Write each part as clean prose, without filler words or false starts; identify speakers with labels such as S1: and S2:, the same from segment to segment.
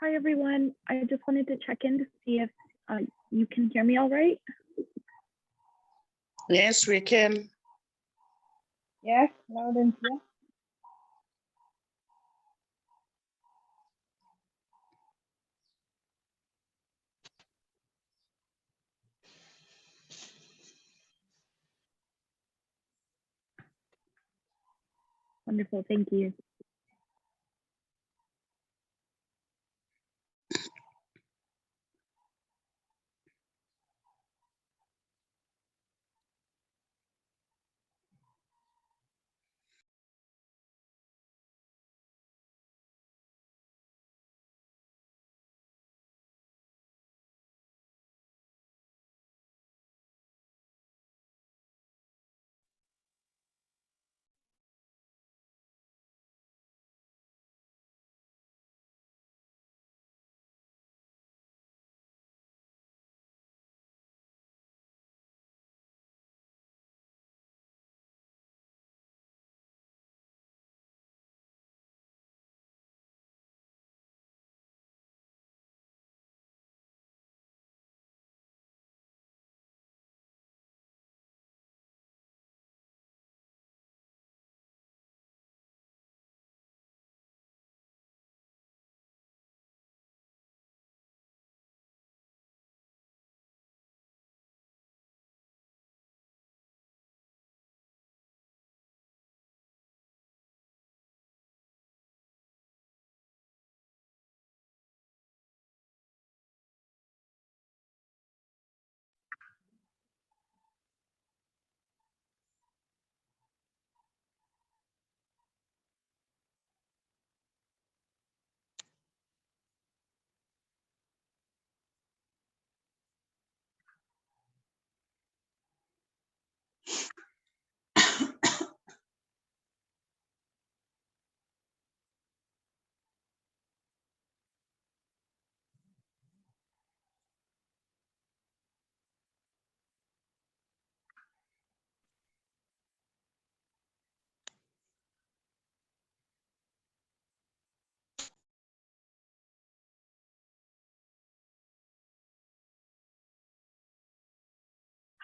S1: Hi, everyone. I just wanted to check in to see if you can hear me all right.
S2: Yes, we can.
S3: Yes, loud and clear.
S1: Wonderful. Thank you.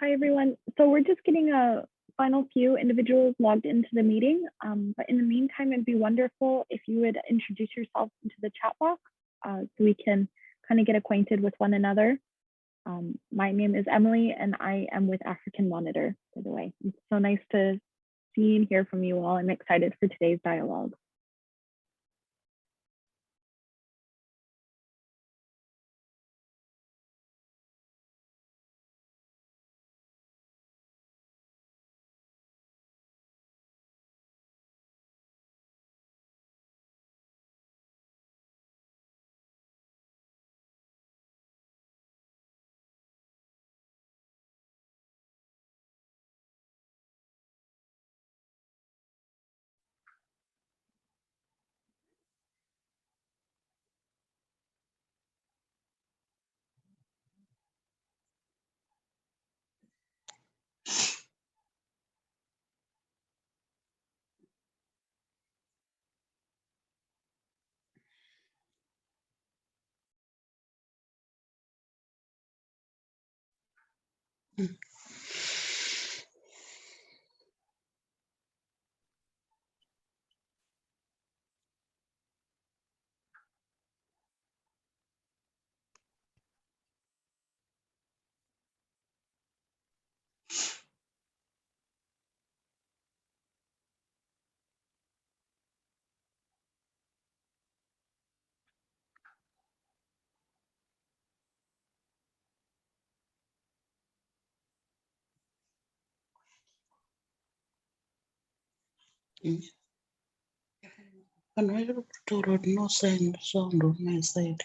S1: Hi, everyone. So we're just getting a final few individuals logged into the meeting. But in the meantime, it'd be wonderful if you would introduce yourself into the chat box so we can kind of get acquainted with one another. My name is Emily, and I am with African Monitor, by the way. It's so nice to see and hear from you all. I'm excited for today's dialogue.
S2: Can I report no sound on my side?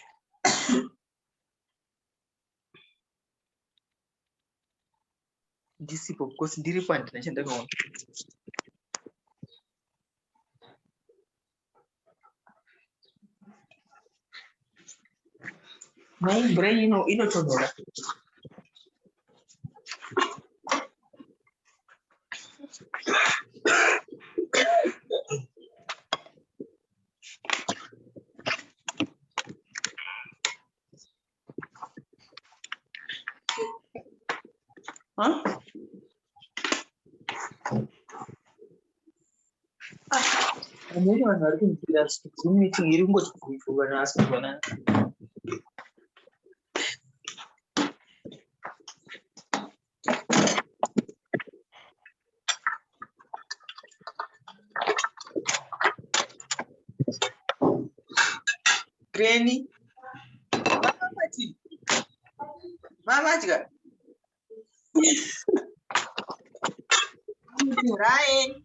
S4: Disipo, because ndiri point nashenda ngona. My brain, inotonora. Huh? I'm really working to that meeting. You must be for an ask one. Granny, Mama, Ryan.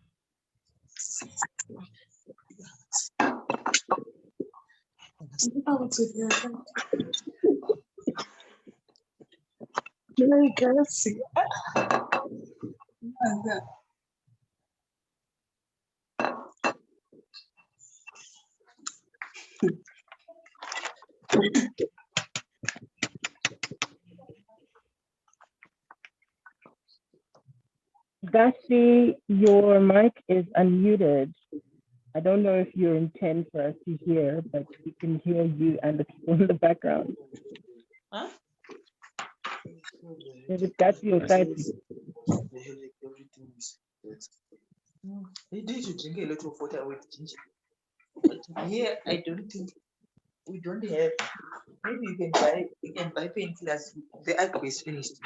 S5: Dusty, your mic is unmuted. I don't know if you intend for us to hear, but we can hear you and the people in the background.
S4: Huh?
S5: Maybe that's your side.
S4: They do to drink a lot of water with ginger. But here, I don't think we don't have. Maybe you can buy painkillers. The alcohol is finished.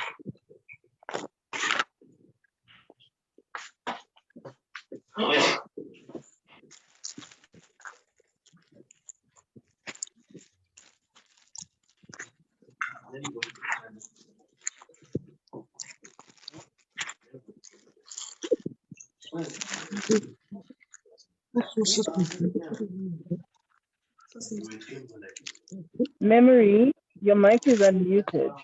S5: Memory, your mic is unmuted.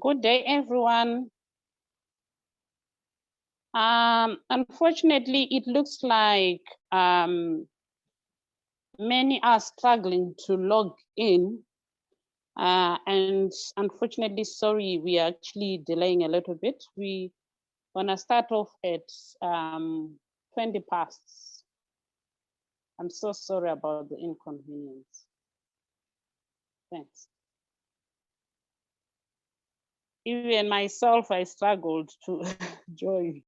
S6: Good day, everyone. Unfortunately, it looks like many are struggling to log in. And unfortunately, sorry, we are actually delaying a little bit. We wanna start off at 20 past. I'm so sorry about the inconvenience. Thanks. Even myself, I struggled to join.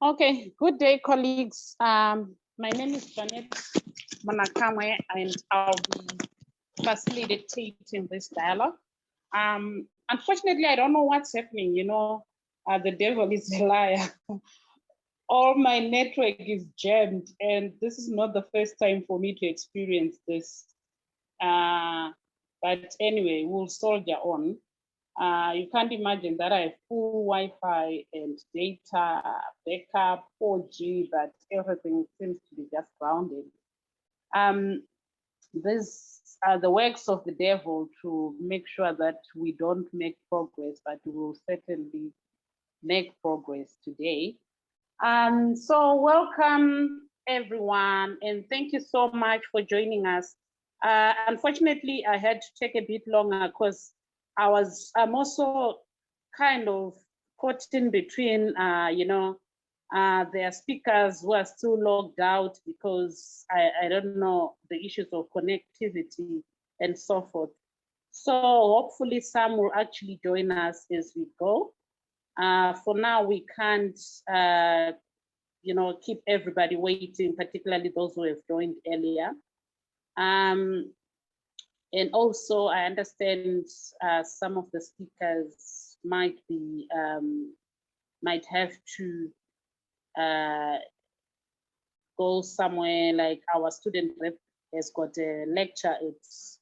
S6: Okay, good day, colleagues. My name is Janet Manakamwe, and I'll be facilitating this dialogue. Unfortunately, I don't know what's happening. You know, the devil is a liar. All my network is jammed, and this is not the first time for me to experience this. But anyway, we'll soldier on. You can't imagine that I have full Wi-Fi and data backup, 4G, but everything seems to be just grounded. These are the works of the devil to make sure that we don't make progress, but we will certainly make progress today. So welcome everyone, and thank you so much for joining us. Unfortunately, I had to take a bit longer because I'm also kind of caught in between, there are speakers who are still logged out because I don't know the issues of connectivity and so forth. So hopefully some will actually join us as we go. For now, we can't, keep everybody waiting, particularly those who have joined earlier. And also, I understand some of the speakers might have to go somewhere, like our student rep has got a lecture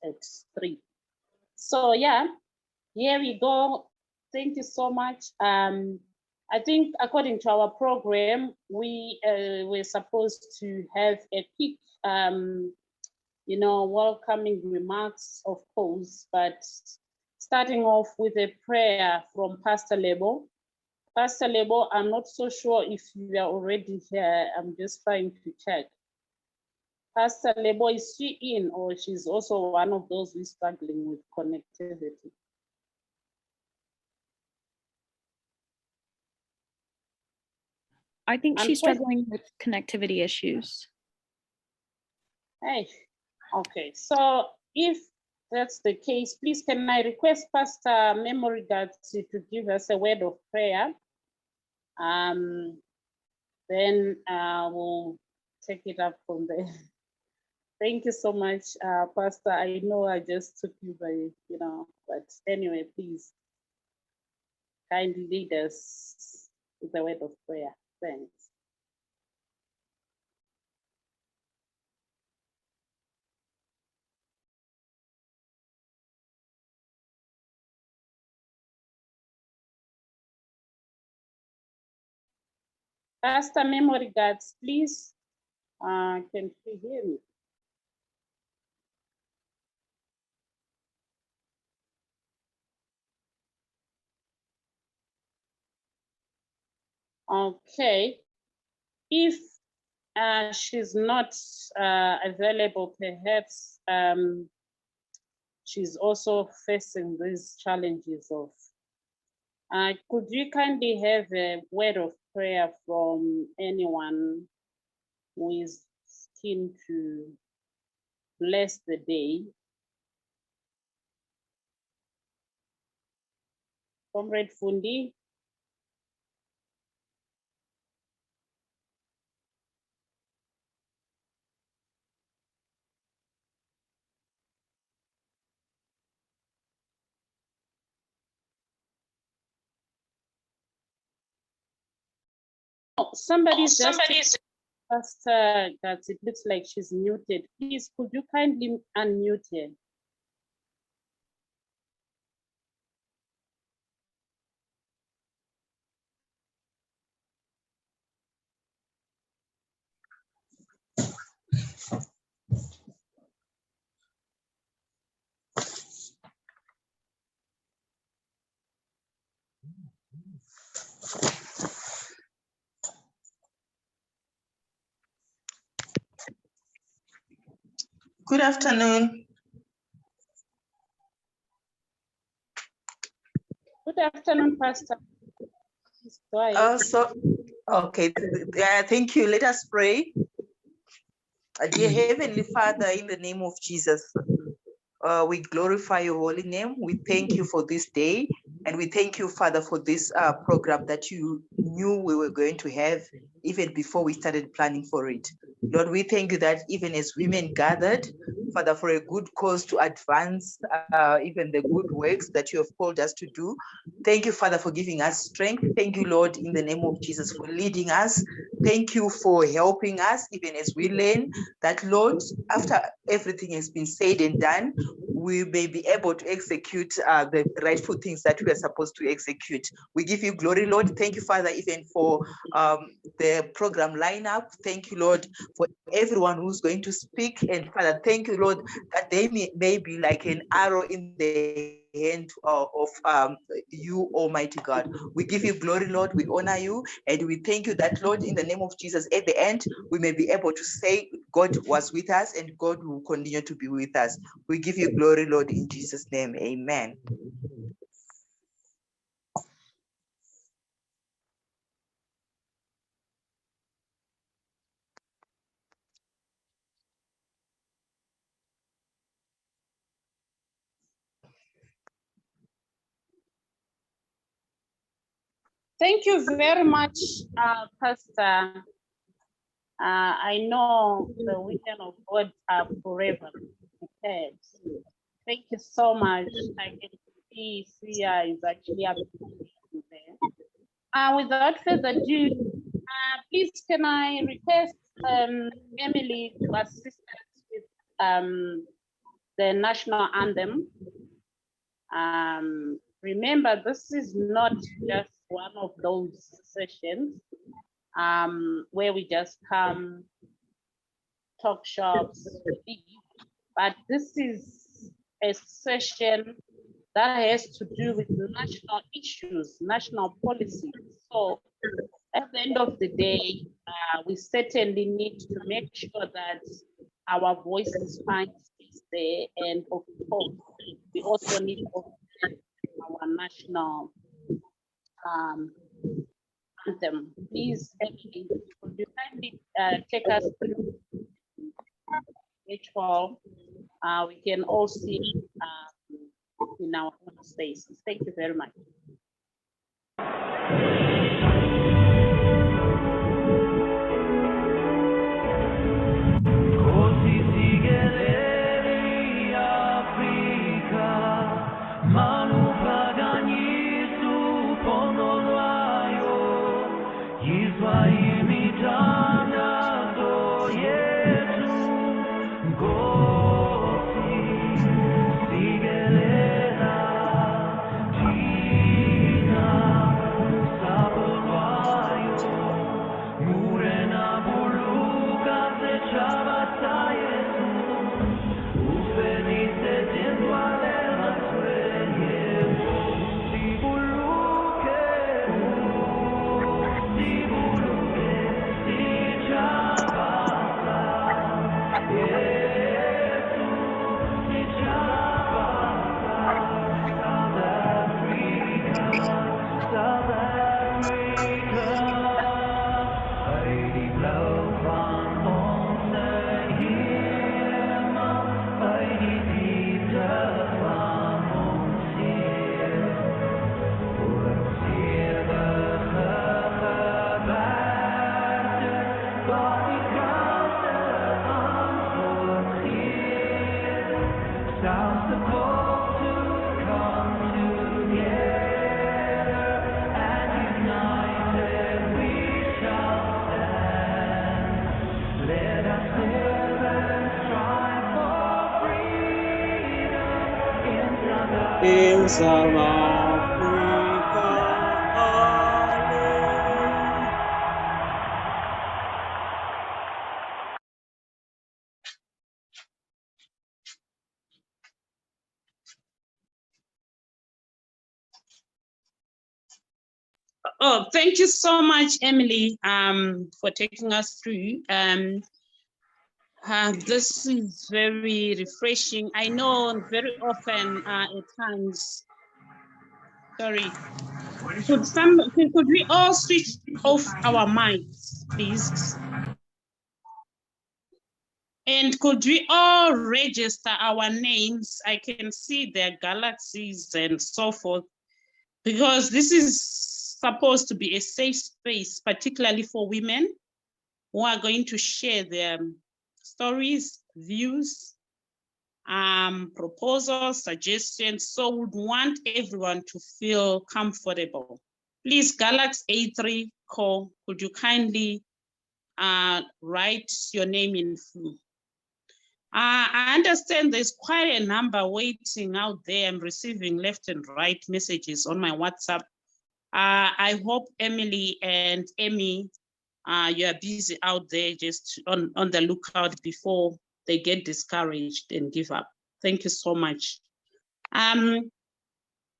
S6: at 3. So yeah, here we go. Thank you so much. I think according to our program, we were supposed to have a quick, welcoming remarks, of course, but starting off with a prayer from Pastor Lebo. Pastor Lebo, I'm not so sure if you are already here. I'm just trying to check. Pastor Lebo, is she in, or she's also one of those who's struggling with connectivity?
S1: I think she's struggling with connectivity issues.
S6: Hey, okay. So if that's the case, please can I request Pastor Memory Guard to give us a word of prayer? Then we'll take it up from there. Thank you so much, Pastor. I know I just took you by, but anyway, please kindly lead us with a word of prayer. Thanks. Pastor Memory Guards, please, can you hear me? Okay, if she's not available, perhaps she's also facing these challenges of, could you kindly have a word of prayer from anyone who is keen to bless the day? Comrade Fundi. Oh, somebody's Pastor, that it looks like she's muted. Please, could you kindly unmute her?
S4: Good afternoon.
S6: Good afternoon, Pastor.
S4: Okay, thank you. Let us pray. Dear Heavenly Father, in the name of Jesus, we glorify your holy name. We thank you for this day, and we thank you, Father, for this program that you knew we were going to have even before we started planning for it. Lord, we thank you that even as women gathered, Father, for a good cause to advance even the good works that you have called us to do. Thank you, Father, for giving us strength. Thank you, Lord, in the name of Jesus, for leading us. Thank you for helping us, even as we learn that, Lord, after everything has been said and done, we may be able to execute the rightful things that we are supposed to execute. We give you glory, Lord. Thank you, Father, even for the program lineup. Thank you, Lord, for everyone who's going to speak. And Father, thank you, Lord, that they may be like an arrow in the hand of you, Almighty God. We give you glory, Lord. We honor you, and we thank you that, Lord, in the name of Jesus, at the end, we may be able to say God was with us and God will continue to be with us. We give you glory, Lord, in Jesus' name. Amen.
S6: Thank you very much, Pastor. I know the women of God are forever prepared. Thank you so much. I can see Sia is actually up there. Without further ado, please can I request Emily to assist us with the national anthem. Remember, this is not just one of those sessions where we just come, talk shops, but this is a session that has to do with national issues, national policies. So at the end of the day, we certainly need to make sure that our voices find space there, and of course, we also need to our national anthem. Please, Emily, could you kindly take us through each hall? We can all see in our own spaces. Thank you very much.
S2: In South Africa, hallelujah.
S6: Oh, thank you so much, Emily, for taking us through. This is very refreshing. I know very often at times, sorry, could we all switch off our mics, please? And could we all register our names? I can see their galaxies and so forth, because this is supposed to be a safe space, particularly for women who are going to share their stories, views, proposals, suggestions. So would want everyone to feel comfortable. Please, Galax A3 Core, could you kindly write your name in full? I understand there's quite a number waiting out there. I'm receiving left and right messages on my WhatsApp. I hope Emily and Emmy, you are busy out there, just on the lookout before they get discouraged and give up. Thank you so much.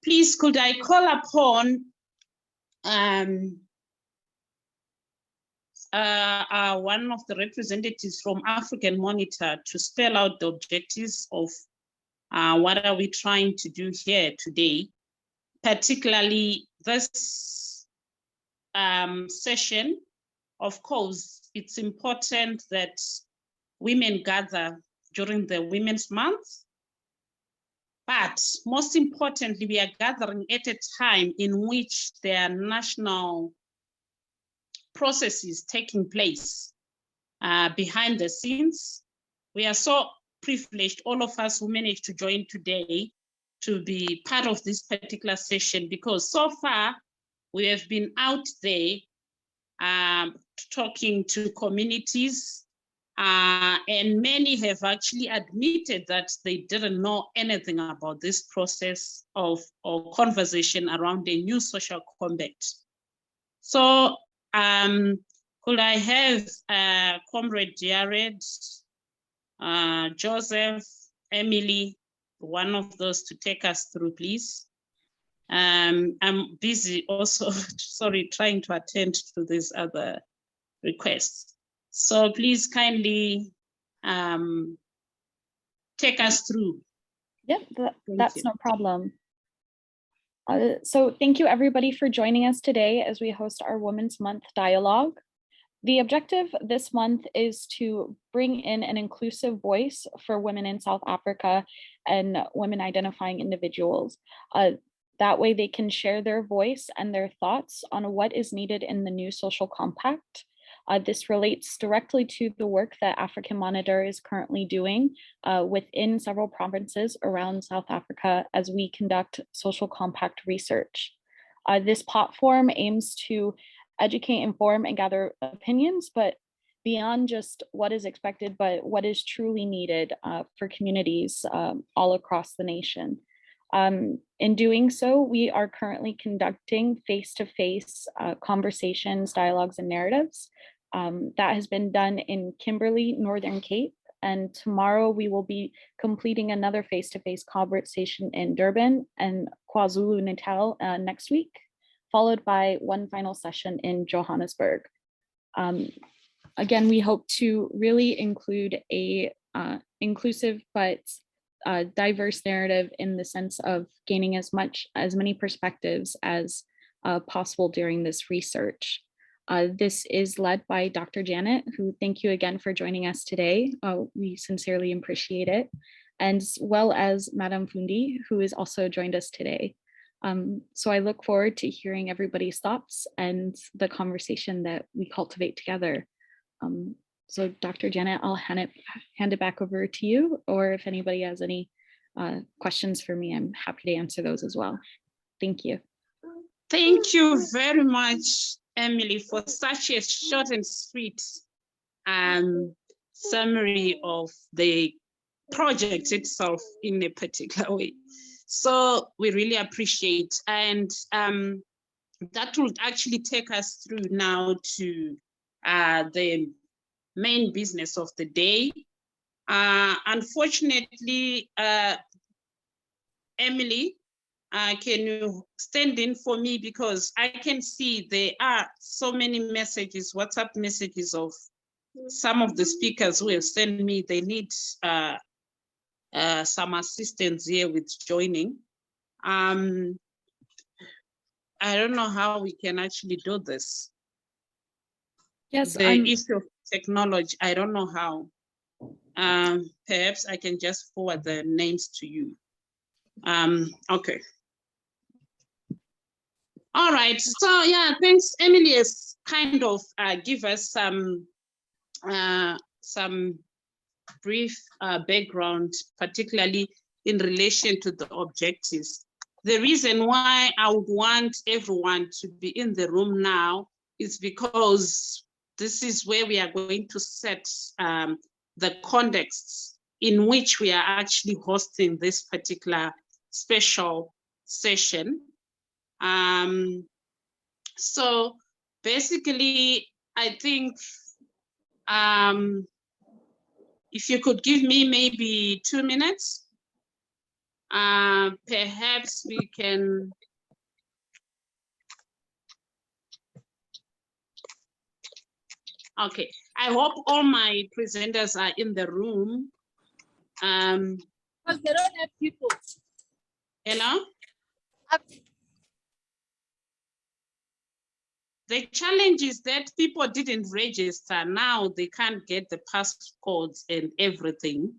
S6: Please, could I call upon one of the representatives from African Monitor to spell out the objectives of what are we trying to do here today, particularly this session. Of course, it's important that women gather during the Women's Month, but most importantly, we are gathering at a time in which there are national processes taking place behind the scenes. We are so privileged, all of us who managed to join today, to be part of this particular session, because so far we have been out there talking to communities, and many have actually admitted that they didn't know anything about this process of conversation around a new social compact. So could I have Comrade Jared, Joseph, Emily, one of those to take us through, please? I'm busy also, sorry, trying to attend to these other requests. So please kindly take us through.
S1: Yep, that's no problem. So thank you everybody for joining us today as we host our Women's Month dialogue. The objective this month is to bring in an inclusive voice for women in South Africa and women identifying individuals. That way they can share their voice and their thoughts on what is needed in the new social compact. This relates directly to the work that African Monitor is currently doing within several provinces around South Africa as we conduct social compact research. This platform aims to educate, inform, and gather opinions, but beyond just what is expected, but what is truly needed for communities all across the nation. In doing so, we are currently conducting face-to-face conversations, dialogues, and narratives. That has been done in Kimberley, Northern Cape, and tomorrow we will be completing another face-to-face conversation in Durban and KwaZulu-Natal next week, followed by one final session in Johannesburg. Again, we hope to really include a inclusive but diverse narrative in the sense of gaining as many perspectives as possible during this research. This is led by Dr. Janet, who thank you again for joining us today. We sincerely appreciate it, and as well as Madame Fundi, who has also joined us today. So I look forward to hearing everybody's thoughts and the conversation that we cultivate together. So Dr. Janet, I'll hand it back over to you, or if anybody has any questions for me, I'm happy to answer those as well. Thank you.
S6: Thank you very much, Emily, for such a short and sweet summary of the project itself in a particular way. So we really appreciate, and that would actually take us through now to the main business of the day. Unfortunately, Emily, can you stand in for me, because I can see there are so many messages, WhatsApp messages of some of the speakers who have sent me, they need some assistance here with joining. I don't know how we can actually do this.
S1: Yes,
S6: the issue of technology, I don't know how. Perhaps I can just forward the names to you. Okay. All right, so yeah, thanks. Emily has kind of give us some brief background, particularly in relation to the objectives. The reason why I would want everyone to be in the room now is because this is where we are going to set the context in which we are actually hosting this particular special session. So basically, I think if you could give me maybe 2 minutes, perhaps we can. Okay, I hope all my presenters are in the room.
S7: Because they don't have people.
S6: Hello? The challenge is that people didn't register. Now they can't get the passcodes and everything.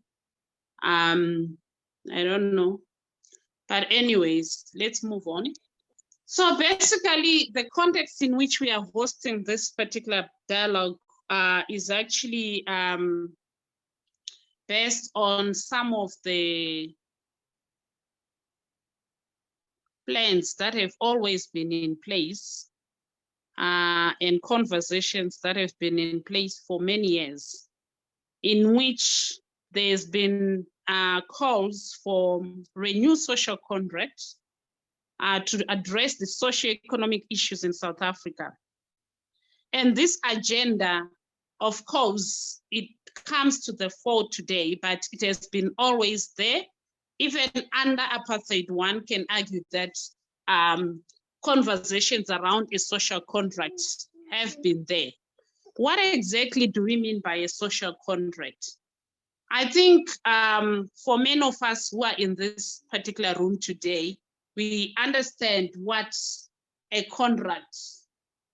S6: I don't know. But anyways, let's move on. So basically, the context in which we are hosting this particular dialogue is actually based on some of the plans that have always been in place and conversations that have been in place for many years, in which there's been calls for renewed social contracts to address the socio-economic issues in South Africa. And this agenda, of course, it comes to the fore today, but it has been always there. Even under apartheid, one can argue that conversations around a social contract have been there. What exactly do we mean by a social contract? I think for many of us who are in this particular room today, we understand what a contract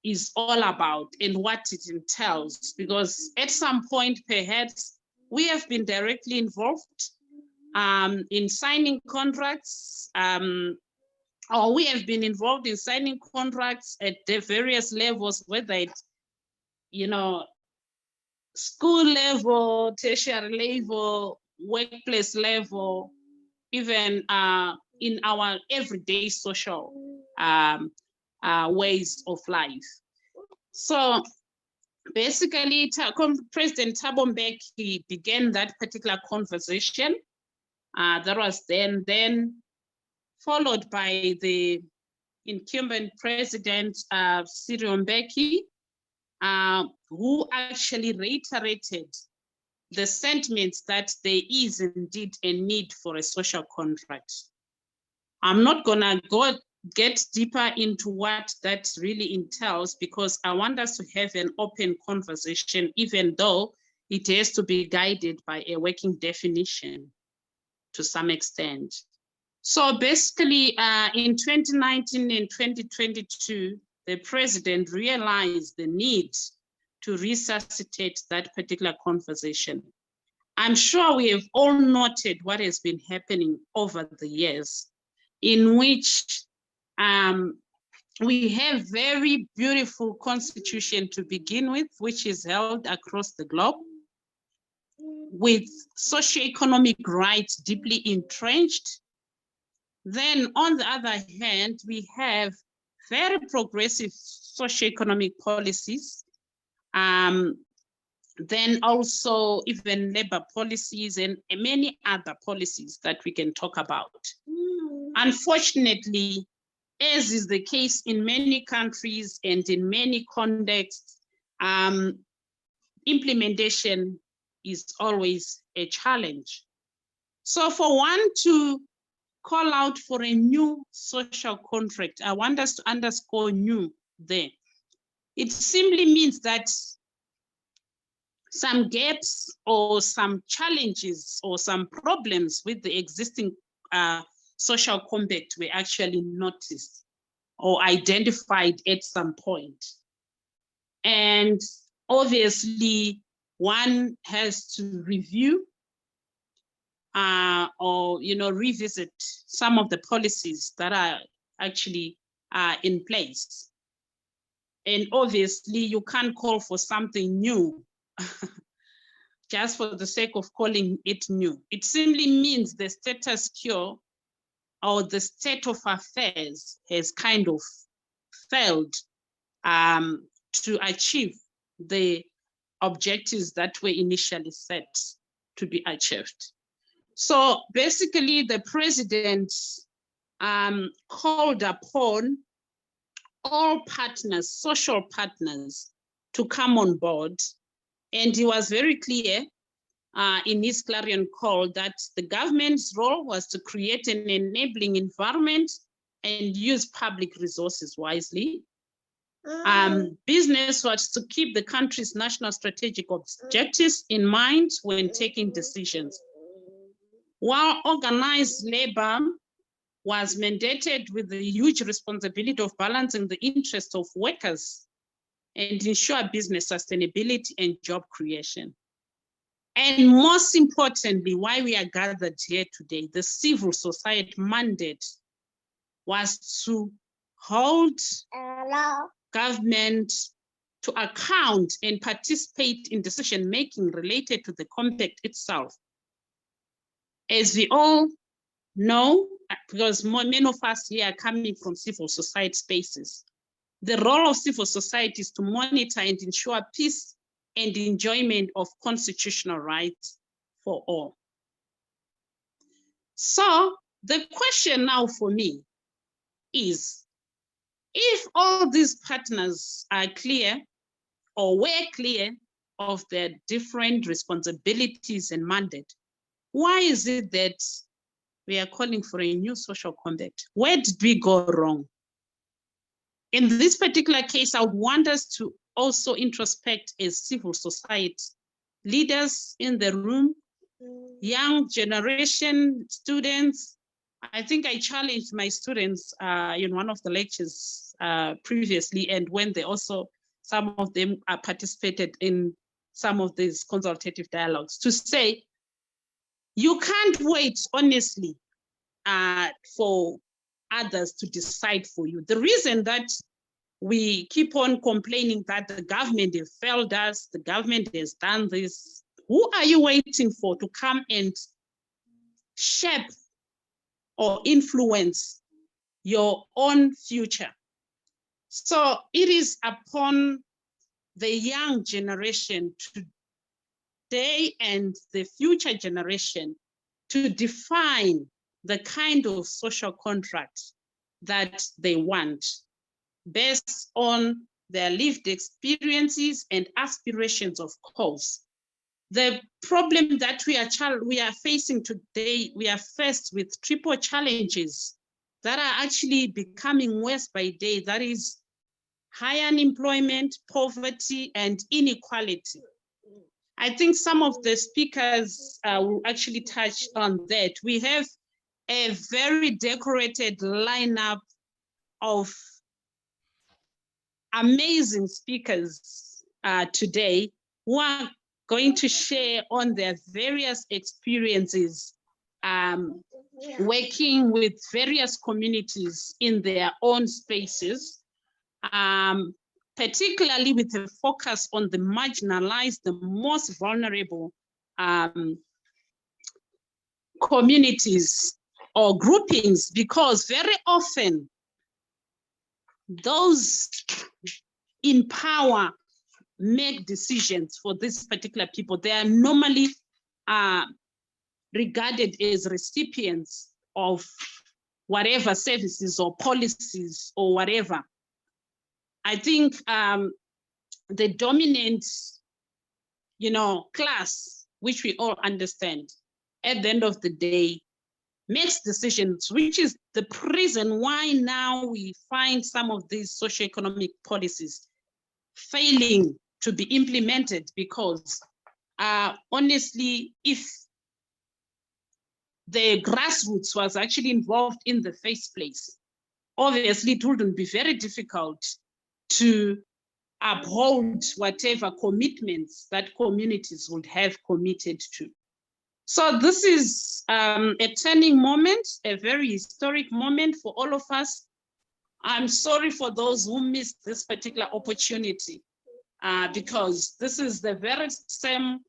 S6: is all about and what it entails, because at some point, perhaps, we have been directly involved in signing contracts, or we have been involved in signing contracts at the various levels, whether it's, school level, tertiary level, workplace level, even in our everyday social ways of life. So basically, President Thabo Mbeki began that particular conversation. That was then followed by the incumbent president, Cyril Mbeki, who actually reiterated the sentiments that there is indeed a need for a social contract. I'm not gonna get deeper into what that really entails, because I want us to have an open conversation, even though it has to be guided by a working definition to some extent. So basically, in 2019 and 2022, the president realized the need to resuscitate that particular conversation. I'm sure we have all noted what has been happening over the years, in which we have very beautiful constitution to begin with, which is held across the globe, with socioeconomic rights deeply entrenched. Then on the other hand, we have very progressive socioeconomic policies, then also even labor policies and many other policies that we can talk about. Unfortunately, as is the case in many countries and in many contexts, implementation is always a challenge. So for one to call out for a new social contract, I want us to underscore new there. It simply means that some gaps or some challenges or some problems with the existing social compact were actually noticed or identified at some point. And obviously, one has to review or revisit some of the policies that are actually in place. And obviously you can't call for something new just for the sake of calling it new. It simply means the status quo or the state of affairs has kind of failed to achieve the objectives that were initially set to be achieved. So basically the president called upon all partners, social partners, to come on board. And he was very clear in his clarion call that the government's role was to create an enabling environment and use public resources wisely. Business was to keep the country's national strategic objectives in mind when taking decisions, while organized labor was mandated with the huge responsibility of balancing the interests of workers and ensure business sustainability and job creation. And most importantly, why we are gathered here today, the civil society mandate was to hold government to account and participate in decision-making related to the compact itself. As we all know, because many of us here are coming from civil society spaces, the role of civil society is to monitor and ensure peace and enjoyment of constitutional rights for all. So the question now for me is, if all these partners are clear or were clear of their different responsibilities and mandate, why is it that we are calling for a new social compact? Where did we go wrong? In this particular case, I would want us to also introspect as civil society leaders in the room, young generation, students. I think I challenged my students in one of the lectures previously, and when they also, some of them participated in some of these consultative dialogues, to say, you can't wait honestly for others to decide for you. The reason that we keep on complaining that the government has failed us, the government has done this, who are you waiting for to come and shape or influence your own future? So it is upon the young generation today and the future generation to define the kind of social contract that they want based on their lived experiences and aspirations, of course. The problem that we are facing today, we are faced with triple challenges that are actually becoming worse by day. That is high unemployment, poverty, and inequality. I think some of the speakers will actually touch on that. We have a very decorated lineup of amazing speakers today who are going to share on their various experiences working with various communities in their own spaces, particularly with a focus on the marginalized, the most vulnerable communities or groupings, because very often those in power make decisions for these particular people. They are normally regarded as recipients of whatever services or policies or whatever. I think the dominant, class, which we all understand, at the end of the day, makes decisions, which is the reason why now we find some of these socioeconomic policies failing to be implemented, because honestly, if the grassroots was actually involved in the first place, obviously it wouldn't be very difficult to uphold whatever commitments that communities would have committed to. So this is a turning moment, a very historic moment for all of us, I'm sorry for those who missed this particular opportunity because this is the very same.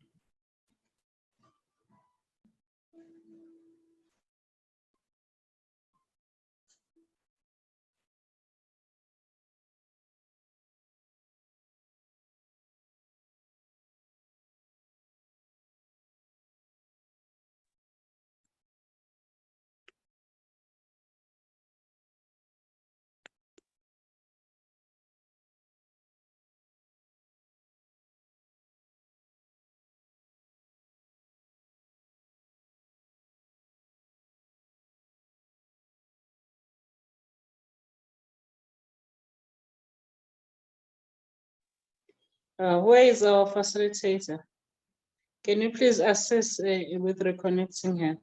S7: Where is our facilitator? Can you please assist with reconnecting her?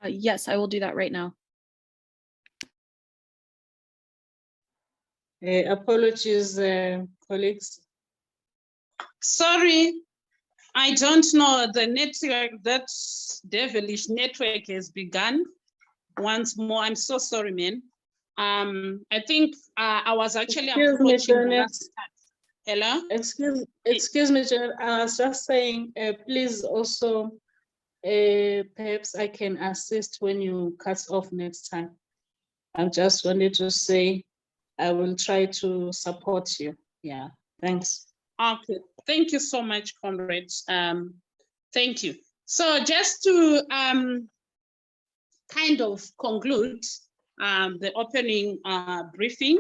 S8: Yes, I will do that right now.
S7: Apologies, colleagues.
S6: Sorry, I don't know, the network, that devilish network has begun once more. I'm so sorry, man. I think I was actually
S7: Excuse me,
S6: approaching the
S7: Janet.
S6: last time. Hello?
S7: Excuse me, Janet. I was just saying, please also, perhaps I can assist when you cut off next time. I just wanted to say, I will try to support you. Yeah, thanks.
S6: Okay, thank you so much, comrades. Thank you. So just to kind of conclude the opening briefing,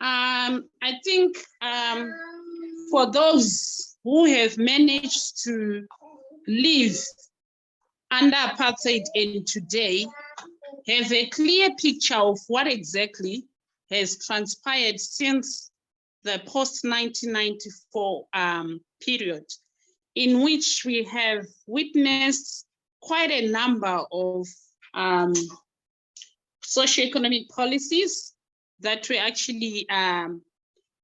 S6: I think for those who have managed to live under apartheid and today have a clear picture of what exactly has transpired since the post-1994 period, in which we have witnessed quite a number of socioeconomic policies that were actually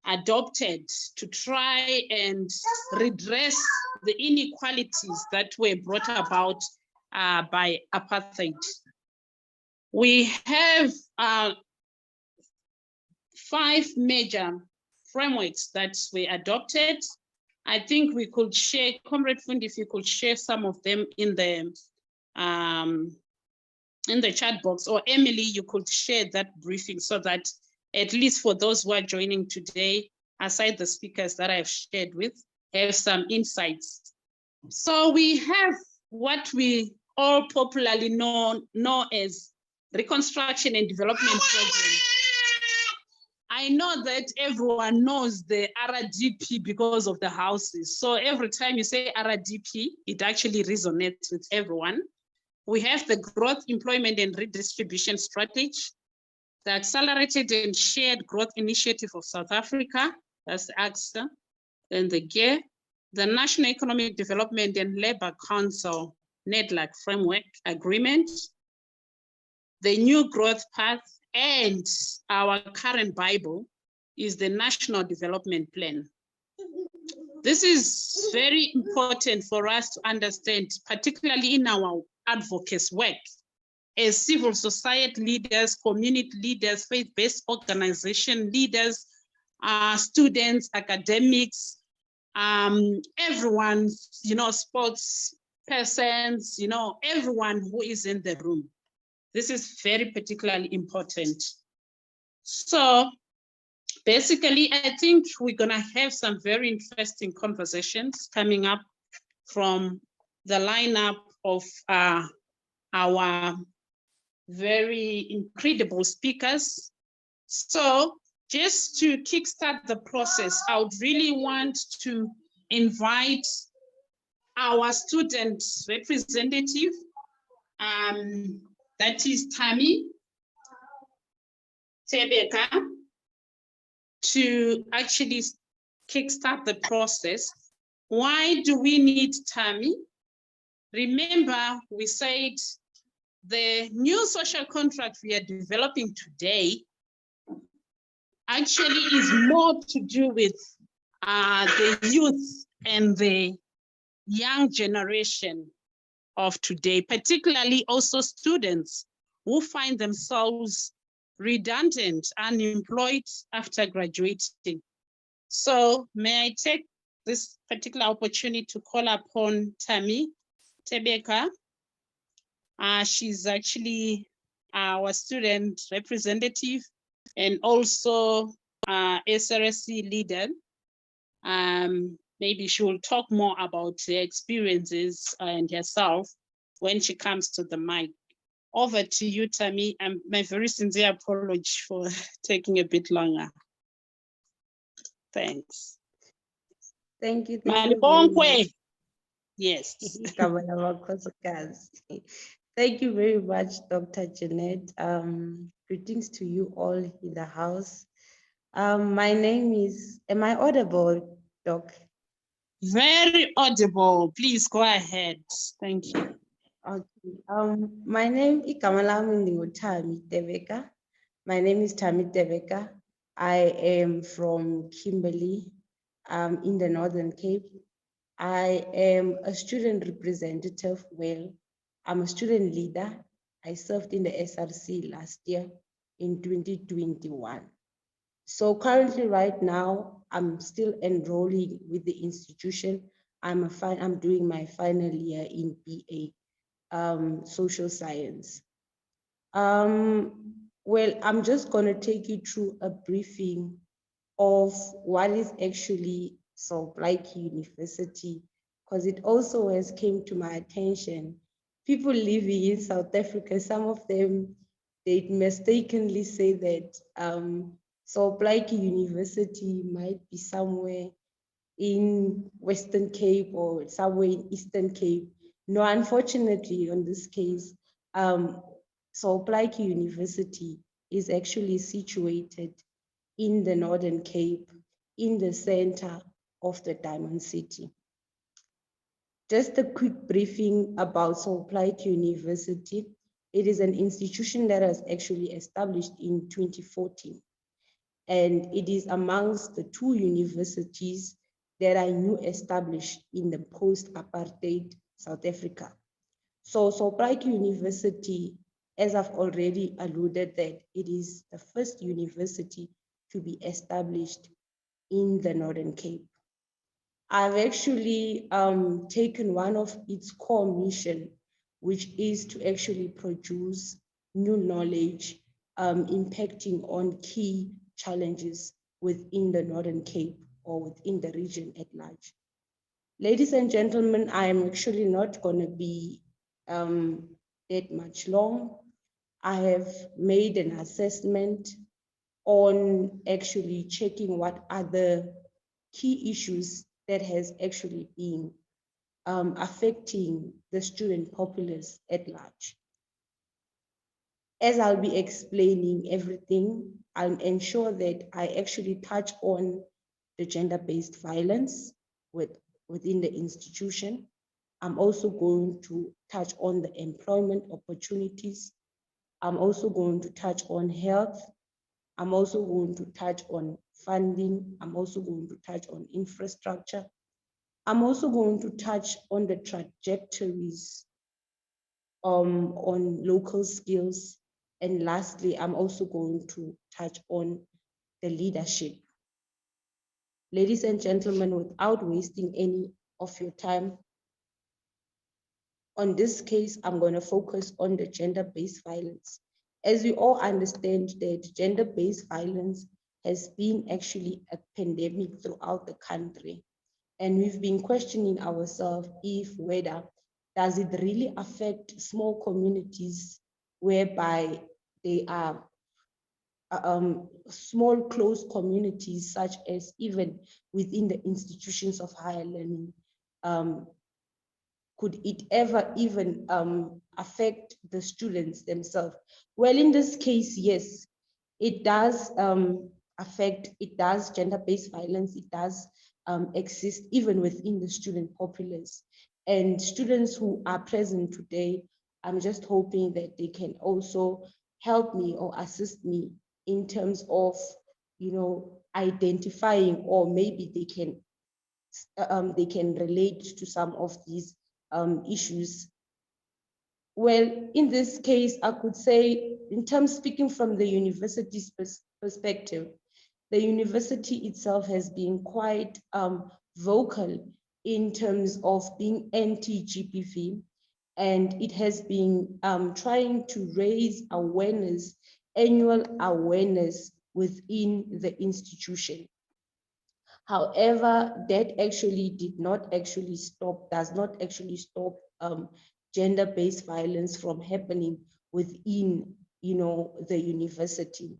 S6: adopted to try and redress the inequalities that were brought about by apartheid. We have 5 major frameworks that were adopted. I think we could share, Comrade Fund, if you could share some of them in the chat box, or Emily, you could share that briefing so that at least for those who are joining today, aside the speakers that I've shared with, have some insights. So we have what we all popularly know as Reconstruction and Development Program. I know that everyone knows the RDP because of the houses. So every time you say RDP, it actually resonates with everyone. We have the Growth, Employment and Redistribution Strategy, the Accelerated and Shared Growth Initiative of South Africa, that's the AXA, and the GEAR, the National Economic Development and Labour Council, NEDLAC Framework Agreement, the New Growth Path, and our current Bible is the National Development Plan. This is very important for us to understand, particularly in our advocacy work, as civil society leaders, community leaders, faith-based organization leaders, students, academics, everyone, sports persons, everyone who is in the room. This is very particularly important. So basically, I think we're gonna have some very interesting conversations coming up from the lineup of our very incredible speakers. So just to kickstart the process, I would really want to invite our student representative, that is Tammy Tebeka, to actually kickstart the process. Why do we need Tammy? Remember, we said the new social contract we are developing today actually is more to do with the youth and the young generation of today, particularly also students who find themselves redundant, unemployed after graduating. So may I take this particular opportunity to call upon Tammy Tebeka. She's actually our student representative and also SRSC leader. Maybe she will talk more about her experiences and herself when she comes to the mic. Over to you, Tammy, and my very sincere apology for taking a bit longer. Thanks.
S9: Thank you. Thank you very much.
S6: Yes.
S9: Thank you very much, Dr. Jeanette. Greetings to you all in the house. My name is, am I audible, Doc?
S6: Very audible. Please go ahead. Thank you.
S9: Okay. My name is Tammy Tebeka. My name is Tammy Tebeka. I am from Kimberley, in the Northern Cape. I am a student representative. Well, I'm a student leader. I served in the SRC last year in 2021. So currently right now, I'm still enrolling with the institution. I'm doing my final year in BA, social science. Well, I'm just gonna take you through a briefing of what is actually Salt Lake University, because it also has came to my attention. People living in South Africa, some of them, they mistakenly say that Salt Lake University might be somewhere in Western Cape or somewhere in Eastern Cape. No, unfortunately, on this case, Salt Lake University is actually situated in the Northern Cape, in the center of the Diamond City. Just a quick briefing about Salt Lake University. It is an institution that was actually established in 2014. And it is amongst the 2 universities that are new established in the post-apartheid South Africa. So Salt Lake University, as I've already alluded, that it is the first university to be established in the Northern Cape. I've actually taken one of its core mission, which is to actually produce new knowledge impacting on key challenges within the Northern Cape or within the region at large. Ladies and gentlemen, I am actually not going to be that much long. I have made an assessment on actually checking what are the key issues that has actually been affecting the student populace at large. As I'll be explaining everything, I'll ensure that I actually touch on the gender-based violence within the institution. I'm also going to touch on the employment opportunities. I'm also going to touch on health. I'm also going to touch on funding. I'm also going to touch on infrastructure. I'm also going to touch on the trajectories on local skills. And lastly, I'm also going to touch on the leadership. Ladies and gentlemen, without wasting any of your time, on this case, I'm going to focus on the gender-based violence. As we all understand that gender-based violence has been actually a pandemic throughout the country. And we've been questioning ourselves whether does it really affect small communities whereby they are small close communities, such as even within the institutions of higher learning. Could it ever even affect the students themselves? Well, in this case, yes, it does affect, it does gender-based violence, it does exist even within the student populace. And students who are present today, I'm just hoping that they can also help me or assist me in terms of, identifying, or maybe they can relate to some of these issues well, in this case, I could say, in terms speaking from the university's perspective, the university itself has been quite vocal in terms of being anti-GBV, and it has been trying to raise awareness, annual awareness within the institution. However, that actually did not actually stop, does not actually stop gender-based violence from happening within, the university.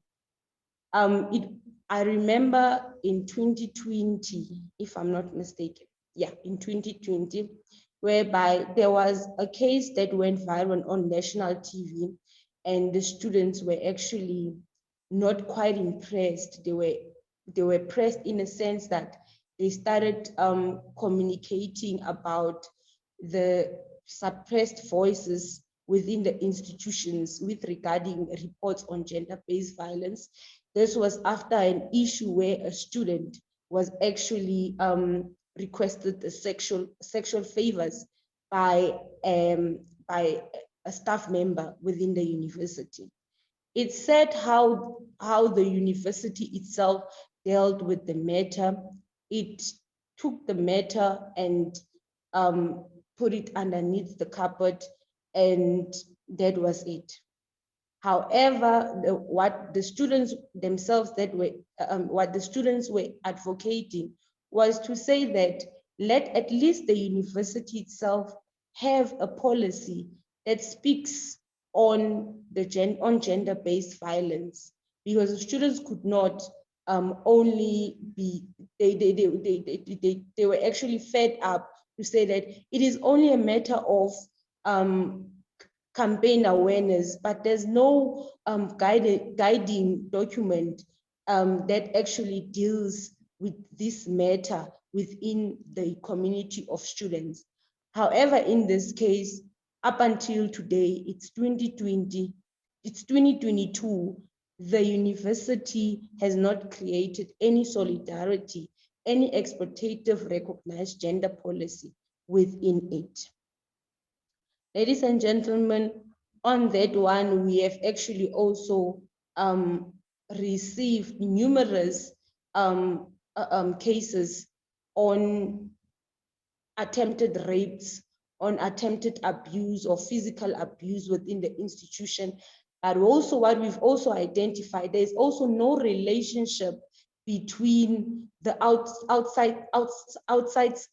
S9: I remember in 2020, if I'm not mistaken, yeah, in 2020, whereby there was a case that went viral on national TV, and the students were actually not quite impressed. They were pressed in a sense that they started communicating about the suppressed voices within the institutions with regarding reports on gender-based violence. This was after an issue where a student was actually requested the sexual favors by a staff member within the university. It said how the university itself dealt with the matter. It took the matter and put it underneath the carpet, and that was it. However, what the students themselves what the students were advocating was to say that let at least the university itself have a policy that speaks on gender-based violence, because the students could not only be, they were actually fed up to say that it is only a matter of campaign awareness, but there's no guiding document that actually deals with this matter within the community of students. However, in this case, up until today, it's 2020, it's 2022, the university has not created any solidarity, any exploitative recognized gender policy within it. Ladies and gentlemen, on that one, we have actually also received numerous cases on attempted rapes, on attempted abuse or physical abuse within the institution. But also what we've also identified, there's also no relationship between the outside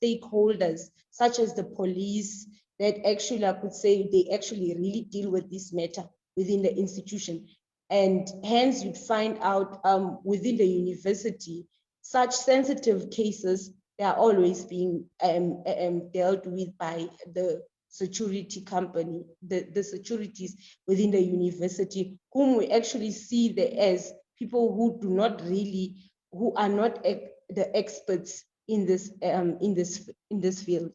S9: stakeholders, such as the police, that actually I could say they actually really deal with this matter within the institution. And hence you'd find out within the university, such sensitive cases, they are always being dealt with by the security company, the securities within the university, whom we actually see as people who do not really, who are not the experts in this field.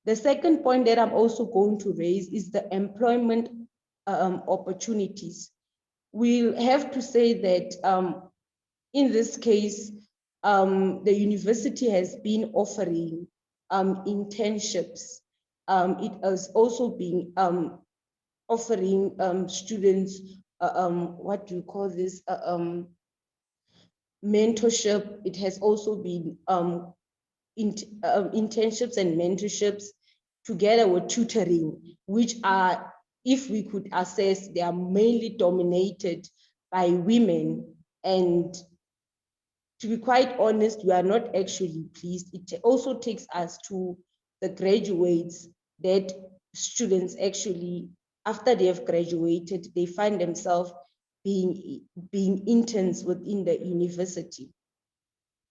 S9: The second point that I'm also going to raise is the employment opportunities. We'll have to say that in this case, the university has been offering internships. It has also been offering students, what do you call this, mentorship. It has also been internships and mentorships together with tutoring, which are, if we could assess, they are mainly dominated by women. And to be quite honest, we are not actually pleased. It also takes us to the graduates that students actually, after they have graduated, they find themselves being interns within the university.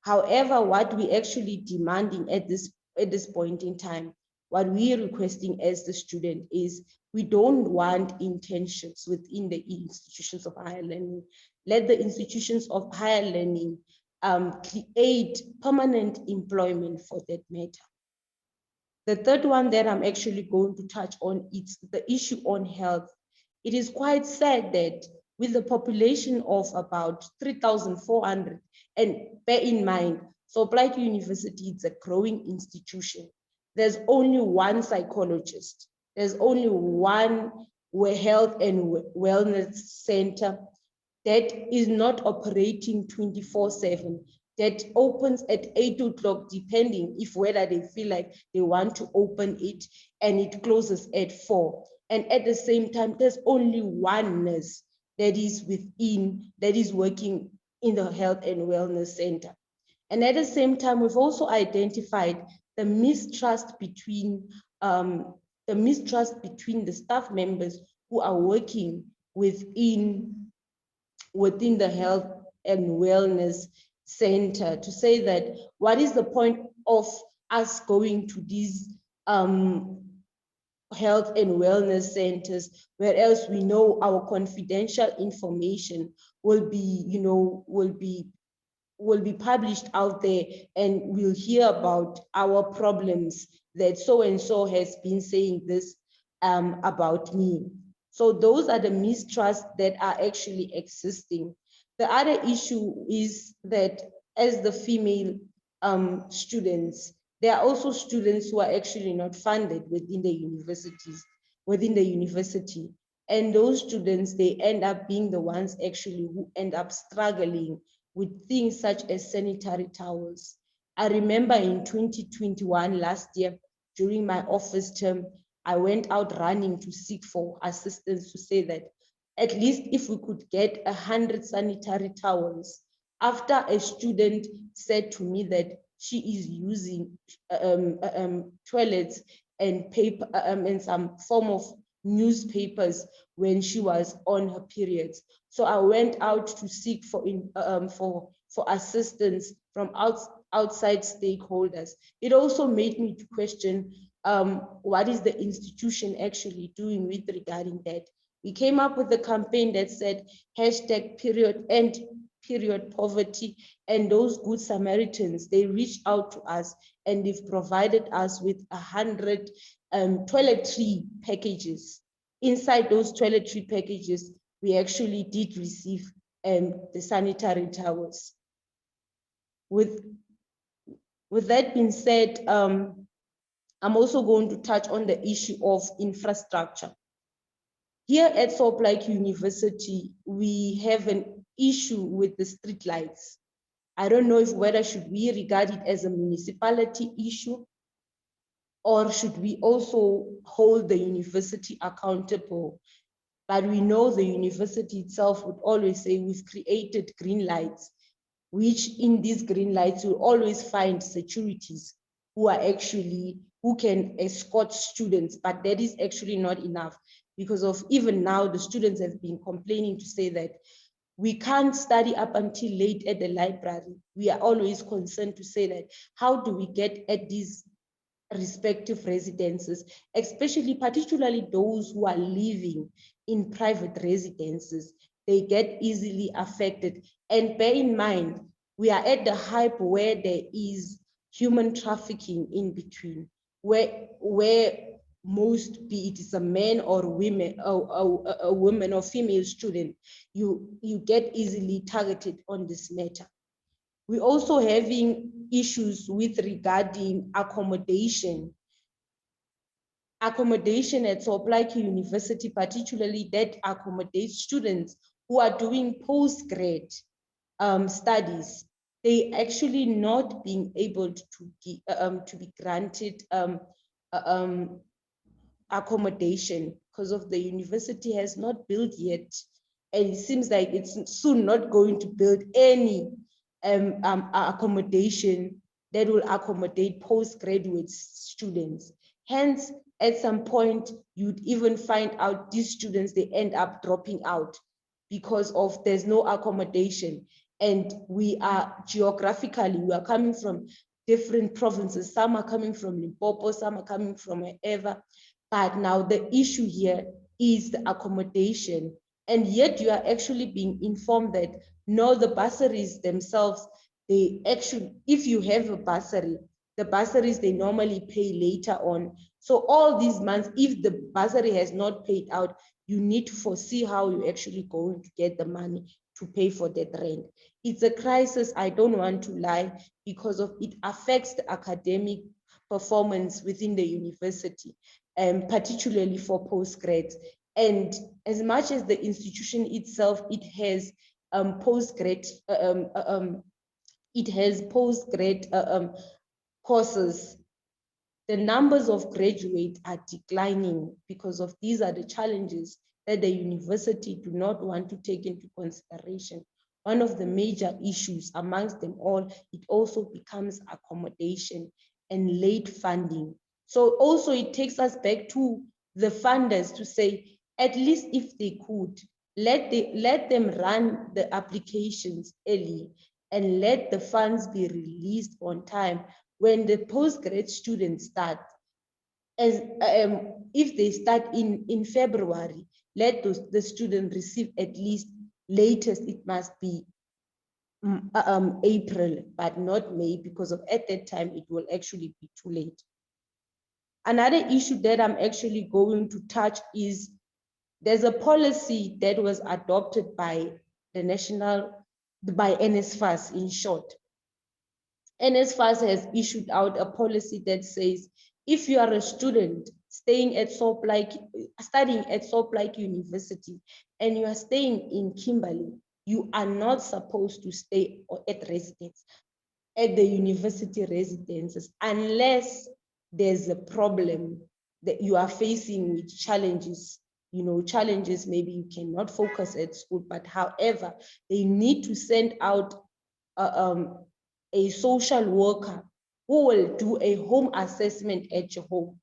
S9: However, what we actually demanding at this point in time, what we are requesting as the student is, we don't want internships within the institutions of higher learning. Let the institutions of higher learning create permanent employment for that matter. The third one that I'm actually going to touch on is the issue on health. It is quite sad that with the population of about 3,400, and bear in mind, Soplight University is a growing institution. There's only one psychologist. there's only one health and wellness center that is not operating 24/7, that opens at 8 o'clock, depending if whether they feel like they want to open it, and it closes at 4. And at the same time, there's only one nurse that is working in the health and wellness center. And at the same time, we've also identified the mistrust between the staff members who are working within the health and wellness center, to say that what is the point of us going to these health and wellness centers, whereas we know our confidential information will be published out there, and we'll hear about our problems, that so and so has been saying this about me. So those are the mistrusts that are actually existing. The other issue is that as the female students, there are also students who are actually not funded within the university. And those students, they end up being the ones actually who end up struggling with things such as sanitary towels. I remember in 2021, last year, during my office term, I went out running to seek for assistance, to say that at least if we could get 100 sanitary towels, after a student said to me that she is using toilets and paper and some form of newspapers when she was on her periods. So I went out to seek for assistance from outside stakeholders. It also made me to question what is the institution actually doing with regarding that. We came up with a campaign that said #period poverty, and those good Samaritans, they reached out to us and they've provided us with 100 toiletry packages. Inside those toiletry packages, we actually did receive the sanitary towels. With that being said, I'm also going to touch on the issue of infrastructure. Here at Salt Lake University, we have an issue with the street lights. I don't know whether should we regard it as a municipality issue, or should we also hold the university accountable? But we know the university itself would always say we've created green lights, which in these green lights you'll always find securities who can escort students, but that is actually not enough, because of even now the students have been complaining to say that we can't study up until late at the library. We are always concerned to say that how do we get at these respective residences, particularly those who are living in private residences, they get easily affected. And bear in mind, we are at the hype where there is human trafficking in between, where most, be it is a man or women, a woman or female student, you get easily targeted on this matter. We're also having issues with regarding accommodation. Accommodation at Salt Lake University, particularly that accommodates students who are doing postgrad studies. They actually not being able to be granted accommodation because of the university has not built yet, and it seems like it's soon not going to build any accommodation that will accommodate postgraduate students. Hence, at some point, you'd even find out these students, they end up dropping out because of there's no accommodation. And we are coming from different provinces. Some are coming from Limpopo, some are coming from wherever. But now the issue here is the accommodation. And yet you are actually being informed that no, the bursaries themselves, they actually, if you have a bursary, the bursaries, they normally pay later on. So all these months, if the bursary has not paid out, you need to foresee how you're actually going to get the money to pay for that rent. It's a crisis, I don't want to lie, because of it affects the academic performance within the university. particularly for postgrads. And as much as the institution itself, it has postgrad courses, the numbers of graduates are declining because of these are the challenges that the university do not want to take into consideration. One of the major issues amongst them all, it also becomes accommodation and late funding. So also it takes us back to the funders to say, at least if they could, let them run the applications early and let the funds be released on time when the postgrad students start. As if they start in February, let the student receive at least latest, it must be April, but not May, because of at that time it will actually be too late. Another issue that I'm actually going to touch is there's a policy that was adopted by the by NSFAS in short. NSFAS has issued out a policy that says, if you are a student studying at Soapline University and you are staying in Kimberley, you are not supposed to stay at the university residences unless there's a problem that you are facing with challenges. Challenges, maybe you cannot focus at school, but however, they need to send out a social worker who will do a home assessment at your home.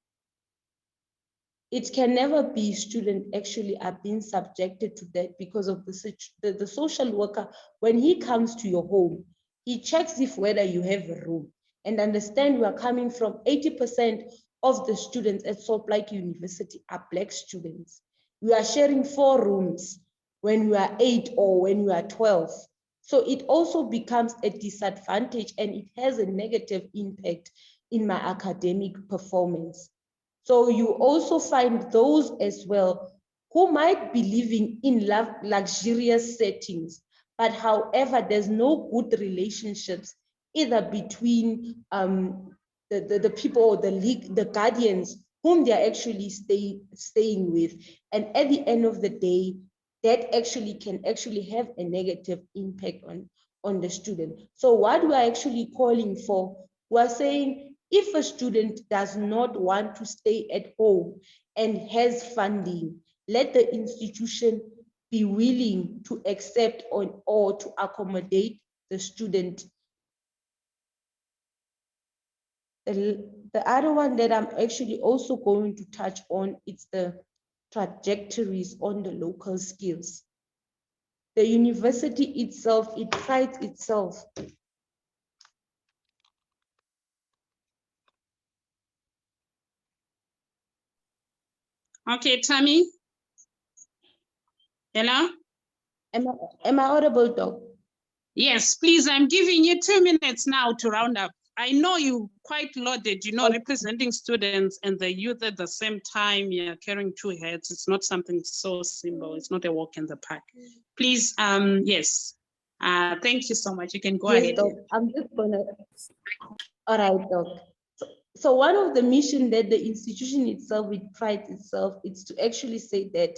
S9: It can never be students actually are being subjected to that because of the social worker. When he comes to your home, he checks if whether you have a room, and understand we are coming from 80% of the students at Soapline University are Black students. We are sharing 4 rooms when we are 8 or when we are 12. So it also becomes a disadvantage and it has a negative impact in my academic performance. So you also find those as well who might be living in luxurious settings, but however, there's no good relationships either between the people or the guardians whom they're actually staying with. And at the end of the day, that actually can have a negative impact on the student. So what we're actually calling for, we're saying if a student does not want to stay at home and has funding, let the institution be willing to accept or to accommodate the student. The other one that I'm actually also going to touch on is the trajectories on the local skills. The university itself, it prides itself.
S6: Okay, Tammy. Hello?
S9: Am I audible, Doc?
S6: Yes, please, I'm giving you 2 minutes now to round up. I know you quite loaded, okay. Representing students and the youth at the same time, you're carrying 2 hats. It's not something so simple. It's not a walk in the park. Please, yes. Thank you so much. You can go ahead.
S9: Doc. I'm just gonna, all right, Doc. So one of the mission that the institution itself, it prides itself, is to actually say that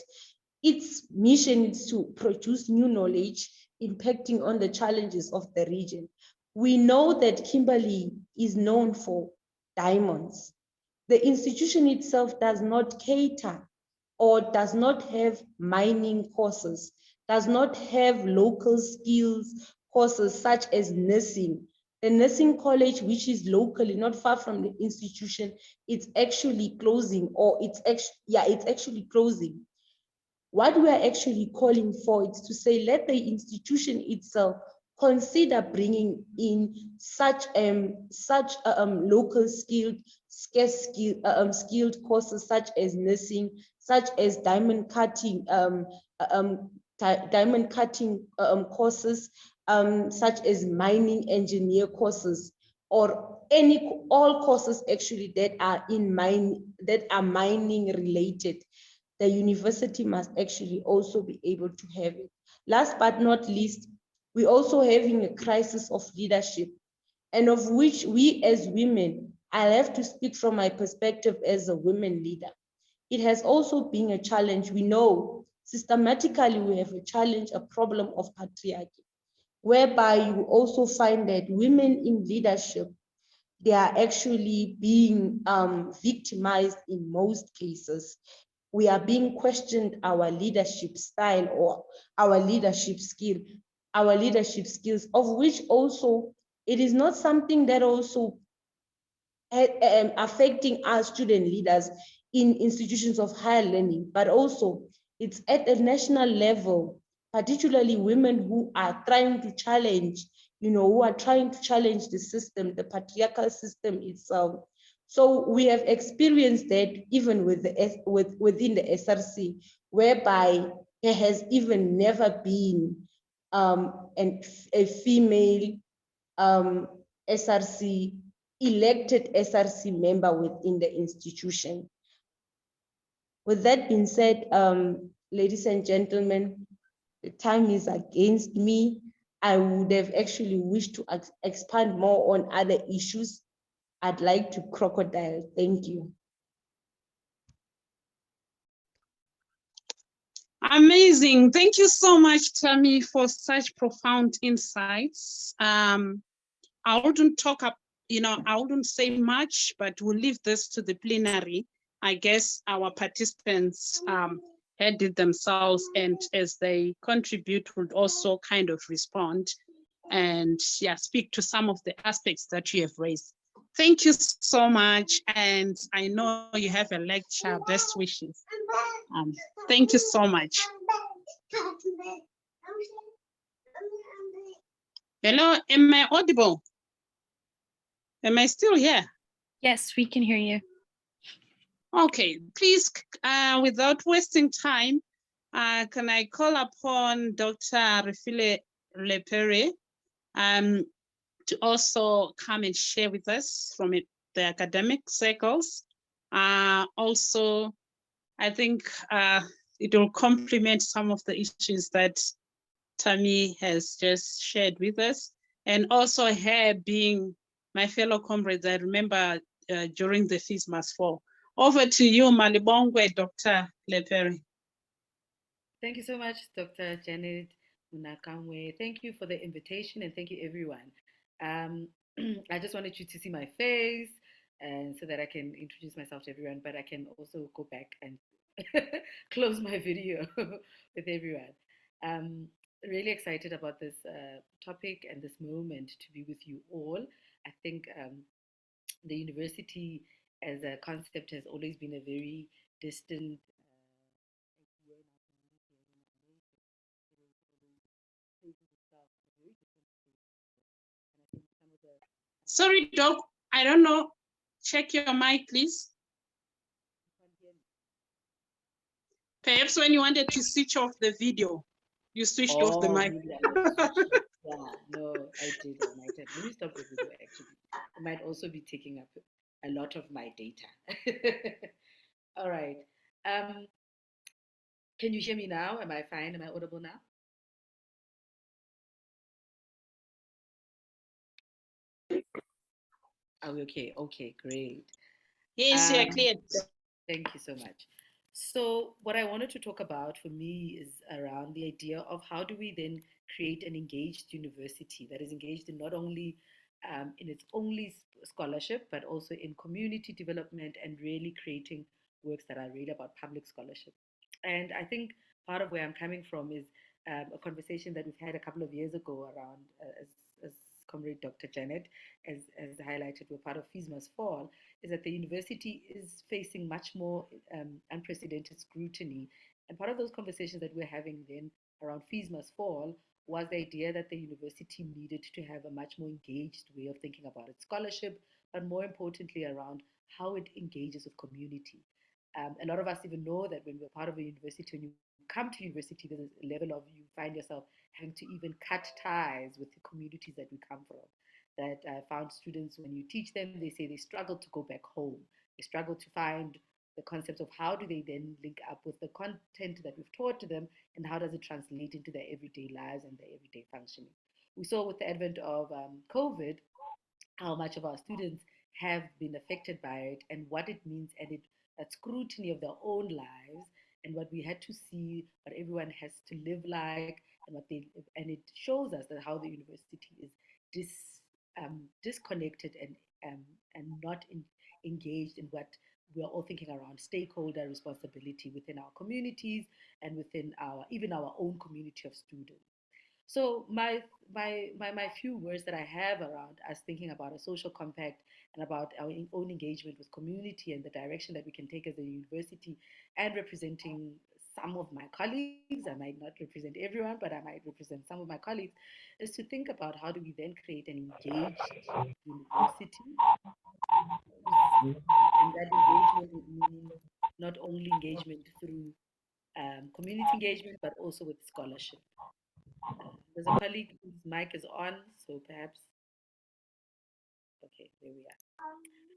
S9: its mission is to produce new knowledge impacting on the challenges of the region. We know that Kimberley is known for diamonds. The institution itself does not cater or does not have mining courses, does not have local skills courses such as nursing. The nursing college, which is locally not far from the institution, it's actually closing, or it's actually closing. What we are actually calling for is to say, let the institution itself consider bringing in such local skilled courses such as nursing, such as diamond cutting courses, such as mining engineer courses, or all courses actually that are mining related. The university must actually also be able to have it. Last but not least, we're also having a crisis of leadership, and of which we as women, I'll have to speak from my perspective as a women leader. it has also been a challenge. We know systematically we have a challenge, a problem of patriarchy, whereby you also find that women in leadership, they are actually being victimized in most cases. We are being questioned our leadership style or our leadership skills, of which also it is not something that also affecting our student leaders in institutions of higher learning, but also it's at a national level, particularly women who are trying to challenge, who are trying to challenge the system, the patriarchal system itself. So we have experienced that even within the SRC, whereby there has even never been a female SRC, elected SRC member within the institution. With that being said, ladies and gentlemen, the time is against me. I would have actually wished to expand more on other issues. I'd like to crocodile. Thank you.
S6: Amazing. Thank you so much, Tammy, for such profound insights. I wouldn't talk up, I wouldn't say much, but we'll leave this to the plenary. I guess our participants had it themselves, and as they contribute, would also kind of respond and speak to some of the aspects that you have raised. Thank you so much. And I know you have a lecture. Best wishes. Thank you so much. Hello, am I audible? Am I still here?
S8: Yes, we can hear you.
S6: Okay, please, without wasting time, can I call upon Dr. Refile Lepere to also come and share with us from the academic circles. Also, I think it will complement some of the issues that Tammy has just shared with us. And also her being my fellow comrades, I remember during the Fees Must Fall. Over to you, Malibongwe, Dr. Lepere.
S10: Thank you so much, Dr. Janet Munakamwe. Thank you for the invitation and thank you, everyone. I just wanted you to see my face and so that I can introduce myself to everyone, but I can also go back and close my video with everyone. Really excited about this topic and this moment to be with you all. I think the university as a concept has always been a very distant
S6: Sorry, Doc, I don't know. Check your mic, please. Perhaps when you wanted to switch off the video, you switched off the mic.
S10: Yeah, no, I did. I might have. Let me stop the video, actually. It might also be taking up a lot of my data. All right. Can you hear me now? Am I fine? Am I audible now? Oh, okay. Okay, great.
S6: Yes, you're clear.
S10: Thank you so much. So what I wanted to talk about for me is around the idea of how do we then create an engaged university that is engaged in not only in its only scholarship, but also in community development and really creating works that are really about public scholarship. And I think part of where I'm coming from is a conversation that we've had a couple of years ago around, as Comrade Dr. Janet as highlighted, we're part of Fees Must Fall, is that the university is facing much more unprecedented scrutiny. And part of those conversations that we're having then around Fees Must Fall was the idea that the university needed to have a much more engaged way of thinking about its scholarship, but more importantly around how it engages with community. A lot of us even know that when we're part of a university, when you come to university, there's a level of you find yourself having to even cut ties with the communities that we come from. That I found students, when you teach them, they say they struggle to go back home. They struggle to find the concept of how do they then link up with the content that we've taught to them and how does it translate into their everyday lives and their everyday functioning. We saw with the advent of COVID how much of our students have been affected by it and what it means, and it that scrutiny of their own lives and what we had to see, what everyone has to live like, and what they and it shows us that how the university is disconnected um, and not engaged in what we are all thinking around stakeholder responsibility within our communities and within our even our own community of students. So my few words that I have around us thinking about a social compact and about our own engagement with community and the direction that we can take as a university and representing some of my colleagues, I might not represent everyone, but I might represent some of my colleagues, is to think about how do we then create an engaged university, and that engagement would mean not only engagement through community engagement, but also with scholarship. There's a colleague whose mic is on, so perhaps, okay, there we are.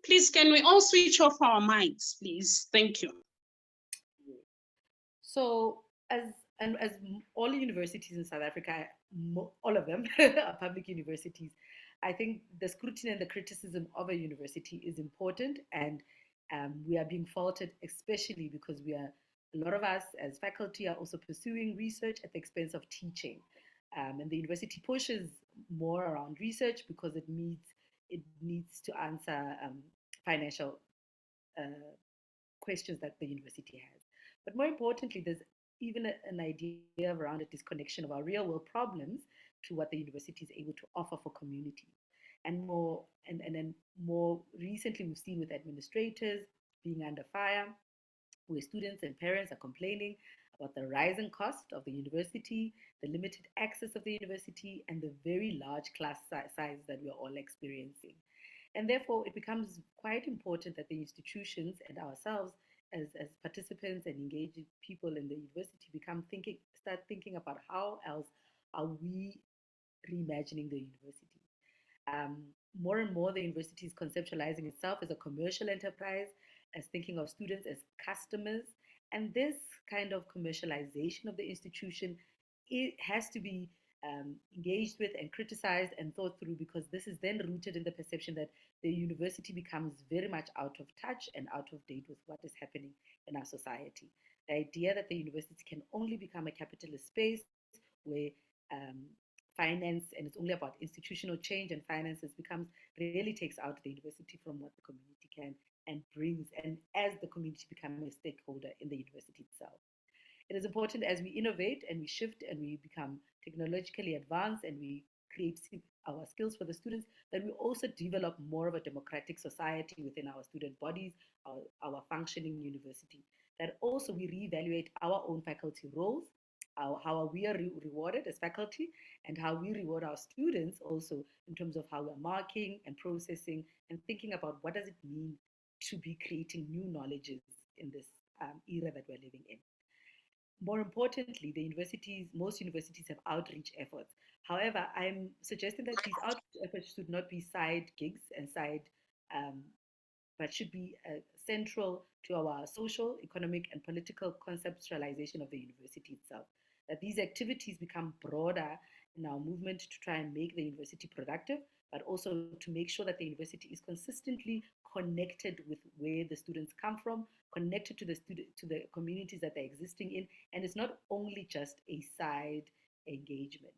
S6: Please, can we all switch off our mics, please? Thank you.
S10: So as all universities in South Africa, all of them are public universities, I think the scrutiny and the criticism of a university is important, and we are being faulted, especially because a lot of us as faculty are also pursuing research at the expense of teaching. And the university pushes more around research because it needs to answer financial questions that the university has. But more importantly, there's even an idea around a disconnection of our real world problems to what the university is able to offer for communities. And then more recently, we've seen with administrators being under fire, where students and parents are complaining about the rising cost of the university, the limited access of the university, and the very large class size that we are all experiencing. And therefore, it becomes quite important that the institutions and ourselves as participants and engaged people in the university start thinking about how else are we reimagining the university. Um, More and more, the university is conceptualizing itself as a commercial enterprise, as thinking of students as customers. And this kind of commercialization of the institution, it has to be engaged with and criticized and thought through, because this is then rooted in the perception that the university becomes very much out of touch and out of date with what is happening in our society. The idea that the university can only become a capitalist space where um, finance and it's only about institutional change and finances becomes really takes out the university from what the community can and brings, and as the community become a stakeholder in the university itself. It is important as we innovate and we shift and we become technologically advanced and we create our skills for the students, that we also develop more of a democratic society within our student bodies, our functioning university. That also we reevaluate our own faculty roles, how we are rewarded as faculty, and how we reward our students also in terms of how we're marking and processing and thinking about what does it mean to be creating new knowledges in this era that we're living in. More importantly, most universities have outreach efforts. However, I'm suggesting that these outreach efforts should not be side gigs and um, but should be central to our social, economic, and political conceptualization of the university itself. That these activities become broader in our movement to try and make the university productive, but also to make sure that the university is consistently connected with where the students come from, connected to the communities that they're existing in, and it's not only just a side engagement.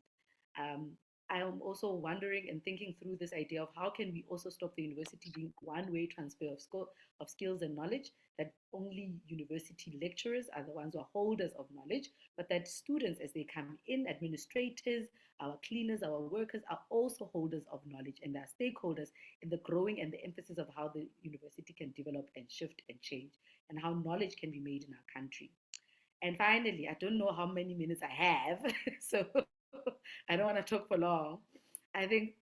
S10: Um, I am also wondering and thinking through this idea of how can we also stop the university being one-way transfer of skills and knowledge, that only university lecturers are the ones who are holders of knowledge, but that students, as they come in, administrators, our cleaners, our workers, are also holders of knowledge and are stakeholders in the growing and the emphasis of how the university can develop and shift and change, and how knowledge can be made in our country. And finally, I don't know how many minutes I have, so I don't want to talk for long. I think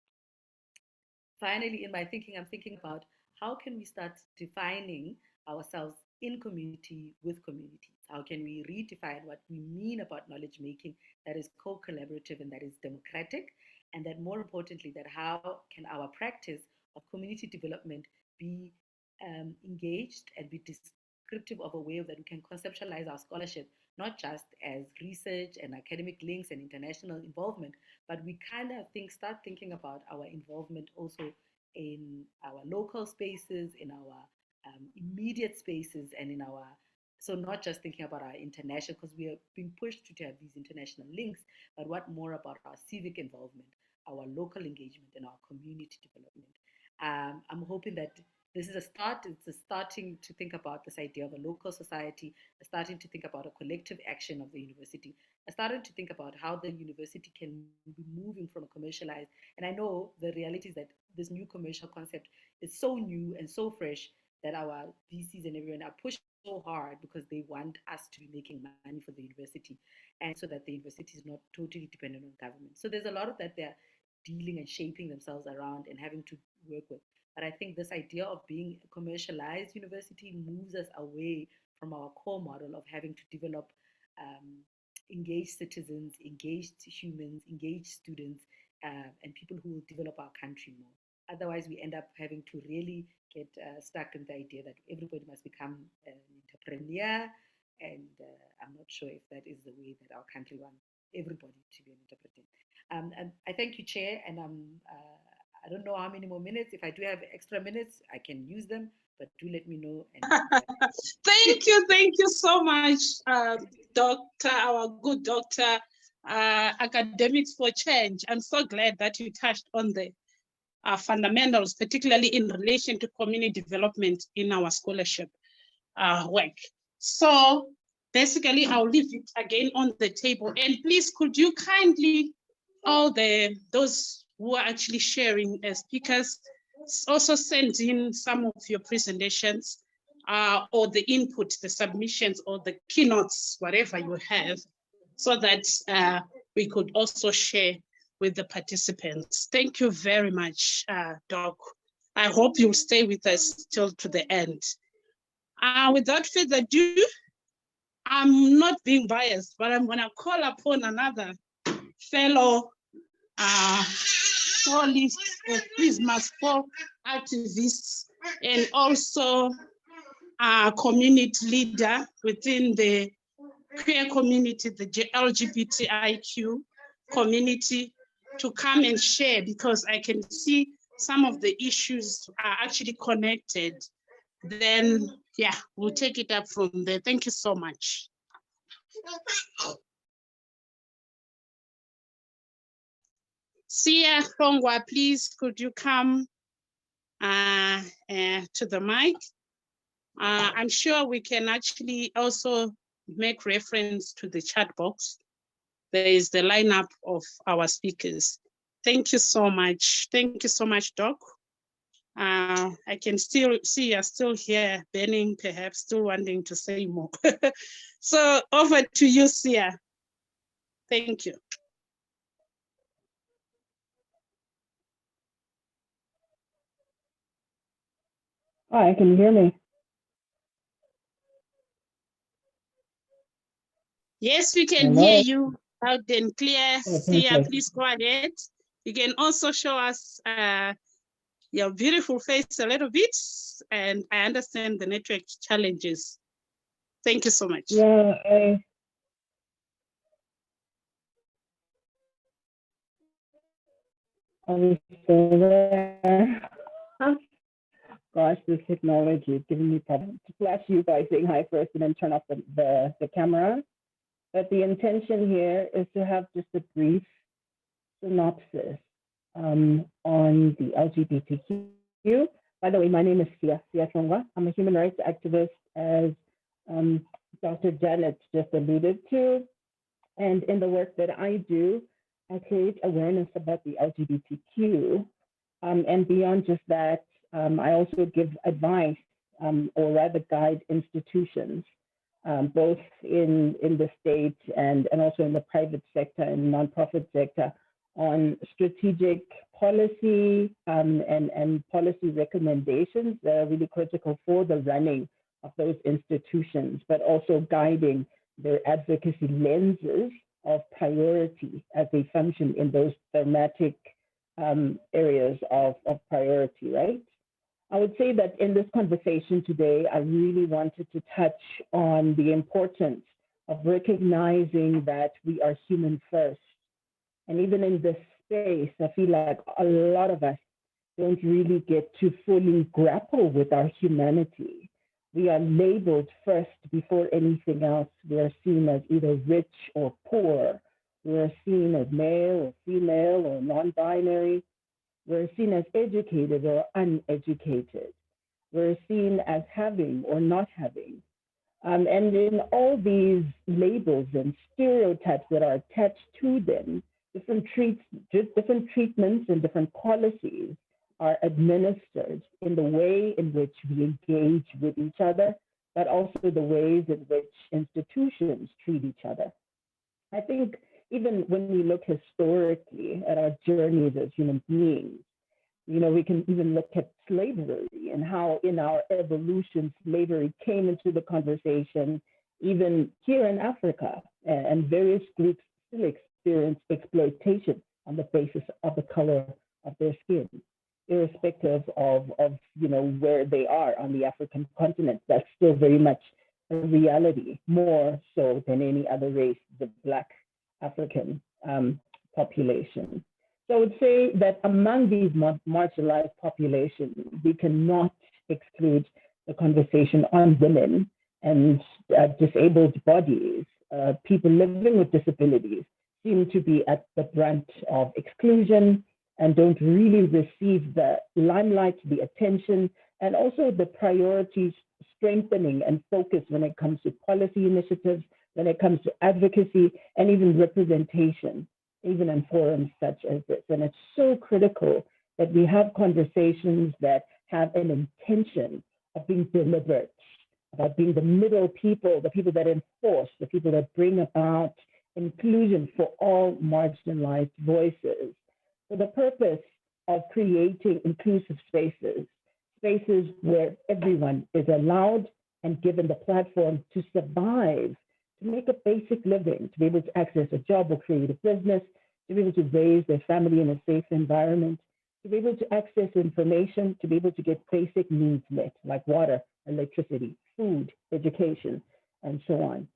S10: finally, in my thinking, I'm thinking about how can we start defining ourselves in community with communities? How can we redefine what we mean about knowledge making that is co-collaborative and that is democratic? And that more importantly, that how can our practice of community development be engaged and be descriptive of a way that we can conceptualize our scholarship, not just as research and academic links and international involvement, but we kind of start thinking about our involvement also in our local spaces, in our immediate spaces and in our, so not just thinking about our international, because we are being pushed to have these international links, but what more about our civic involvement, our local engagement, and our community development. I'm hoping that this is a start. It's a starting to think about this idea of a local society, starting to think about a collective action of the university, starting to think about how the university can be moving from a commercialized. And I know the reality is that this new commercial concept is so new and so fresh that our VCs and everyone are pushing so hard because they want us to be making money for the university, and so that the university is not totally dependent on government. So there's a lot of that they're dealing and shaping themselves around and having to work with. But I think this idea of being a commercialized university moves us away from our core model of having to develop engaged citizens, engaged humans, engaged students, and people who will develop our country more. Otherwise, we end up having to really get stuck in the idea that everybody must become an entrepreneur. And I'm not sure if that is the way that our country wants everybody to be an entrepreneur. And I thank you, Chair. And I don't know how many more minutes. If I do have extra minutes, I can use them, but do let me know. And
S7: thank you so much, Doctor, our good doctor, Academics for Change. I'm so glad that you touched on the fundamentals, particularly in relation to community development in our scholarship work. So basically, I'll leave it again on the table. And please, could you kindly, those who are actually sharing as speakers, also send in some of your presentations or the input, the submissions, or the keynotes, whatever you have, so that we could also share with the participants. Thank you very much, Doc. I hope you'll stay with us till to the end. Without further ado, I'm not being biased, but I'm gonna call upon another fellow Prisma's for activists and also a community leader within the queer community, the LGBTIQ community, to come and share, because I can see some of the issues are actually connected. Then, yeah, we'll take it up from there. Thank you so much. Sia Rongwa, please, could you come to the mic? I'm sure we can actually also make reference to the chat box. There is the lineup of our speakers. Thank you so much. Thank you so much, Doc. I can still see you're still here, burning, perhaps still wanting to say more. So over to you, Sia. Thank you.
S5: Hi, can you hear me?
S7: Yes, we can hear you loud and clear. Sia, please go ahead. You can also show us your beautiful face a little bit, and I understand the network challenges. Thank you so much.
S5: Yeah, I'm still there. Gosh, this technology is giving me problems. To flash you by saying hi first and then turn off the camera. But the intention here is to have just a brief synopsis on the LGBTQ. By the way, my name is Sia Chongwa. I'm a human rights activist, as Dr. Janet just alluded to. And in the work that I do, I create awareness about the LGBTQ. And beyond just that, I also give advice, or rather guide institutions, both in the state and also in the private sector and nonprofit sector, on strategic policy and policy recommendations that are really critical for the running of those institutions, but also guiding their advocacy lenses of priority as they function in those thematic areas of priority, right? I would say that in this conversation today, I really wanted to touch on the importance of recognizing that we are human first. And even in this space, I feel like a lot of us don't really get to fully grapple with our humanity. We are labeled first before anything else. We are seen as either rich or poor. We are seen as male or female or non-binary. We're seen as educated or uneducated. We're seen as having or not having. And in all these labels and stereotypes that are attached to them, different treatments and different policies are administered in the way in which we engage with each other, but also the ways in which institutions treat each other. I think even when we look historically at our journeys as human beings, we can even look at slavery and how in our evolution, slavery came into the conversation, even here in Africa, and various groups still experience exploitation on the basis of the color of their skin, irrespective of where they are on the African continent. That's still very much a reality, more so than any other race, the Black African population. So I would say that among these marginalized populations, we cannot exclude the conversation on women and disabled bodies. People living with disabilities seem to be at the brunt of exclusion and don't really receive the limelight, the attention, and also the priorities strengthening and focus when it comes to policy initiatives, when it comes to advocacy, and even representation, even in forums such as this. And it's so critical that we have conversations that have an intention of being deliberate, about being the middle people, the people that enforce, the people that bring about inclusion for all marginalized voices, for the purpose of creating inclusive spaces, spaces where everyone is allowed and given the platform to survive, to make a basic living, to be able to access a job or create a business, to be able to raise their family in a safe environment, to be able to access information, to be able to get basic needs met, like water, electricity, food, education, and so on.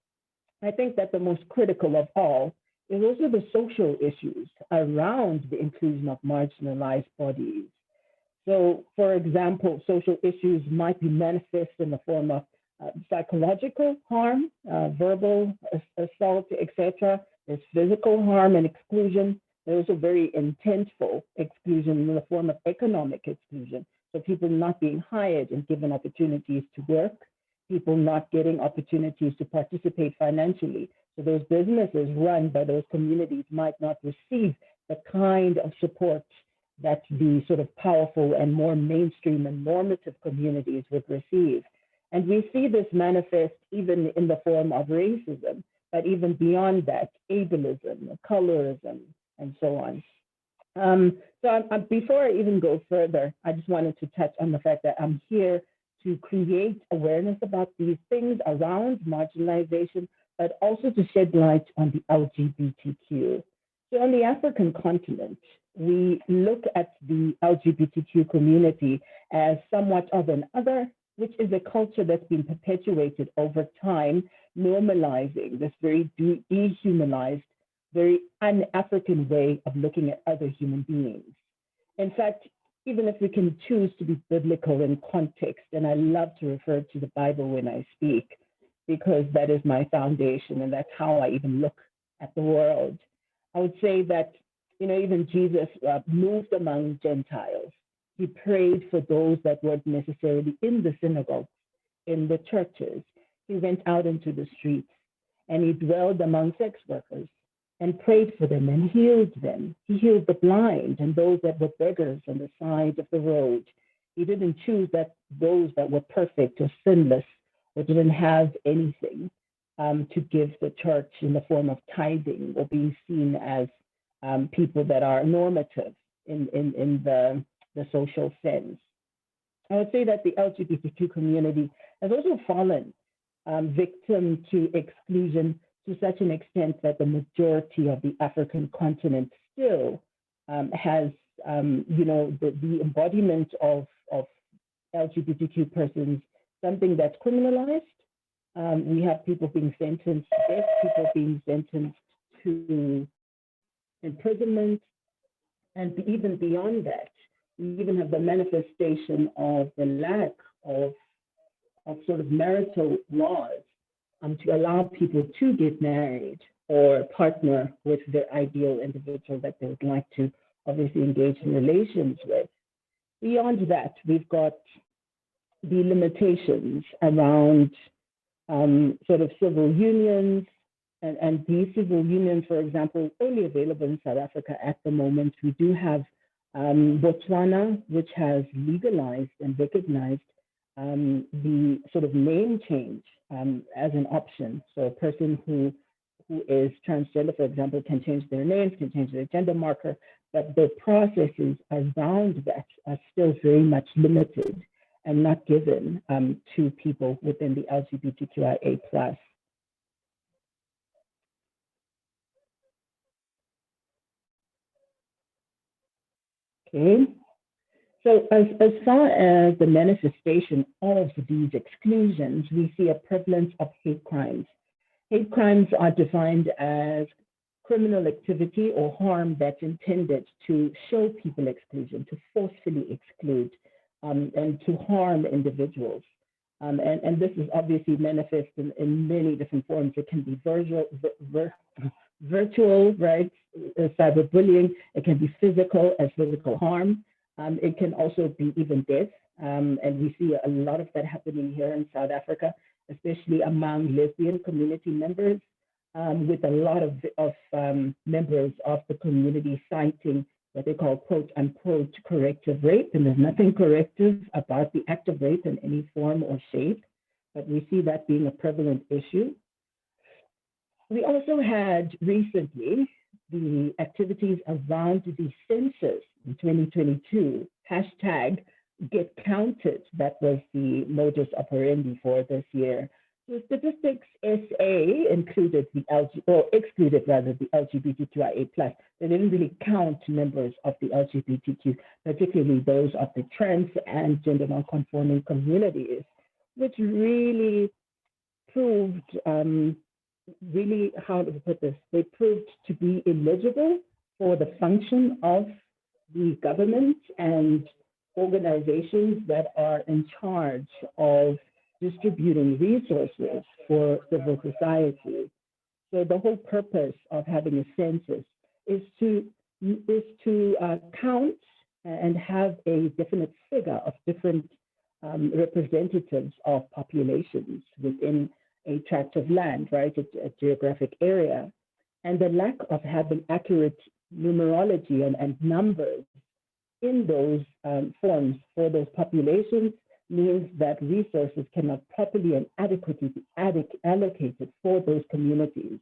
S5: I think that the most critical of all is also the social issues around the inclusion of marginalized bodies. So, for example, social issues might be manifest in the form of psychological harm, verbal assault, etc. There's physical harm and exclusion. There's also very intentful exclusion in the form of economic exclusion. So people not being hired and given opportunities to work, people not getting opportunities to participate financially. So those businesses run by those communities might not receive the kind of support that the sort of powerful and more mainstream and normative communities would receive. And we see this manifest even in the form of racism, but even beyond that, ableism, colorism, and so on. Before I even go further, I just wanted to touch on the fact that I'm here to create awareness about these things around marginalization, but also to shed light on the LGBTQ. So on the African continent, we look at the LGBTQ community as somewhat of an other, which is a culture that's been perpetuated over time, normalizing this very dehumanized, very un-African way of looking at other human beings. In fact, even if we can choose to be biblical in context, and I love to refer to the Bible when I speak, because that is my foundation and that's how I even look at the world. I would say that, even Jesus moved among Gentiles. He prayed for those that weren't necessarily in the synagogues, in the churches. He went out into the streets and he dwelled among sex workers and prayed for them and healed them. He healed the blind and those that were beggars on the side of the road. He didn't choose those that were perfect or sinless or didn't have anything to give the church in the form of tithing or being seen as people that are normative in the social sense. I would say that the LGBTQ community has also fallen victim to exclusion to such an extent that the majority of the African continent still has, the embodiment of LGBTQ persons, something that's criminalized. We have people being sentenced to death, people being sentenced to imprisonment, and even beyond that, We even have the manifestation of the lack of sort of marital laws to allow people to get married or partner with their ideal individual that they would like to obviously engage in relations with. Beyond that, we've got the limitations around sort of civil unions, and these civil unions, for example, only available in South Africa at the moment. We do have Botswana, which has legalized and recognized the sort of name change as an option. So a person who is transgender, for example, can change their names, can change their gender marker, but the processes around that are still very much limited and not given to people within the LGBTQIA+. Okay, so as far as the manifestation of these exclusions, we see a prevalence of hate crimes. Hate crimes are defined as criminal activity or harm that's intended to show people exclusion, to forcefully exclude, and to harm individuals. And this is obviously manifest in many different forms. It can be virtual, right? Cyberbullying. It can be physical, as physical harm. It can also be even death. And we see a lot of that happening here in South Africa, especially among lesbian community members, with a lot of members of the community citing what they call quote unquote corrective rape. And there's nothing corrective about the act of rape in any form or shape, but we see that being a prevalent issue. We also had recently the activities around the census in 2022, hashtag get counted. That was the modus operandi for this year. The Statistics SA included excluded the LGBTQIA+. They didn't really count members of the LGBTQ, particularly those of the trans and gender non-conforming communities, which really proved, really, how to put this, they proved to be eligible for the function of the government and organizations that are in charge of distributing resources for civil society. So the whole purpose of having a census is to count and have a definite figure of different representatives of populations within a tract of land, right, a geographic area. And the lack of having accurate numerology and numbers in those forms for those populations means that resources cannot properly and adequately be allocated for those communities.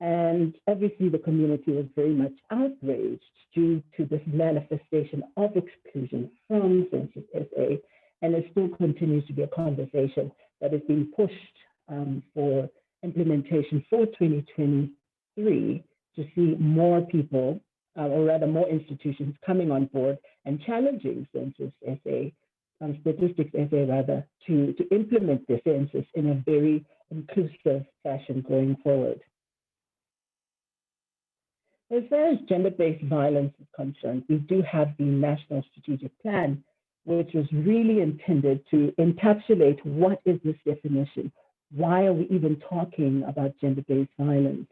S5: And obviously the community was very much outraged due to this manifestation of exclusion from Census SA, and it still continues to be a conversation that is being pushed for implementation for 2023 to see more people, or rather more institutions coming on board and challenging Census SA, Statistics SA rather, to implement the census in a very inclusive fashion going forward. As far as gender-based violence is concerned, we do have the National Strategic Plan, which was really intended to encapsulate what is this definition? Why are we even talking about gender-based violence?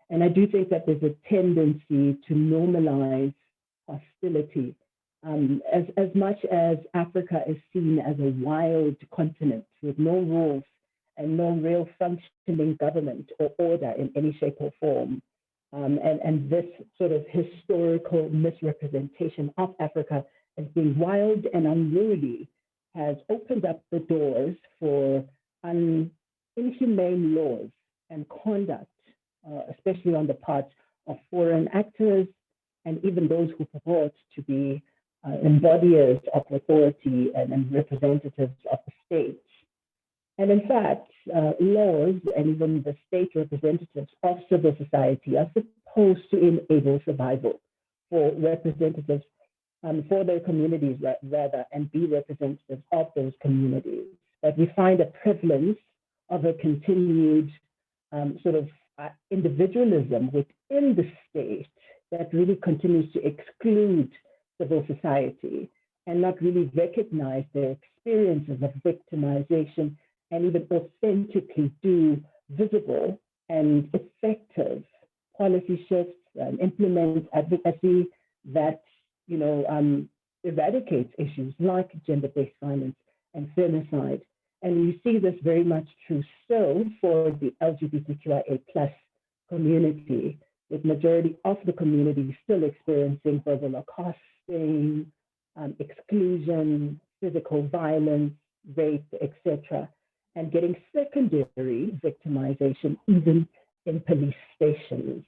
S5: And I do think that there's a tendency to normalize hostility. As much as Africa is seen as a wild continent with no rules and no real functioning government or order in any shape or form, and this sort of historical misrepresentation of Africa as being wild and unruly has opened up the doors for inhumane laws and conduct, especially on the part of foreign actors and even those who purport to be embodiers of authority and representatives of the state. And in fact, laws and even the state representatives of civil society are supposed to enable survival for representatives, for their communities rather, and be representatives of those communities. But we find a prevalence of a continued sort of individualism within the state that really continues to exclude civil society and not really recognize their experiences of victimization and even authentically do visible and effective policy shifts and implement advocacy that, eradicates issues like gender-based violence and femicide. And we see this very much true still for the LGBTQIA+ community, with majority of the community still experiencing verbal accosting, exclusion, physical violence, rape, etc., and getting secondary victimization even in police stations.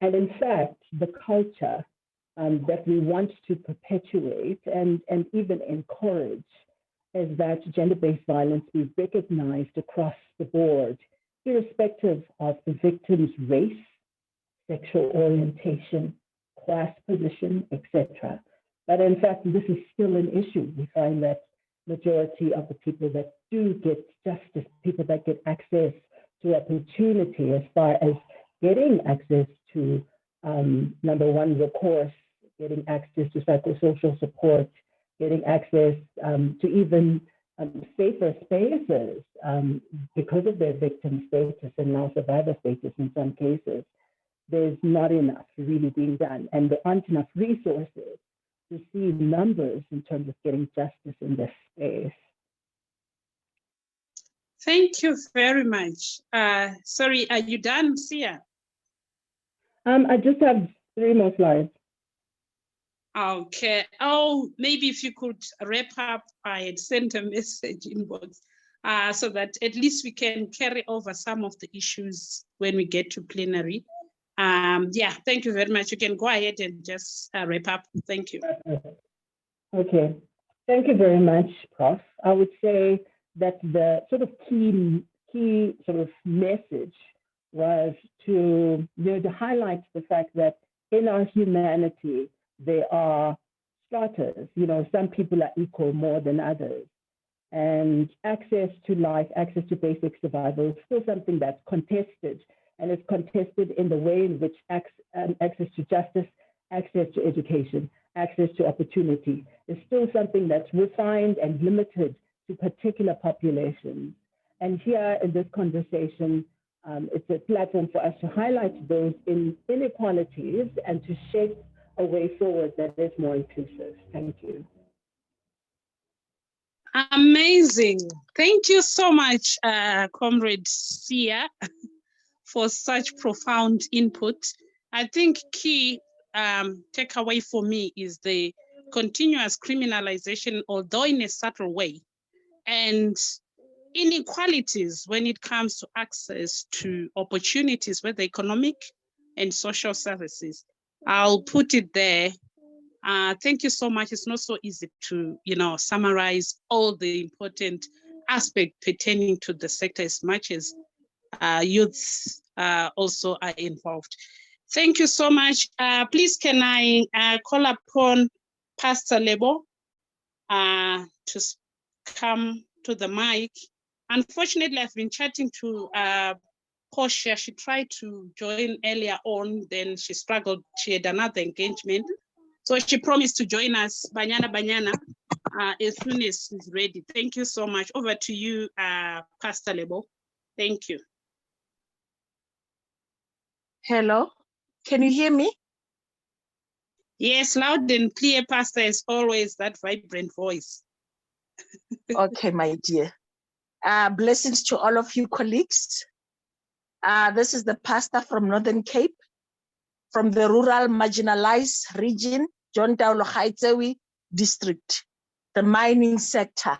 S5: And in fact, the culture that we want to perpetuate and even encourage is that gender-based violence be recognized across the board, irrespective of the victim's race, sexual orientation, class position, etc. But in fact, this is still an issue. We find that majority of the people that do get justice, people that get access to opportunity as far as getting access to, number one, recourse, getting access to psychosocial support, getting access to even safer spaces because of their victim status and now survivor status in some cases. There's not enough really being done, and there aren't enough resources to see numbers in terms of getting justice in this space.
S6: Thank you very much. Sorry, are you done, Sia?
S5: I just have 3 more slides.
S6: Okay. Oh, maybe if you could wrap up, I had sent a message inbox so that at least we can carry over some of the issues when we get to plenary. Yeah, thank you very much. You can go ahead and just wrap up. Thank you.
S5: Okay, thank you very much, Prof. I would say that the sort of key sort of message was to, to highlight the fact that in our humanity, there are starters. Some people are equal more than others. And access to life, access to basic survival is still something that's contested, and it's contested in the way in which access to justice, access to education, access to opportunity is still something that's refined and limited to particular populations. And here in this conversation, it's a platform for us to highlight those inequalities and to shape a way forward that is more inclusive. Thank you.
S6: Amazing. Thank you so much, Comrade Sia, for such profound input. I think key takeaway for me is the continuous criminalization, although in a subtle way, and inequalities when it comes to access to opportunities, whether economic and social services. I'll put it there. Thank you so much. It's not so easy to, summarize all the important aspects pertaining to the sector as much as youths also are involved. Thank you so much. Please, can I call upon Pastor Lebo to come to the mic? Unfortunately, I've been chatting to Portia. She tried to join earlier on, then she struggled. She had another engagement. So she promised to join us, Banyana, as soon as she's ready. Thank you so much. Over to you, Pastor Lebo. Thank you.
S11: Hello, can you hear me?
S6: Yes, loud and clear, Pastor, as always, that vibrant voice.
S11: Okay, my dear. Blessings to all of you colleagues. This is the pastor from Northern Cape, from the rural marginalized region, John Taulo Gaetsewi district, the mining sector.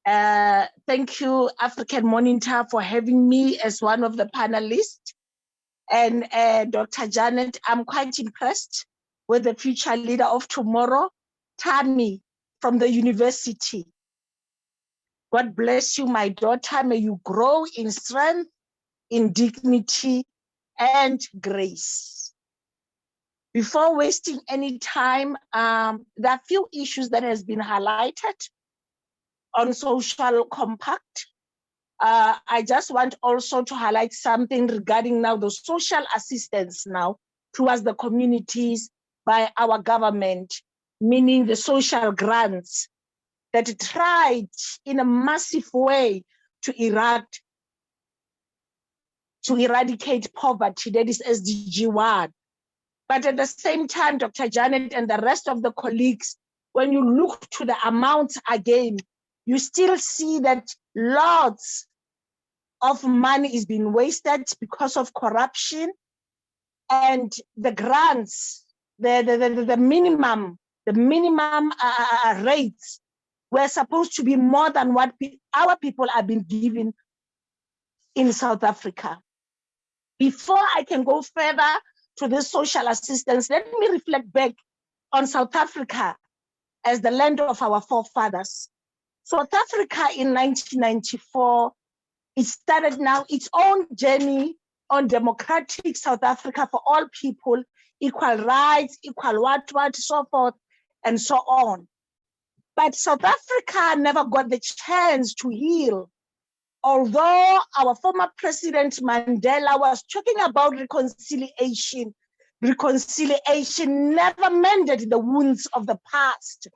S11: Thank you, African Monitor, for having me as one of the panelists. And Dr. Janet, I'm quite impressed with the future leader of tomorrow, Tammy from the university. God bless you, my daughter. May you grow in strength, in dignity, and grace. Before wasting any time, there are few issues that has been highlighted on social compact. I just want also to highlight something regarding now the social assistance now towards the communities by our government, meaning the social grants that tried in a massive way to eradicate poverty, that is SDG 1. But at the same time, Dr. Janet and the rest of the colleagues, when you look to the amounts again, you still see that lots of money is being wasted because of corruption, and the grants, the minimum rates were supposed to be more than what our people have been given in South Africa. Before I can go further to this social assistance, let me reflect back on South Africa as the land of our forefathers. South Africa in 1994, it started now its own journey on democratic South Africa for all people, equal rights, equal what, so forth, and so on. But South Africa never got the chance to heal. Although our former President Mandela was talking about reconciliation, reconciliation never mended the wounds of the past.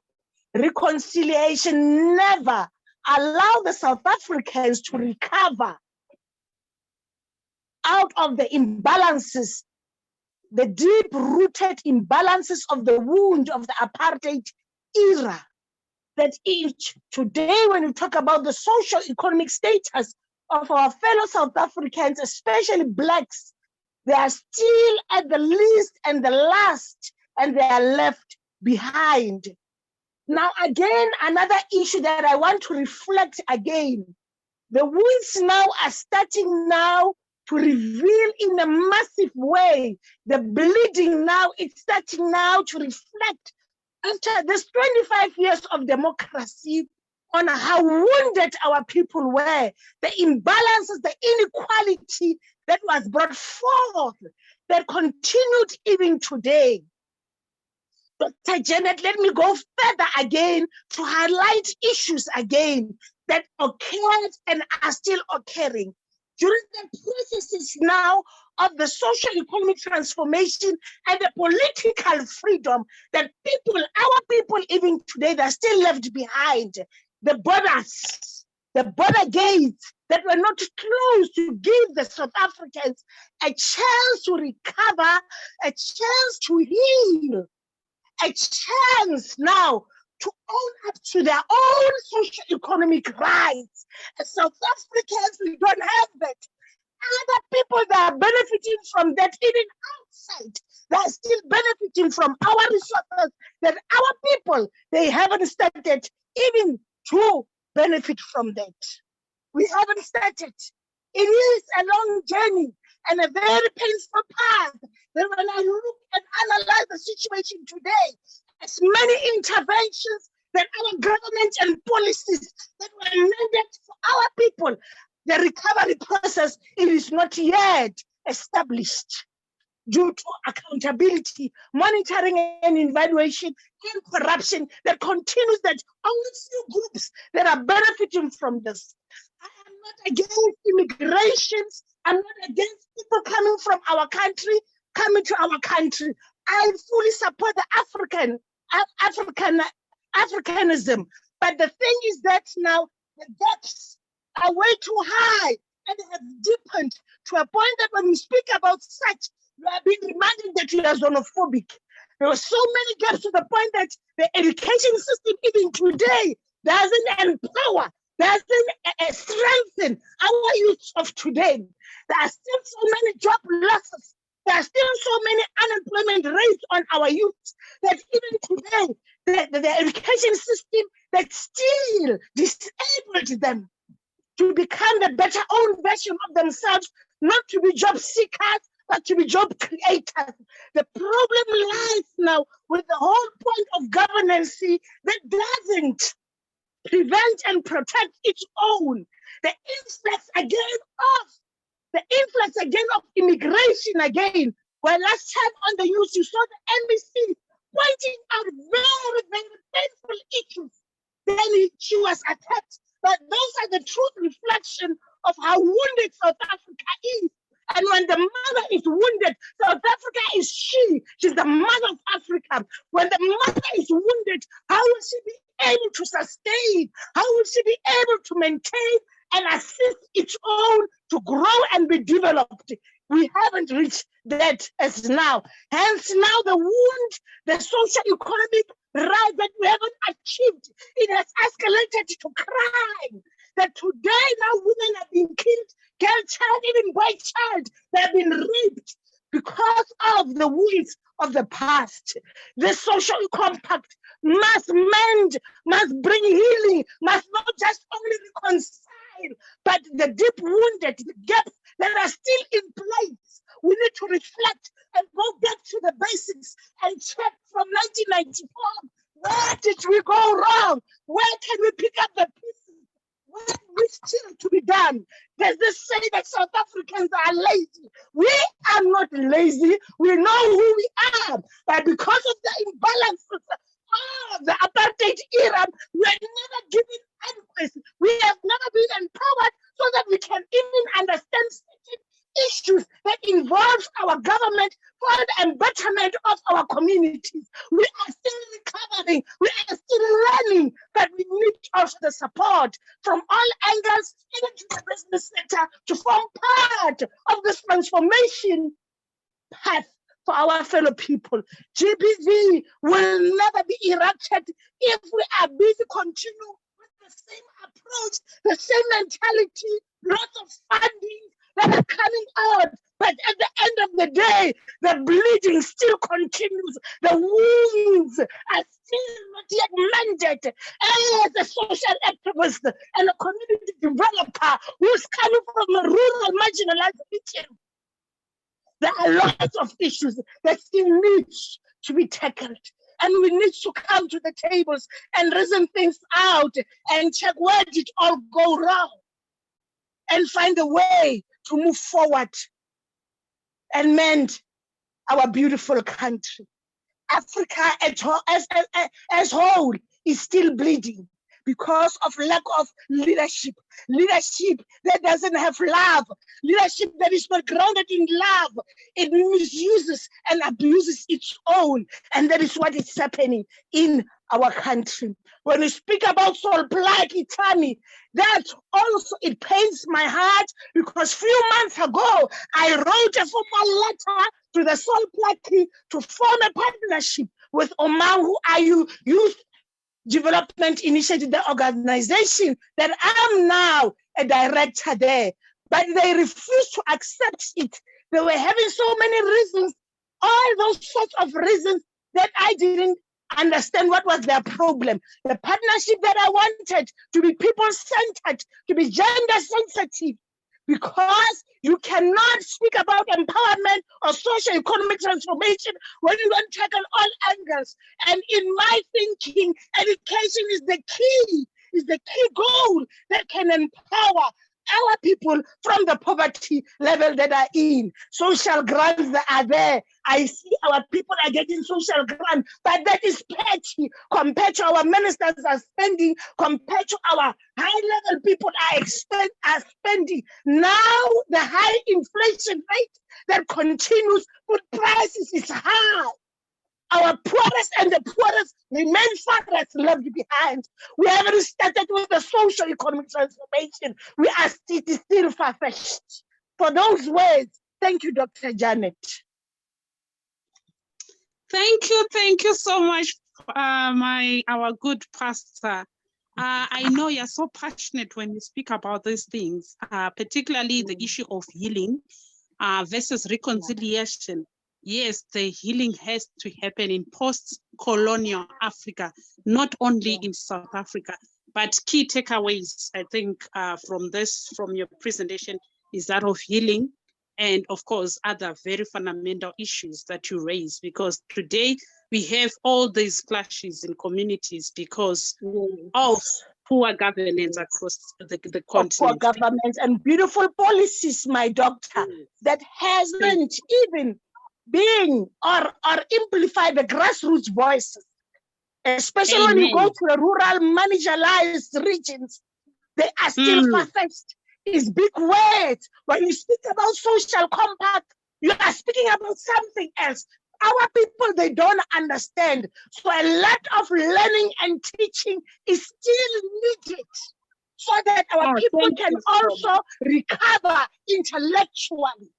S11: Reconciliation never allowed the South Africans to recover out of the imbalances, the deep-rooted imbalances of the wound of the apartheid era. That each today, when you talk about the socio-economic status of our fellow South Africans, especially Blacks, they are still at the least and the last, and they are left behind. Now, again, another issue that I want to reflect again, the wounds now are starting now to reveal in a massive way. The bleeding now is starting now to reflect after this 25 years of democracy on how wounded our people were, the imbalances, the inequality that was brought forth, that continued even today. Dr. Janet, let me go further again to highlight issues again that occurred and are still occurring. During the processes now of the socio-economic transformation and the political freedom that people, our people even today, they're still left behind. The borders, the border gates that were not closed to give the South Africans a chance to recover, a chance to heal, a chance now to own up to their own socio-economic rights. As South Africans, we don't have that. Other people that are benefiting from that, even outside, they are still benefiting from our resources that our people, they haven't started even to benefit from that. We haven't started. It is a long journey and a very painful path. Then when I look and analyze the situation today, as many interventions that our government and policies that were needed for our people, the recovery process, it is not yet established due to accountability, monitoring and evaluation, and corruption that continues, that only few groups that are benefiting from this. I am not against immigrations. I'm not against people coming from our country, coming to our country. I fully support the Africanism. But the thing is that now the depths are way too high and have deepened to a point that when we speak about such, you are being reminded that you are xenophobic. There are so many gaps to the point that the education system even today doesn't empower, doesn't strengthen our youth of today. There are still so many job losses. There are still so many unemployment rates on our youth that even today, the education system that still disabled them to become the better own version of themselves, not to be job seekers, but to be job creators. The problem lies now with the whole point of governance that doesn't prevent and protect its own. The influx again of immigration again. Well, last time on the news, you saw the NBC pointing out very, very painful issues. Then she was attacked. But those are the true reflection of how wounded South Africa is And when the mother is wounded, South Africa is she's the mother of Africa. When the mother is wounded, how will she be able to sustain? How will she be able to maintain and assist its own to grow and be developed? We haven't reached that as now. Hence now the wound, the socio-economic rise that we haven't achieved, it has escalated to crime. That today now women are being killed, girl child, even boy child, they've been raped because of the wounds of the past. The social compact must mend, must bring healing, must not just only reconcile, but the deep wounded, the gaps that are still in place. We need to reflect and go back to the basics and check from 1994. Where did we go wrong? Where can we pick up the pieces? What is still to be done? There's this say that South Africans are lazy. We are not lazy. We know who we are. But because of the imbalances of the apartheid era, we are never given adequacy. We have never been empowered so that we can even understand certain issues that involve our government for the betterment of our communities. We are still recovering, we are still learning, but we need also the support from all angles, even to the business sector, to form part of this transformation path for our fellow people. GBV will never be erected if we are busy continuing with the same approach, the same mentality, lots of funding that are coming out. But at the end of the day, the bleeding still continues. The wounds are still not yet mended. As a social activist and a community developer who's coming from a rural marginalized region, there are lots of issues that still need to be tackled. And we need to come to the tables and reason things out and check where did all go wrong and find a way to move forward and mend our beautiful country. Africa as whole is still bleeding because of lack of leadership. Leadership that doesn't have love. Leadership that is not grounded in love. It misuses and abuses its own. And that is what is happening in our country. When we speak about Sol Plaatje, Tammy, that also, it pains my heart because few months ago, I wrote a formal letter to the Sol Plaatje to form a partnership with Omangu Ayu Youth Development Initiative, the organization that I'm now a director there. But they refused to accept it. They were having so many reasons, all those sorts of reasons that I didn't understand what was their problem. The partnership that I wanted to be people-centered, to be gender-sensitive, because you cannot speak about empowerment or socio-economic transformation when you don't tackle all angles. And in my thinking, education is the key goal that can empower our people from the poverty level that are in. Social grants that are there. I see our people are getting social grants, but that is petty compared to our ministers are spending, compared to our high-level people are spending. Now the high inflation rate that continues, food prices is high. Our poorest and the poorest remain farthest left behind. We haven't started with the social economic transformation. We are still far-fetched. For those words, thank you, Dr. Janet.
S6: Thank you so much, our good pastor. I know you're so passionate when you speak about these things, particularly the issue of healing versus reconciliation. Yes, the healing has to happen in post-colonial Africa, not only in South Africa. But key takeaways, I think, from your presentation is that of healing, and of course, other very fundamental issues that you raise, because today we have all these clashes in communities because of poor governance across the continent.
S11: Poor governance and beautiful policies, my doctor, that hasn't even been or amplify the grassroots voices, especially when you go to the rural marginalized regions. They are still far-fetched. is big words. When you speak about social compact, you are speaking about something else. Our people, they don't understand. So a lot of learning and teaching is still needed so that our people
S6: thank
S11: can
S6: you so
S11: also recover intellectually.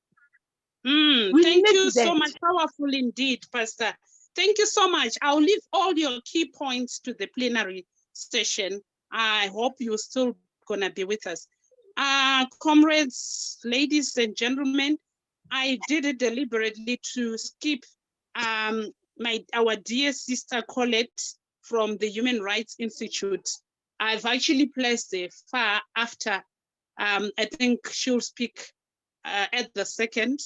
S11: We
S6: Thank
S11: need
S6: you so
S11: that.
S6: much. Powerful indeed, Pastor. Thank you so much. I'll leave all your key points to the plenary session. I hope you're still gonna be with us. Comrades, ladies and gentlemen, I did it deliberately to skip our dear sister Colette from the Human Rights Institute. I've actually placed it far after. I think she'll speak at the second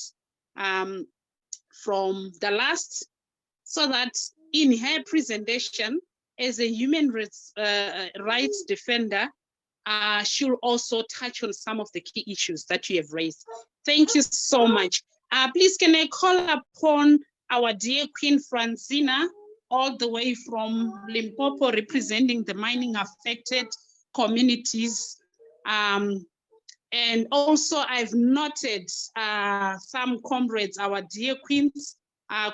S6: from the last, so that in her presentation as a human rights defender, she'll also touch on some of the key issues that you have raised. Thank you so much. Please, can I call upon our dear Queen Francina, all the way from Limpopo, representing the mining affected communities. And also I've noted some comrades, our dear queens,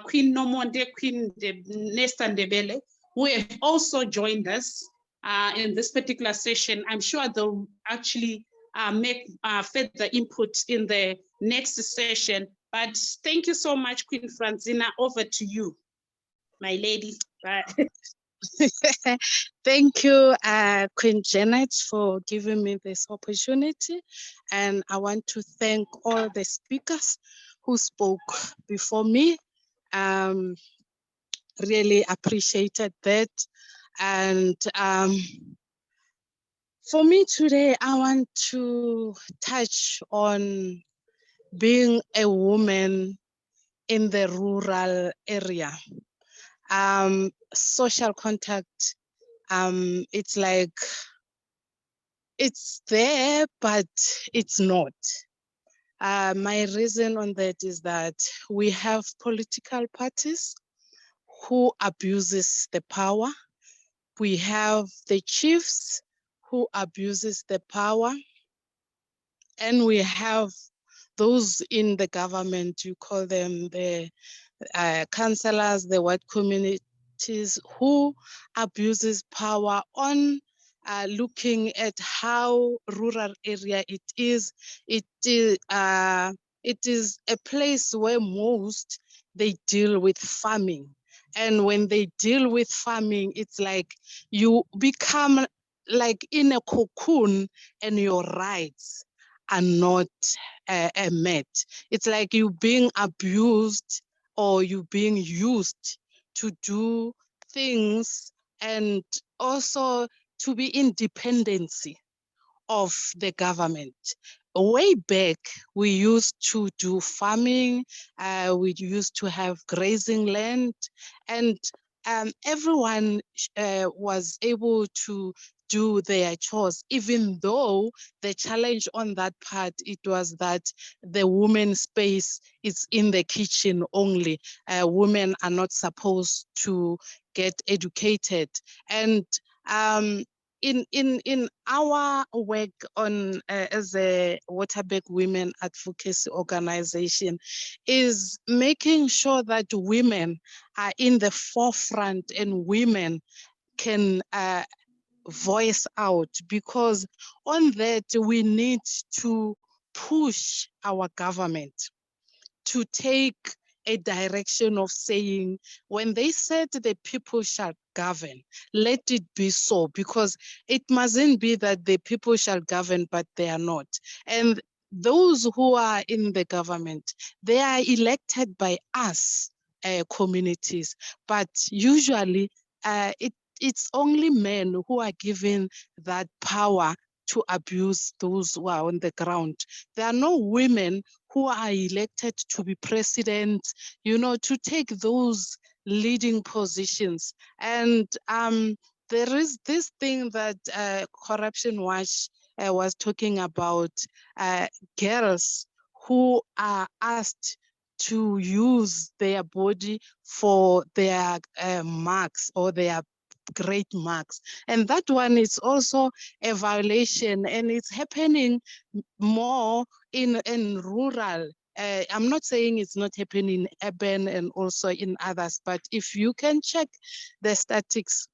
S6: Queen Nomonde, Queen Nesta Ndebele, who have also joined us in this particular session. I'm sure they'll actually make further input in the next session. But thank you so much, Queen Francina. Over to you, my lady. Bye.
S12: Thank you, Queen Janet, for giving me this opportunity. And I want to thank all the speakers who spoke before me. Really appreciated that. And for me today, I want to touch on being a woman in the rural area. Social contact, it's like, it's there, but it's not. My reason on that is that we have political parties who abuses the power. We have the chiefs who abuses the power. And we have those in the government, you call them the councillors, the white communities, who abuses power on looking at how rural area it is. It is a place where most they deal with farming. And when they deal with farming, it's like you become like in a cocoon and your rights are not met. It's like you being abused or you being used to do things and also to be in dependency of the government. Way back, we used to do farming, we used to have grazing land, and everyone was able to do their chores, even though the challenge on that part, it was that the women's space is in the kitchen only. Women are not supposed to get educated. And in our work on as a Waterberg Women Advocacy Organization is making sure that women are in the forefront and women can voice out, because on that we need to push our government to take a direction of saying, when they said the people shall govern, let it be so, because it mustn't be that the people shall govern, but they are not. And those who are in the government, they are elected by us communities, but usually it's only men who are given that power to abuse those who are on the ground. There are no women who are elected to be president, you know, to take those leading positions. And there is this thing that Corruption Watch was talking about, girls who are asked to use their body for their marks or their great marks. And that one is also a violation, and it's happening more in rural. I'm not saying it's not happening in urban and also in others, but if you can check the statistics,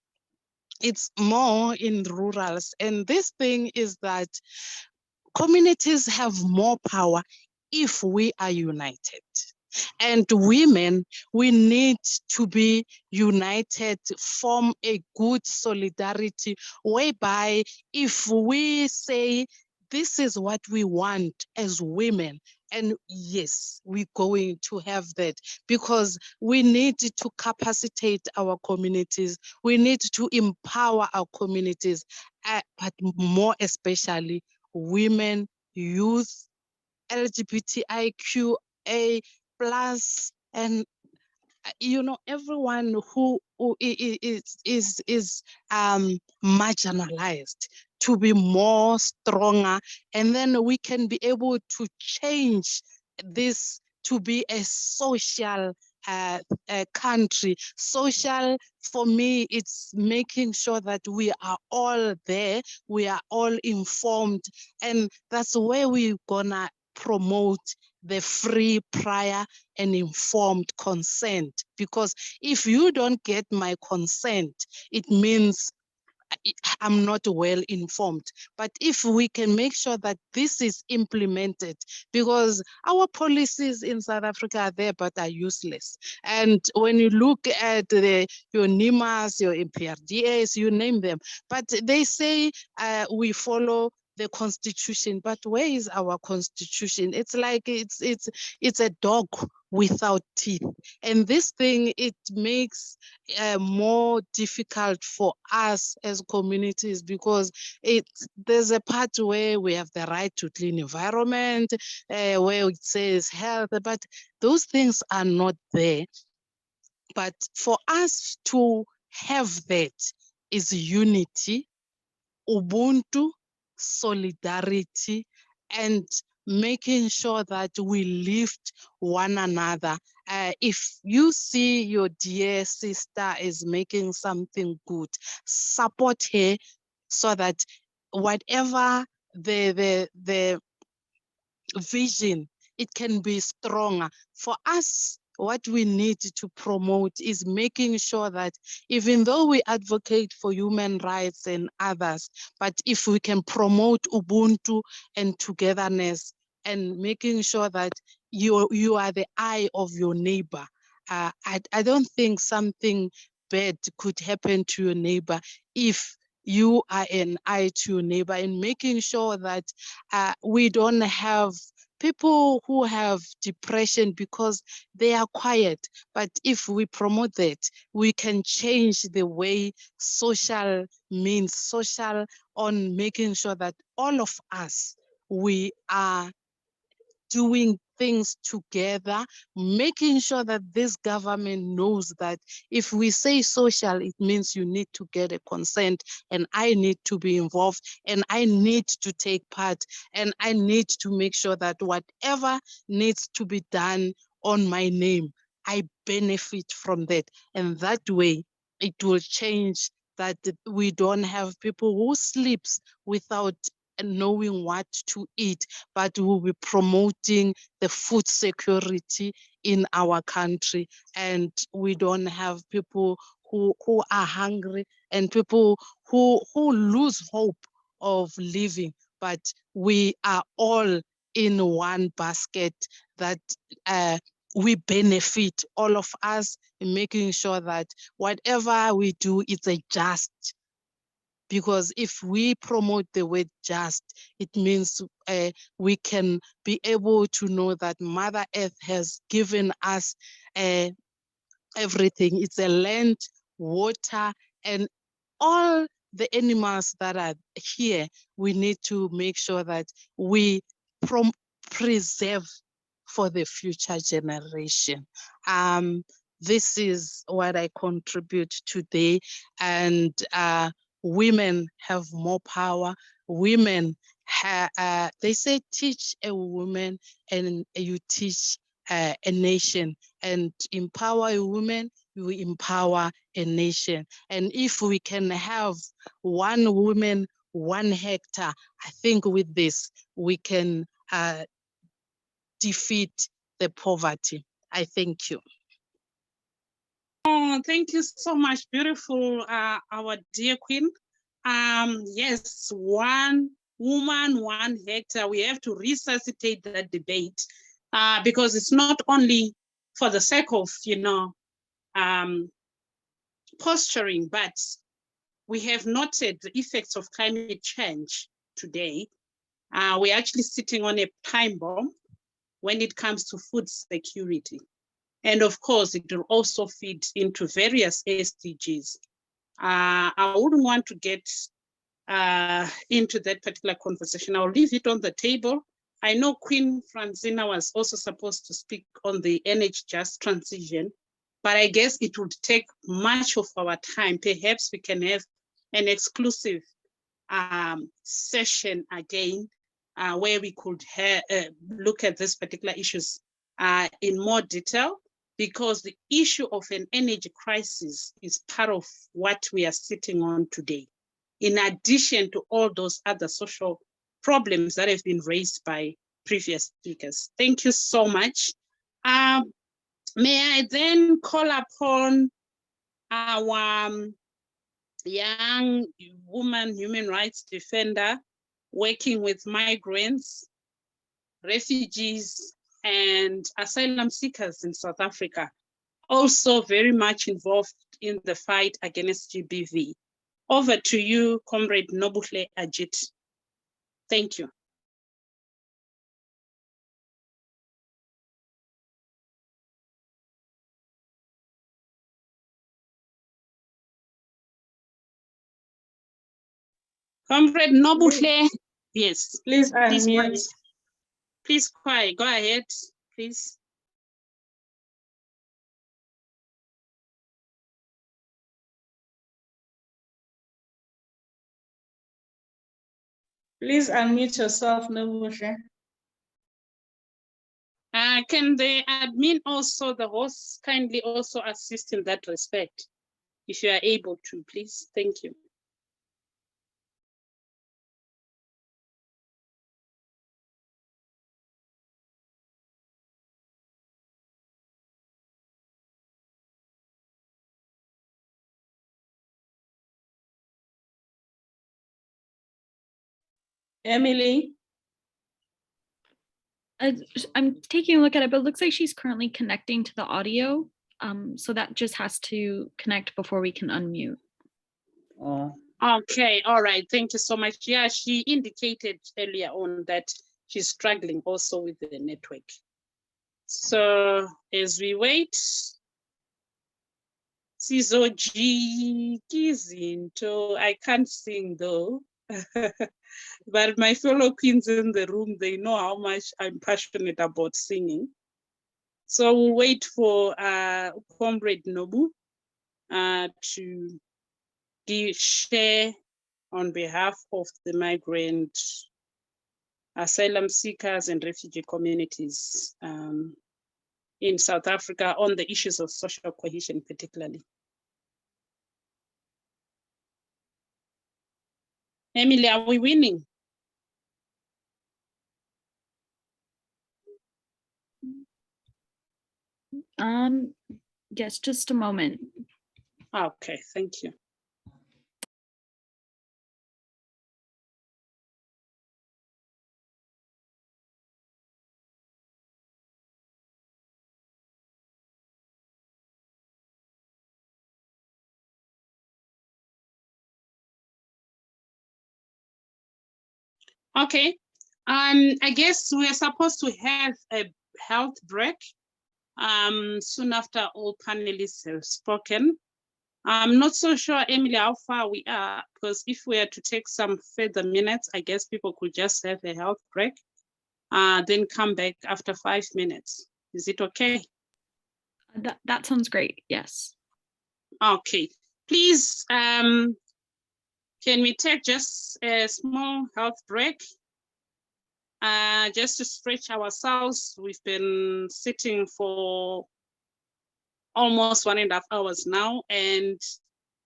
S12: it's more in rurals. And this thing is that communities have more power if we are united. And women, we need to be united, form a good solidarity, whereby if we say, this is what we want as women, and yes, we're going to have that, because we need to capacitate our communities, we need to empower our communities, but more especially women, youth, LGBTIQA plus, and everyone who is marginalized, to be more stronger, and then we can be able to change this to be a social country. Social, for me, it's making sure that we are all there, we are all informed, and that's where we're gonna promote the free, prior, and informed consent. Because if you don't get my consent, it means I'm not well informed. But if we can make sure that this is implemented, because our policies in South Africa are there but are useless. And when you look at your NIMAs, your MPRDAs, you name them, but they say we follow the constitution, but where is our constitution? It's like it's a dog without teeth, and this thing, it makes more difficult for us as communities, because there's a part where we have the right to clean environment, where it says health, but those things are not there. But for us to have that is unity, Ubuntu, solidarity, and making sure that we lift one another. If you see your dear sister is making something good, support her, so that whatever the vision, it can be stronger. For us, what we need to promote is making sure that even though we advocate for human rights and others, but if we can promote Ubuntu and togetherness, and making sure that you are the eye of your neighbor. I don't think something bad could happen to your neighbor if you are an eye to your neighbor, and making sure that we don't have people who have depression because they are quiet. But if we promote that, we can change the way social means, social, on making sure that all of us, we are doing things together, making sure that this government knows that if we say social, it means you need to get a consent, and I need to be involved, and I need to take part, and I need to make sure that whatever needs to be done on my name, I benefit from that. And that way, it will change that we don't have people who sleeps without knowing what to eat, but we'll be promoting the food security in our country, and we don't have people who are hungry, and people who lose hope of living, but we are all in one basket, that we benefit, all of us, in making sure that whatever we do, it's a just. Because if we promote the word just, it means we can be able to know that Mother Earth has given us everything. It's a land, water, and all the animals that are here. We need to make sure that we preserve for the future generation. This is what I contribute today, and women have more power. Women, they say, teach a woman and you teach a nation, and empower a woman, we empower a nation. And if we can have 1 woman, 1 hectare, I think with this, we can defeat the poverty. I thank you.
S6: Oh, thank you so much. Beautiful, our dear Queen. Yes, 1 woman, 1 hectare. We have to resuscitate that debate because it's not only for the sake of, posturing, but we have noted the effects of climate change today. We're actually sitting on a time bomb when it comes to food security. And of course, it will also feed into various SDGs. I wouldn't want to get into that particular conversation. I'll leave it on the table. I know Queen Francina was also supposed to speak on the energy just transition, but I guess it would take much of our time. Perhaps we can have an exclusive session again where we could look at these particular issues in more detail, because the issue of an energy crisis is part of what we are sitting on today, in addition to all those other social problems that have been raised by previous speakers. Thank you so much. May I then call upon our young woman human rights defender working with migrants, refugees, and asylum seekers in South Africa, also very much involved in the fight against GBV. Over to you, Comrade Nobuhle Ajit. Thank you. Comrade Nobuhle, yes.
S7: Please unmute.
S6: Please quiet, go ahead, please.
S7: Please unmute yourself, Nobuhle.
S6: Can the admin also, the host, kindly also assist in that respect, if you are able to, please? Thank you.
S7: Emily?
S8: I'm taking a look at it, but it looks like she's currently connecting to the audio. So that just has to connect before we can unmute.
S6: Okay, all right, thank you so much. Yeah, she indicated earlier on that she's struggling also with the network. So as we wait, Sizoji Kizinto, I can't sing though. But my fellow queens in the room, they know how much I'm passionate about singing. So we'll wait for Comrade Nobu to share on behalf of the migrant asylum seekers and refugee communities in South Africa on the issues of social cohesion particularly. Emily, are we winning?
S8: Yes, just a moment.
S6: Okay, thank you. Okay, I guess we're supposed to have a health break soon after all panelists have spoken. I'm not so sure, Emily, how far we are, because if we are to take some further minutes, I guess people could just have a health break, then come back after 5 minutes. Is it okay?
S8: That sounds great, yes.
S6: Okay, please, can we take just a small health break? Just to stretch ourselves. We've been sitting for almost 1.5 hours now, and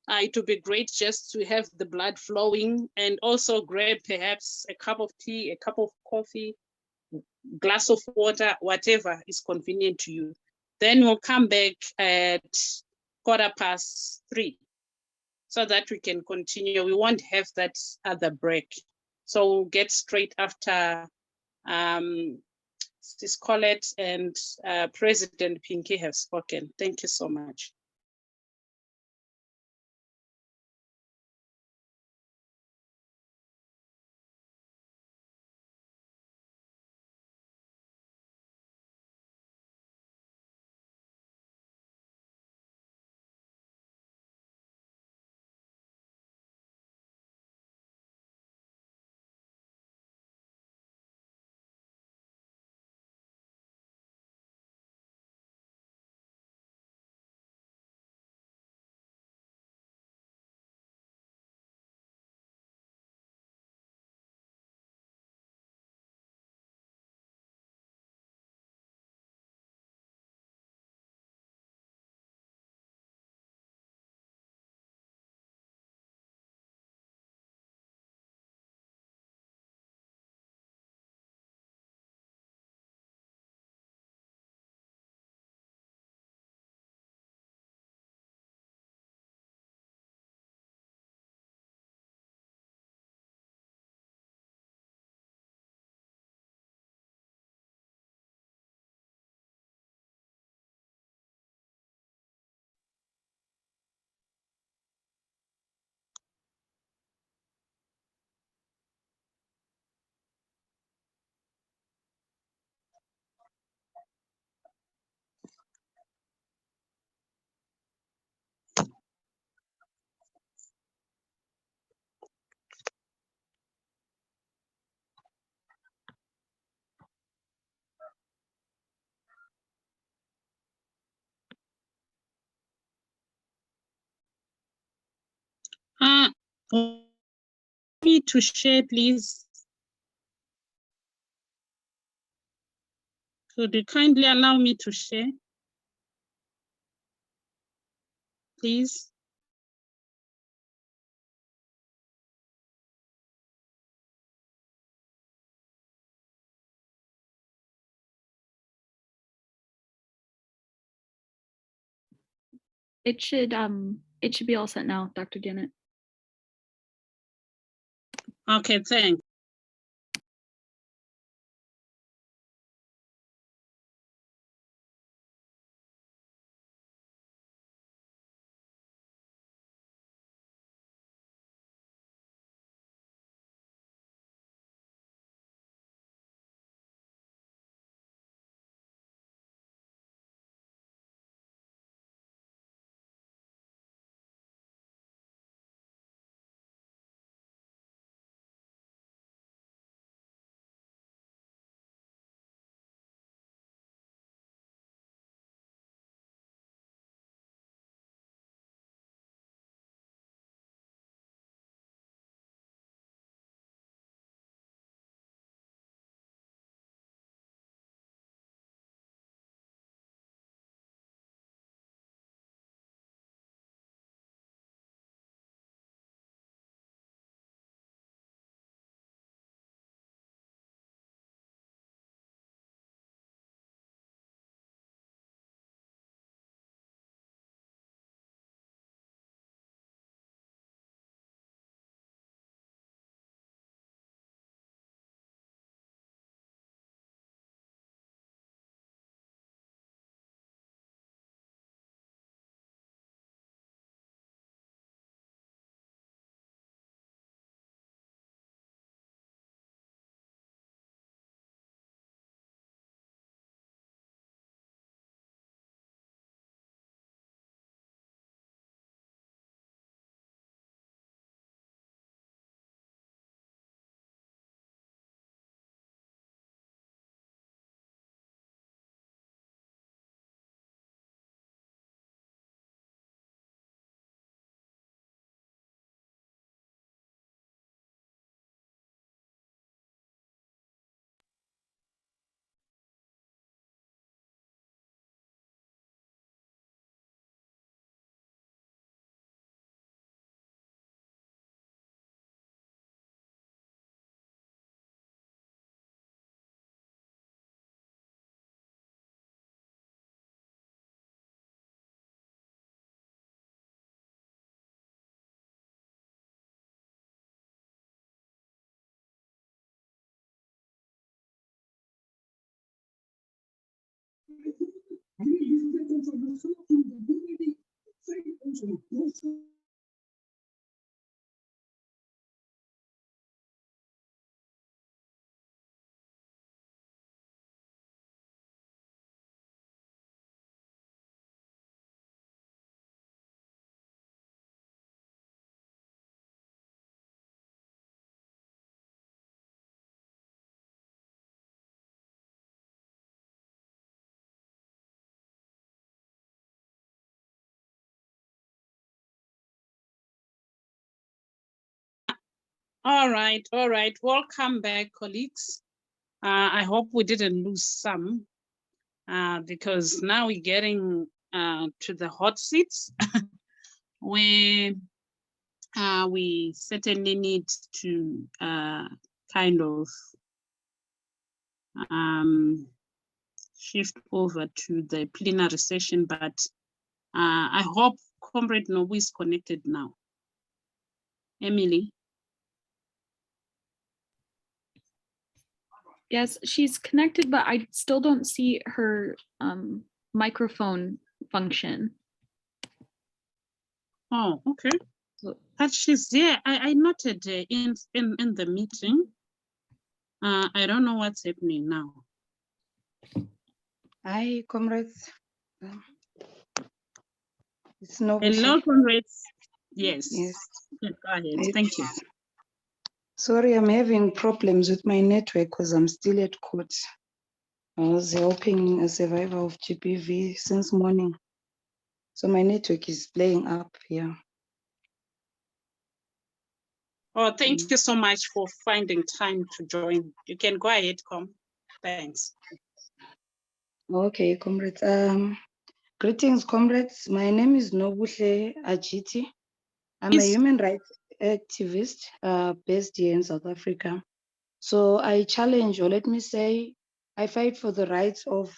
S6: it would be great just to have the blood flowing, and also grab perhaps a cup of tea, a cup of coffee, glass of water, whatever is convenient to you. Then we'll come back at 3:15 so that we can continue. We won't have that other break. So we'll get straight after Sis Colette and President Pinky have spoken. Thank you so much. Me to share, please. Could you kindly allow me to share, please?
S8: It should be all set now, Dr. Janet.
S6: Okay, thanks. All right, all right. Welcome back, colleagues. I hope we didn't lose some because now we're getting to the hot seats where we certainly need to kind of shift over to the plenary session, but I hope Comrade Nobu is connected now. Emily.
S8: Yes, she's connected, but I still don't see her microphone function.
S6: Oh, okay. But she's there. I noted in the meeting. I don't know what's happening now.
S13: Hi, comrades. It's no.
S6: Hello, comrades. Yes.
S13: Yes.
S6: Go ahead. Thank you.
S13: Sorry, I'm having problems with my network because I'm still at court. I was helping a survivor of GBV since morning. So my network is playing up here.
S6: Oh, thank you so much for finding time to join. You can go ahead, Com. Thanks.
S13: Okay, comrades. Greetings, comrades. My name is Nobuhle Ajiti. I'm a human rights activist based here in South Africa. So I challenge, or let me say, I fight for the rights of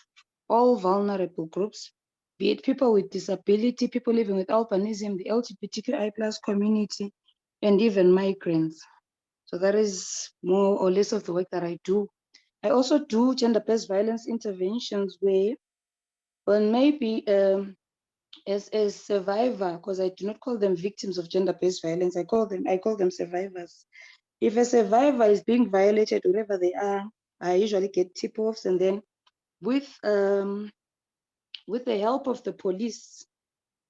S13: all vulnerable groups, be it people with disability, people living with albinism, the LGBTQI+ community, and even migrants. So that is more or less of the work that I do. I also do gender-based violence interventions where, well, maybe as a survivor, because I do not call them victims of gender-based violence, I call them survivors. If a survivor is being violated wherever they are, I usually get tip-offs, and then with the help of the police,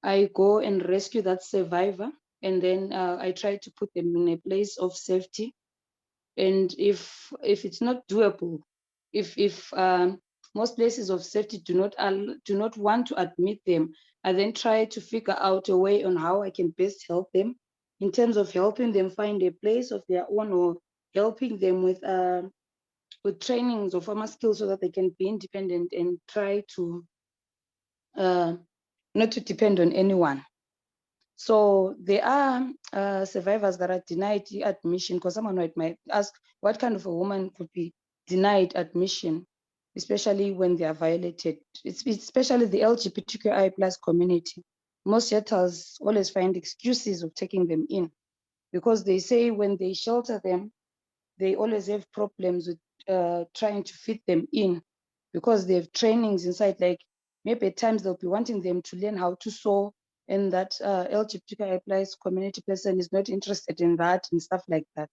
S13: I go and rescue that survivor, and then I try to put them in a place of safety. And if it's not doable, if most places of safety do not want to admit them, I then try to figure out a way on how I can best help them in terms of helping them find a place of their own, or helping them with trainings or formal skills so that they can be independent and try to not to depend on anyone. So there are survivors that are denied admission, because someone might ask what kind of a woman could be denied admission, especially when they are violated. It's especially the LGBTQI+ community. Most shelters always find excuses of taking them in, because they say when they shelter them, they always have problems with trying to fit them in, because they have trainings inside, like maybe at times they'll be wanting them to learn how to sew, and that LGBTQI+ community person is not interested in that and stuff like that.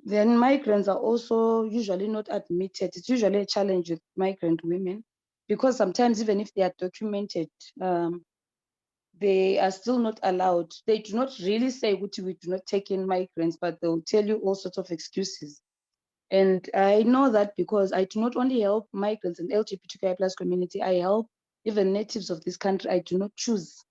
S13: Then migrants are also usually not admitted. It's usually a challenge with migrant women, because sometimes even if they are documented, they are still not allowed. They do not really say we do not take in migrants, but they'll tell you all sorts of excuses. And I know that because I do not only help migrants and LGBTQI+ community, I help even natives of this country. I do not choose.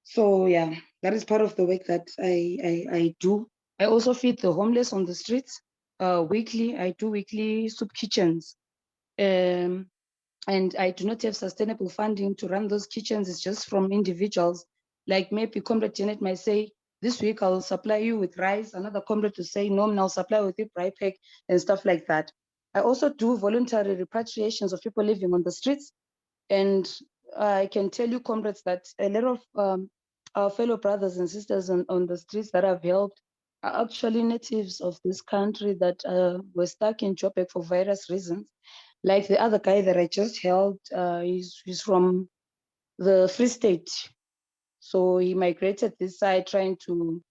S13: So yeah, that is part of the work that I do. I also feed the homeless on the streets weekly. I do weekly soup kitchens. And I do not have sustainable funding to run those kitchens. It's just from individuals. Like maybe Comrade Janet might say, this week I'll supply you with rice. Another comrade to say, no, I'll supply with you braai pack and stuff like that. I also do voluntary repatriations of people living on the streets. And I can tell you, comrades, that a lot of our fellow brothers and sisters on the streets that I've helped are actually natives of this country that were stuck in Joburg for various reasons. Like the other guy that I just held, he's from the Free State. So he migrated this side trying to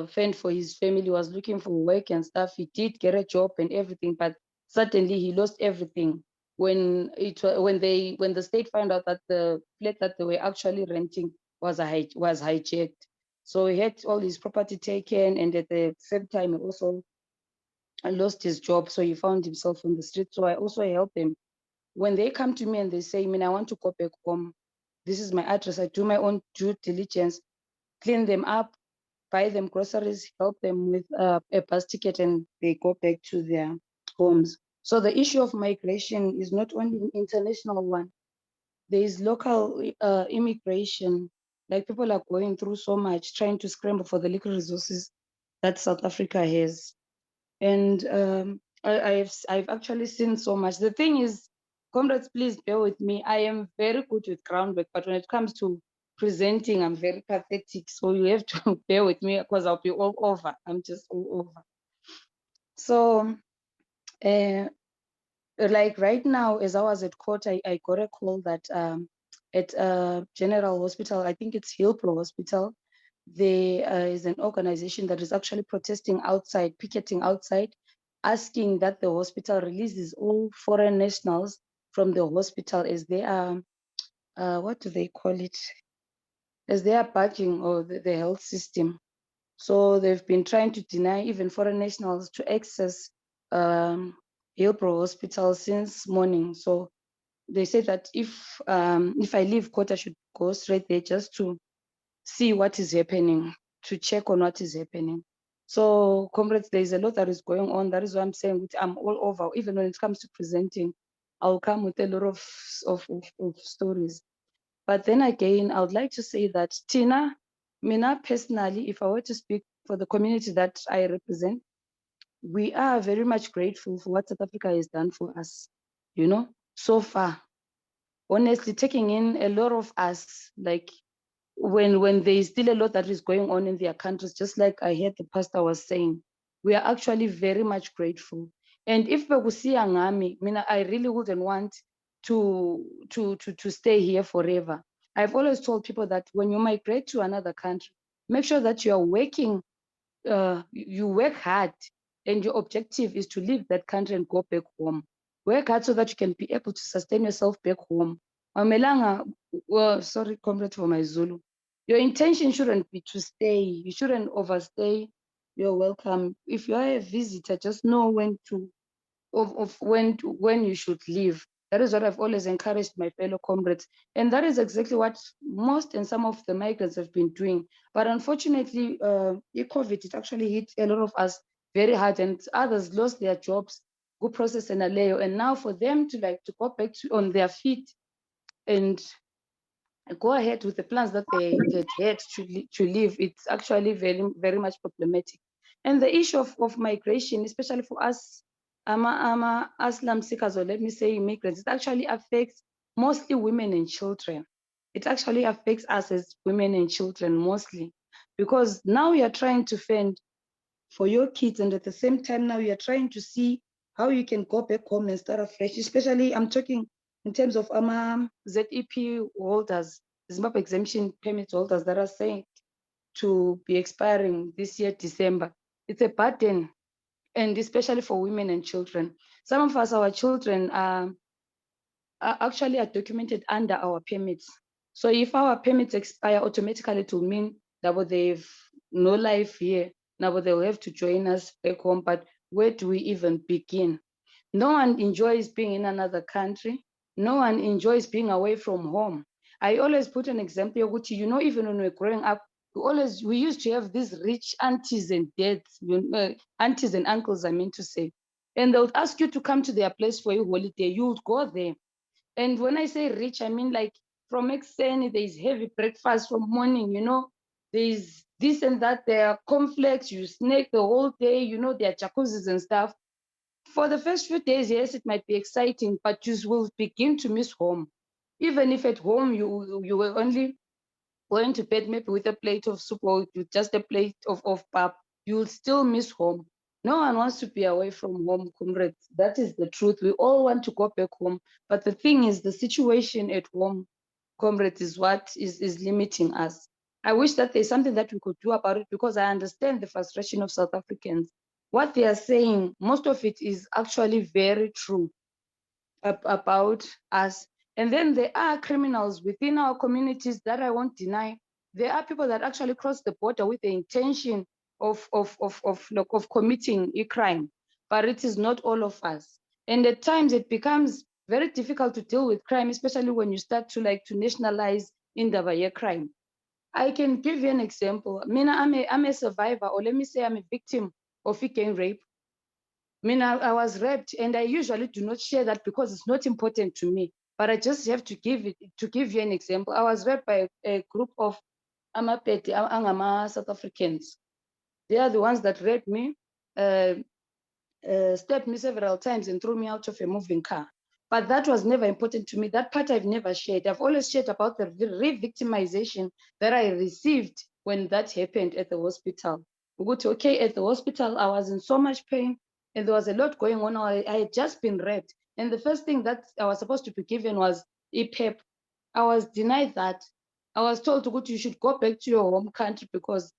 S13: fend for his family, was looking for work and stuff. He did get a job and everything, but suddenly he lost everything when the state found out that the flat that they were actually renting was hijacked. So he had all his property taken, and at the same time he also lost his job. So he found himself on the street. So I also help them. When they come to me and they say, I want to go back home. This is my address. I do my own due diligence, clean them up, buy them groceries, help them with a bus ticket, and they go back to their homes. So the issue of migration is not only an international one. There is local immigration. Like people are going through so much, trying to scramble for the little resources that South Africa has. And I've actually seen so much. The thing is, comrades, please bear with me. I am very good with groundwork, but when it comes to presenting, I'm very pathetic. So you have to bear with me because I'll be all over. I'm just all over. So, like right now, as I was at court, I got a call that at General Hospital, I think it's Hillbrow Hospital, there is an organization that is actually protesting outside, picketing outside, asking that the hospital releases all foreign nationals from the hospital as they are, what do they call it? As they are badging or the health system. So they've been trying to deny even foreign nationals to access Hillbrow Hospital since morning. So they said that if I leave court, I should go straight there just to see what is happening, to check on what is happening. So, comrades, there is a lot that is going on. That is why I'm saying I'm all over. Even when it comes to presenting, I'll come with a lot of stories. But then again, I would like to say that Tina, Mina personally, if I were to speak for the community that I represent, we are very much grateful for what South Africa has done for us, so far. Honestly, taking in a lot of us, like when there is still a lot that is going on in their countries, just like I heard the pastor was saying, we are actually very much grateful. And if Begusia Ngami, I really wouldn't want to stay here forever. I've always told people that when you migrate to another country, make sure that you are working, you work hard, and your objective is to leave that country and go back home. Work hard so that you can be able to sustain yourself back home. Mamelanga, well, sorry, comrade for my Zulu. Your intention shouldn't be to stay. You shouldn't overstay. You're welcome. If you are a visitor, just know when you should leave. That is what I've always encouraged my fellow comrades. And that is exactly what most and some of the migrants have been doing. But unfortunately, COVID, it actually hit a lot of us very hard, and others lost their jobs, go process and aleo. And now for them to go back on their feet and go ahead with the plans that they had to live, it's actually very, very much problematic. And the issue of migration, especially for us, Aslam seekers, or let me say immigrants, it actually affects mostly women and children. It actually affects us as women and children mostly, because now we are trying to fend for your kids, and at the same time now you're trying to see how you can go back home and start afresh. Especially I'm talking in terms of ZEP holders, Zimbabwe exemption permit holders that are saying to be expiring this year December. It's a burden, and especially for women and children. Some of us, our children are documented under our permits. So if our permits expire, automatically it will mean that they've no life here. Now they'll have to join us back home. But where do we even begin? No one enjoys being in another country. No one enjoys being away from home. I always put an example, even when we were growing up, we used to have these rich aunties and dads, aunties and uncles, I mean to say. And they would ask you to come to their place for a holiday. You would go there. And when I say rich, I mean like from Womxn, there's heavy breakfast from morning, there's this and that, there are cornflakes, you snack the whole day, there are jacuzzis and stuff. For the first few days, yes, it might be exciting, but you will begin to miss home. Even if at home you were only going to bed maybe with a plate of soup or with just a plate of pap, you will still miss home. No one wants to be away from home, comrades. That is the truth. We all want to go back home. But the thing is, the situation at home, comrades, is what is limiting us. I wish that there's something that we could do about it, because I understand the frustration of South Africans. What they are saying, most of it is actually very true about us. And then there are criminals within our communities that I won't deny. There are people that actually cross the border with the intention of committing a crime, but it is not all of us. And at times it becomes very difficult to deal with crime, especially when you start to nationalize indaba crime. I can give you an example. Mina, I'm a survivor, or let me say I'm a victim of a gang rape. I was raped, and I usually do not share that because it's not important to me. But I just have to give you an example. I was raped by a group of Amapeti, Angama South Africans. They are the ones that raped me, stepped me several times, and threw me out of a moving car. But that was never important to me. That part I've never shared. I've always shared about the re-victimization that I received when that happened at the hospital. Okay, at the hospital, I was in so much pain, and there was a lot going on. I had just been raped. And the first thing that I was supposed to be given was EPEP. I was denied that. I was told to go to, you should go back to your home country because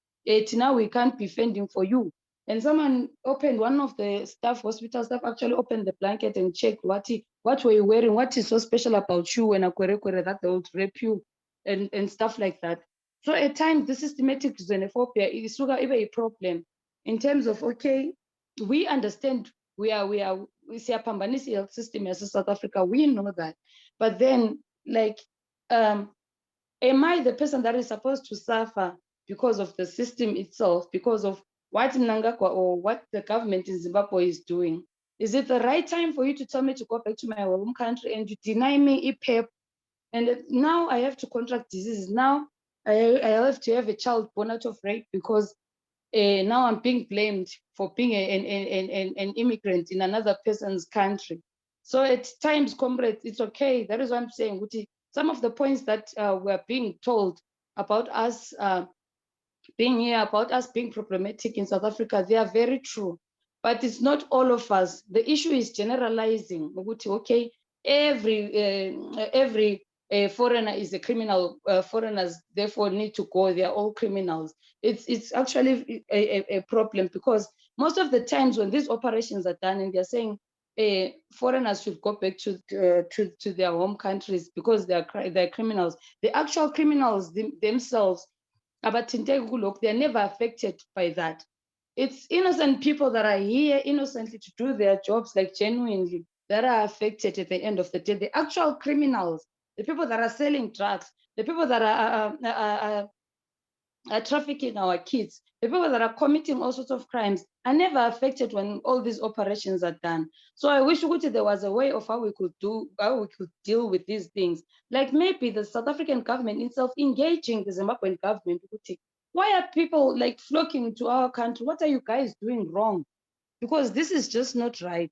S13: now we can't be fending for you. And someone opened, one of the hospital staff actually opened the blanket and checked what were you wearing, what is so special about you when that they would rape you and stuff like that. So at times the systematic xenophobia is even a problem in terms of, okay, we understand we see a Pambanisi health system as South Africa, we know that. But then am I the person that is supposed to suffer because of the system itself, because of what Mnangagwa or what the government in Zimbabwe is doing? Is it the right time for you to tell me to go back to my home country and you deny me EPEP? And now I have to contract diseases. Now I have to have a child born out of rape because now I'm being blamed for being an immigrant in another person's country. So at times, comrades, it's okay. That is what I'm saying. Some of the points that we're being told about us being here, about us being problematic in South Africa, they are very true. But it's not all of us. The issue is generalizing. Okay, every foreigner is a criminal. Foreigners therefore need to go. They are all criminals. It's actually a problem because most of the times when these operations are done and they're saying foreigners should go back to their home countries because they're criminals. The actual criminals themselves, they're never affected by that. It's innocent people that are here innocently to do their jobs genuinely that are affected at the end of the day. The actual criminals, the people that are selling drugs, the people that are trafficking our kids, the people that are committing all sorts of crimes are never affected when all these operations are done. So I wish there was a way of how we could deal with these things. Like maybe the South African government itself engaging the Zimbabwean government. Why are people flocking to our country? What are you guys doing wrong? Because this is just not right.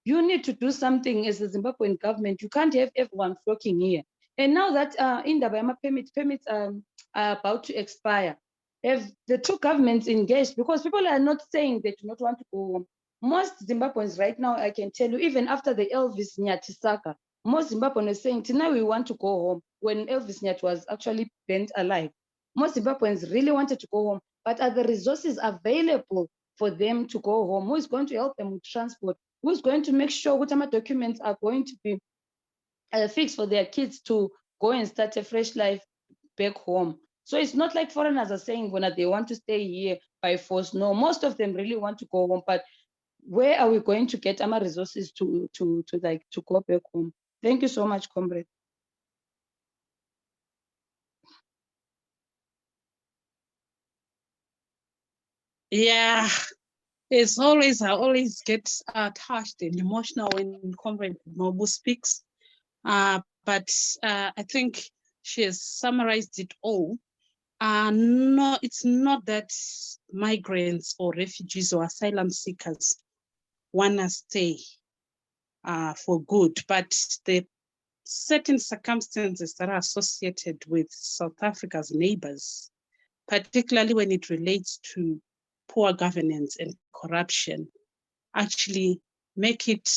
S13: You need to do something as the Zimbabwean government. You can't have everyone flocking here. And now that Indaba permits are about to expire, have the two governments engaged? Because people are not saying they do not want to go home. Most Zimbabweans right now, I can tell you, even after the Elvis Nyati saga, most Zimbabweans are saying, tonight we want to go home, when Elvis Nyati was actually burnt alive. Most Zimbabweans really wanted to go home, but are the resources available for them to go home? Who is going to help them with transport? Who's going to make sure what documents are going to be fixed for their kids to go and start a fresh life back home? So it's not like foreigners are saying when they want to stay here by force. No, most of them really want to go home, but where are we going to get our resources to go back home? Thank you so much, comrade.
S12: Yeah, it's always, I always get touched and emotional when Comrade Nobu speaks. But I think she has summarized it all. No, it's not that migrants or refugees or asylum seekers want to stay for good, but the certain circumstances that are associated with South Africa's neighbors, particularly when it relates to
S6: poor governance and corruption actually make it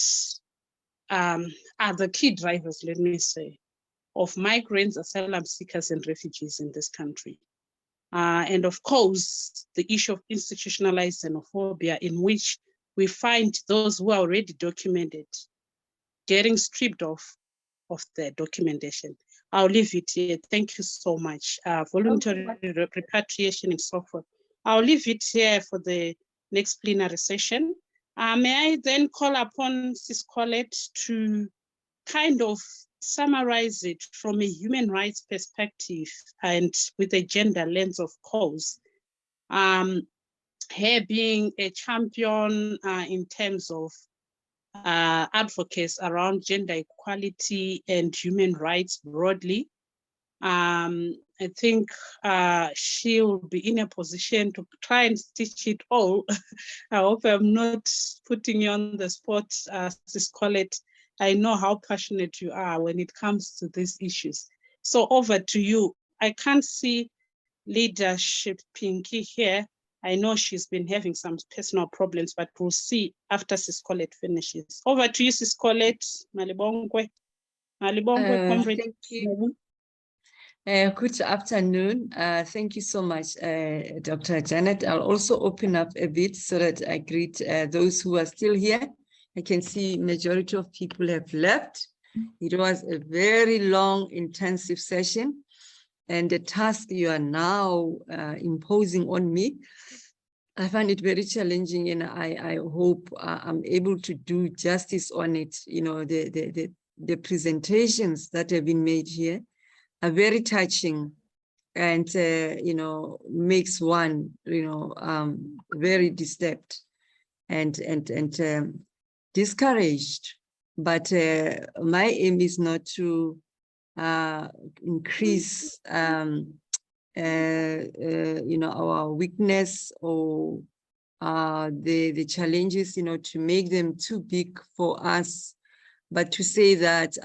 S6: are the key drivers, let me say, of migrants, asylum seekers, and refugees in this country. And of course, the issue of institutionalized xenophobia, in which we find those who are already documented getting stripped of the documentation. I'll leave it here. Thank you so much. Voluntary repatriation and so forth. I'll leave it here for the next plenary session. May I then call upon Sis Colette to kind of summarize it from a human rights perspective and with a gender lens, of course. Her being a champion in terms of advocates around gender equality and human rights broadly. I think she'll be in a position to try and stitch it all. I hope I'm not putting you on the spot, Sis Colette. I know how passionate you are when it comes to these issues. So over to you. I can't see leadership Pinky here. I know she's been having some personal problems, but we'll see after Sis Colette finishes. Over to you, Sis Colette. Malibongwe. Malibongwe, comrade.
S14: Thank you. Good afternoon. Thank you so much, Dr. Janet. I'll also open up a bit so that I greet those who are still here. I can see majority of people have left. It was a very long, intensive session, and the task you are now imposing on me, I find it very challenging, and I hope I'm able to do justice on it. You know, the presentations that have been made here are very touching, and you know, makes one, you know, very disturbed and discouraged. But my aim is not to increase you know, our weakness or the challenges, you know, to make them too big for us, but to say that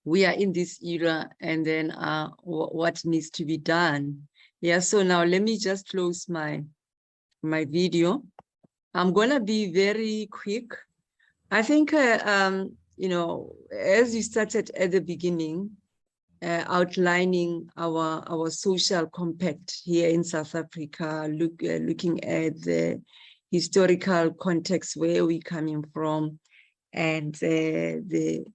S14: we are in this era, and then what needs to be done. Yeah, so now let me just close my video. I'm gonna be very quick. I think, you know, as you started at the beginning, outlining our social compact here in South Africa, looking at the historical context where we're coming from, and the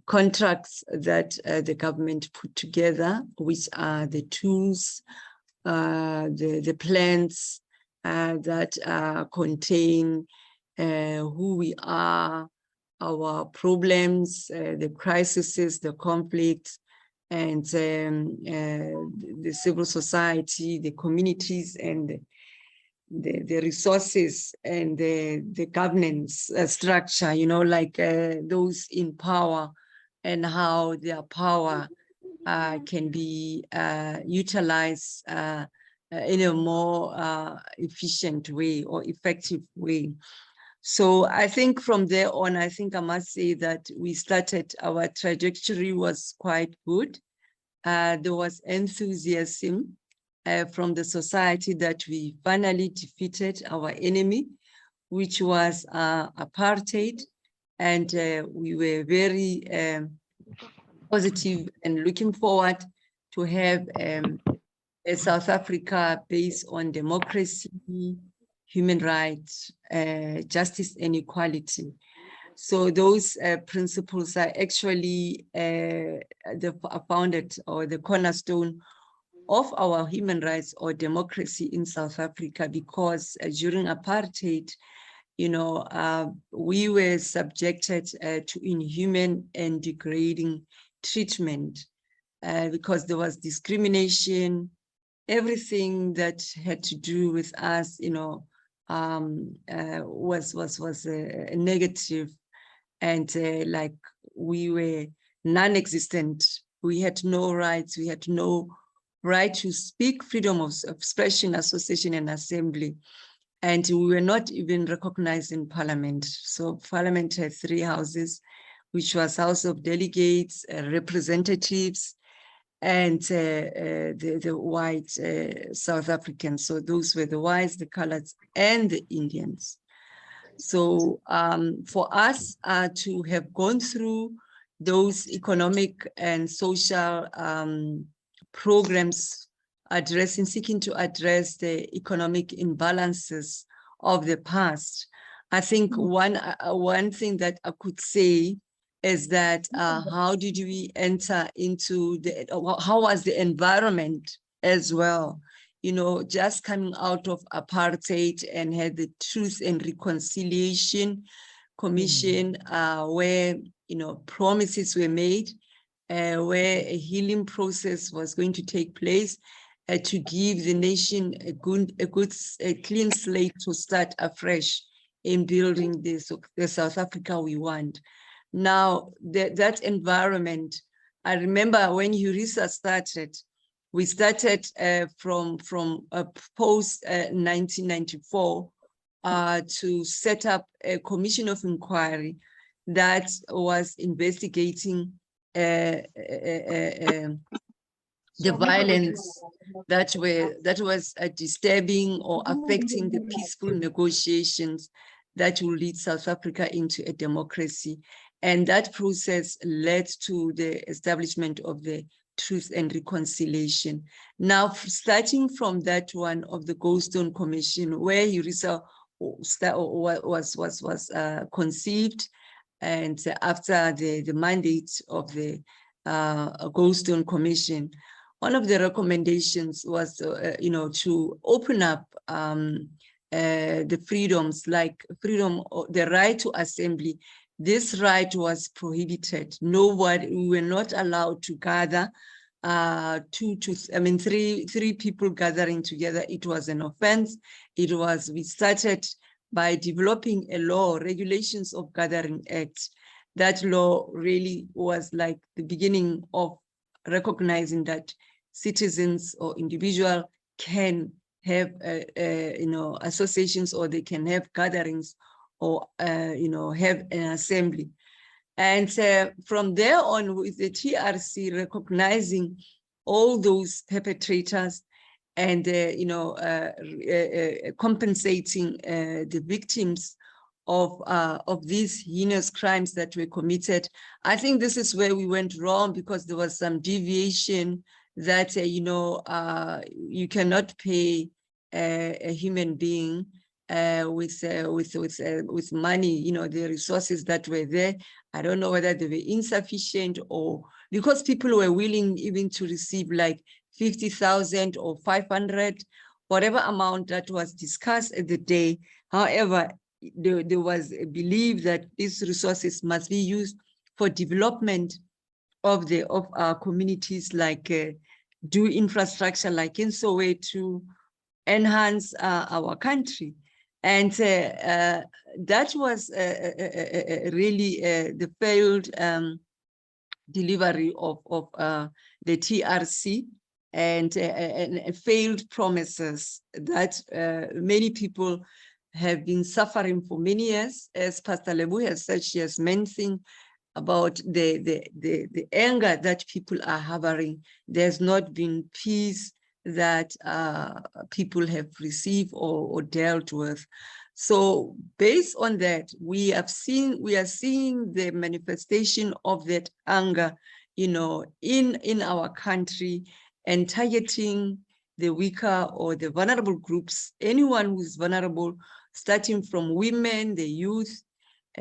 S14: contracts that the government put together, which are the tools, the plans that contain who we are, our problems, the crises, the conflicts, and the civil society, the communities, and the resources, and the governance structure, you know, like those in power, and how their power can be utilized in a more efficient way or effective way. So I think from there on, I think I must say that we started, our trajectory was quite good. There was enthusiasm from the society that we finally defeated our enemy, which was apartheid. And we were very positive and looking forward to have a South Africa based on democracy, human rights, justice and equality. So those principles are actually the founded or the cornerstone of our human rights or democracy in South Africa, because during apartheid, you know, we were subjected to inhuman and degrading treatment because there was discrimination. Everything that had to do with us, you know, was negative, and like we were non-existent. We had no rights. We had no right to speak, freedom of expression, association, and assembly. And we were not even recognized in Parliament. So Parliament had 3 houses, which was House of Delegates, representatives, and the white South Africans. So those were the whites, the coloreds, and the Indians. So for us to have gone through those economic and social programs seeking to address the economic imbalances of the past, I think one thing that I could say is that how did we enter into how was the environment as well? You know, just coming out of apartheid and had the Truth and Reconciliation Commission, where, you know, promises were made, where a healing process was going to take place to give the nation a clean slate to start afresh in building the South Africa we want. Now, that environment, I remember when Eureka started, we started from post 1994 to set up a commission of inquiry that was investigating the violence that was disturbing or affecting the peaceful negotiations that will lead South Africa into a democracy. And that process led to the establishment of the Truth and Reconciliation. Now, starting from that one of the Goldstone Commission, where Eureka was conceived, and after the mandate of the Goldstone Commission, one of the recommendations was, to open up the freedoms, like the right to assembly. This right was prohibited. We were not allowed to gather three people gathering together. It was an offense. We started by developing a law, Regulations of Gathering Act. That law really was like the beginning of recognizing that citizens or individuals can have associations, or they can have gatherings, or have an assembly. And from there on, with the TRC recognizing all those perpetrators and compensating the victims of these heinous crimes that were committed, I think this is where we went wrong, because there was some deviation that you cannot pay a human being with money. The resources that were there, I don't know whether they were insufficient, or because people were willing even to receive like 50,000 or 500, whatever amount that was discussed at the day. However, there was a belief that these resources must be used for development of our communities, like do infrastructure, like in Soweto, to enhance our country. And that was really the failed delivery of the TRC, and failed promises that many people have been suffering for many years. As Pastor Lebu has said, she has mentioned about the anger that people are harboring. There's not been peace that people have received or dealt with. So based on that, we are seeing the manifestation of that anger, in our country, and targeting the weaker or the vulnerable groups, anyone who is vulnerable, starting from women, the youth,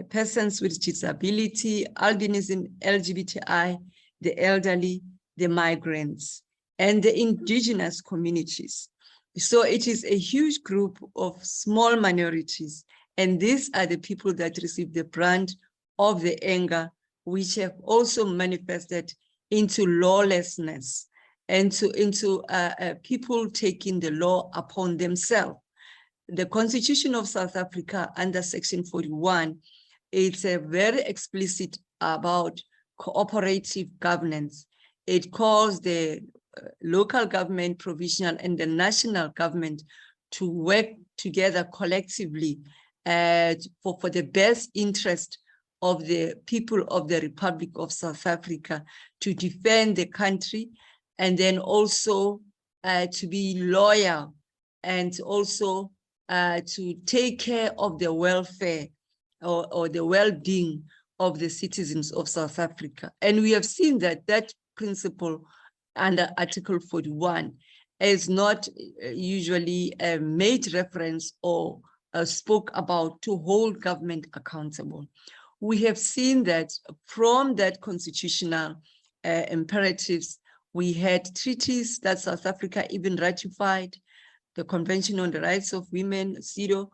S14: persons with disability, albinism, LGBTI, the elderly, the migrants, and the indigenous communities. So it is a huge group of small minorities, and these are the people that receive the brunt of the anger, which have also manifested into lawlessness and into people taking the law upon themselves. The Constitution of South Africa under Section 41, it's very explicit about cooperative governance. It calls the local government, provincial, and the national government to work together collectively for the best interest of the people of the Republic of South Africa, to defend the country and then also to be loyal, and also to take care of the welfare or the well-being of the citizens of South Africa. And we have seen that that principle under Article 41 is not usually made reference or spoke about to hold government accountable. We have seen that from that constitutional imperatives, we had treaties that South Africa even ratified, the Convention on the Rights of Women, CEDAW,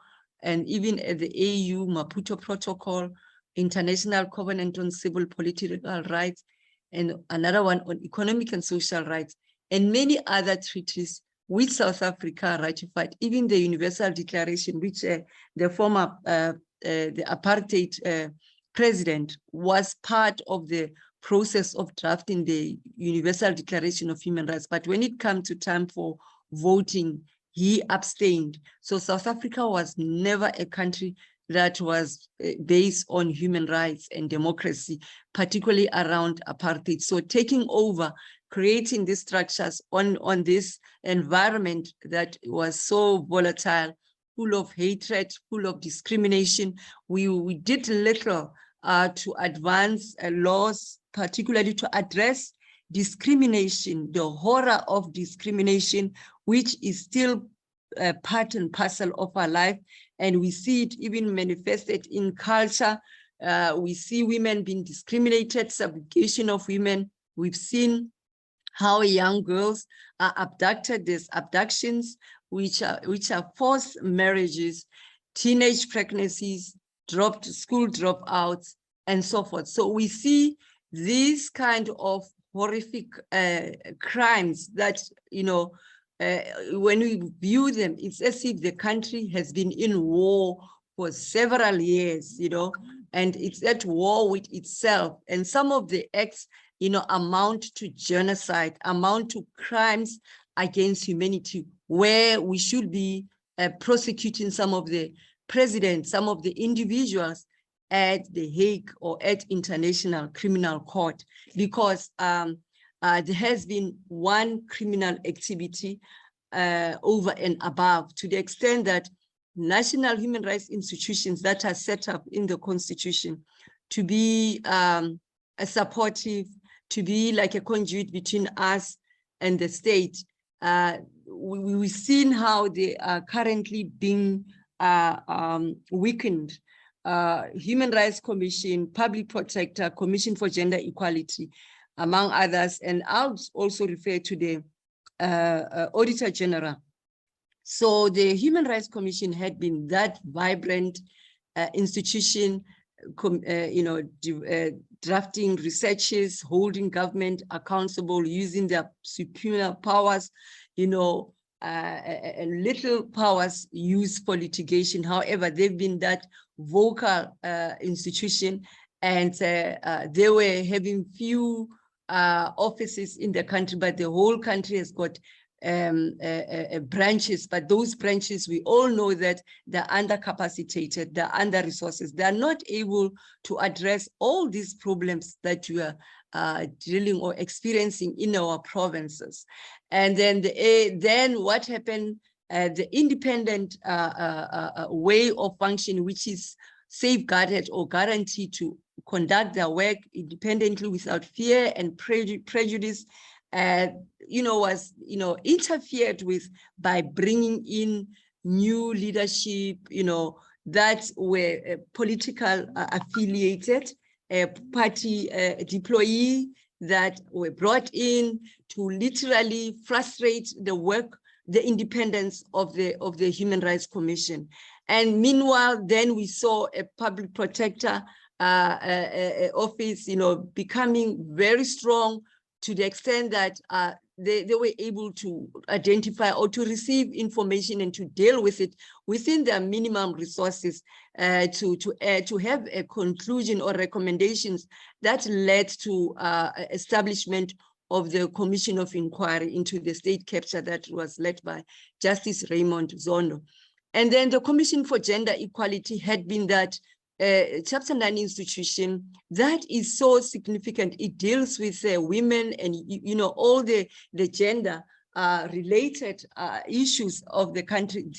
S14: and even at the AU Maputo Protocol, International Covenant on Civil Political Rights, and another one on economic and social rights, and many other treaties which South Africa ratified, even the Universal Declaration, which the former the apartheid president was part of the process of drafting the Universal Declaration of Human Rights. But when it comes to time for voting, he abstained. So South Africa was never a country that was based on human rights and democracy, particularly around apartheid. So taking over, creating these structures on this environment that was so volatile, full of hatred, full of discrimination, we did little to advance laws, particularly to address discrimination, the horror of discrimination, which is still part and parcel of our life. And we see it even manifested in culture. We see women being discriminated, subjugation of women. We've seen how young girls are abducted. There's abductions, which are forced marriages, teenage pregnancies, school dropouts, and so forth. So we see these kind of horrific crimes that, you know, when we view them, it's as if the country has been in war for several years, you know, and it's at war with itself. And some of the acts, you know, amount to genocide, amount to crimes against humanity, where we should be prosecuting some of the presidents, some of the individuals at The Hague or at International Criminal Court, because there has been one criminal activity over and above, to the extent that national human rights institutions that are set up in the Constitution to be supportive, to be like a conduit between us and the state. We've seen how they are currently being weakened. Human Rights Commission, Public Protector, Commission for Gender Equality, among others, and I'll also refer to the Auditor General. So the Human Rights Commission had been that vibrant institution, you know, drafting researches, holding government accountable, using their superior powers, you know, and little powers used for litigation. However, they've been that vocal institution, and they were having few offices in the country, but the whole country has got branches. But those branches, we all know that they're undercapacitated, they're under resources, they're not able to address all these problems that we are dealing or experiencing in our provinces. And then then what happened? The independent way of functioning, which is safeguarded or guaranteed to conduct their work independently without fear and prejudice, you know, was, you know, interfered with by bringing in new leadership, you know, that were political affiliated, party deployee that were brought in to literally frustrate the work, the independence of the Human Rights Commission. And meanwhile, then we saw a public protector office, you know, becoming very strong, to the extent that they were able to identify or to receive information and to deal with it within their minimum resources, to have a conclusion or recommendations that led to establishment of the Commission of Inquiry into the state capture that was led by Justice Raymond Zondo. And then the Commission for Gender Equality had been that Chapter 9 institution that is so significant. It deals with women and, you know, all the gender related issues of the country.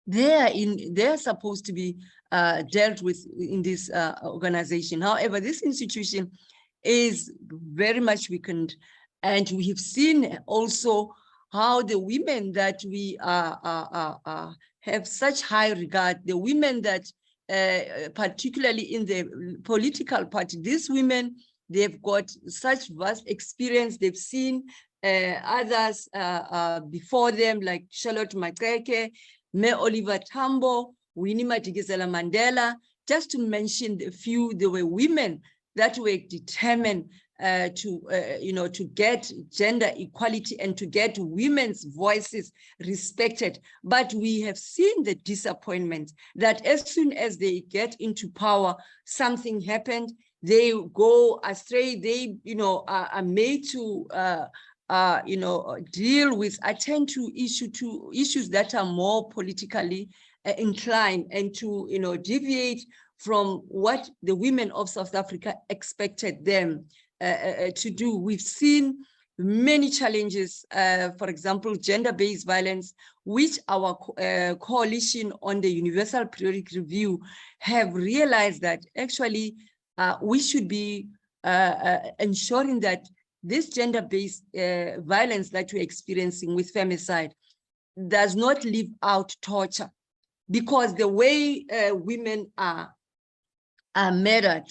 S14: They're supposed to be dealt with in this organization. However, this institution is very much weakened, and we have seen also how the women that we have such high regard, the women that particularly in the political party, these women, they've got such vast experience. They've seen others before them, like Charlotte Maxeke, Me Oliver Tambo, Winnie Madikizela Mandela, just to mention a few. There were women that were determined to get gender equality and to get women's voices respected. But we have seen the disappointment that as soon as they get into power, something happened. They go astray. They, are made to, attend to issues that are more politically inclined, and to, deviate from what the women of South Africa expected them to do. We've seen many challenges, for example, gender-based violence, which our coalition on the Universal Periodic Review have realized that actually we should be ensuring that this gender-based violence that we're experiencing with femicide does not leave out torture, because the way women are murdered,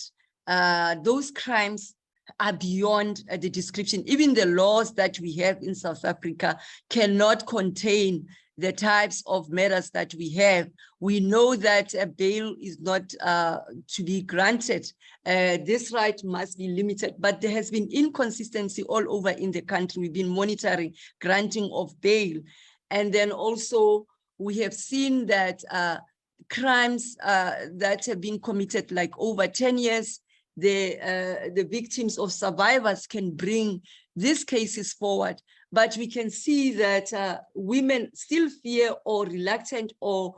S14: those crimes are beyond the description. Even the laws that we have in South Africa cannot contain the types of murders that we have. We know that a bail is not to be granted. This right must be limited, but there has been inconsistency all over in the country. We've been monitoring granting of bail. And then also we have seen that crimes that have been committed like over 10 years, the victims or survivors can bring these cases forward, but we can see that women still fear or reluctant or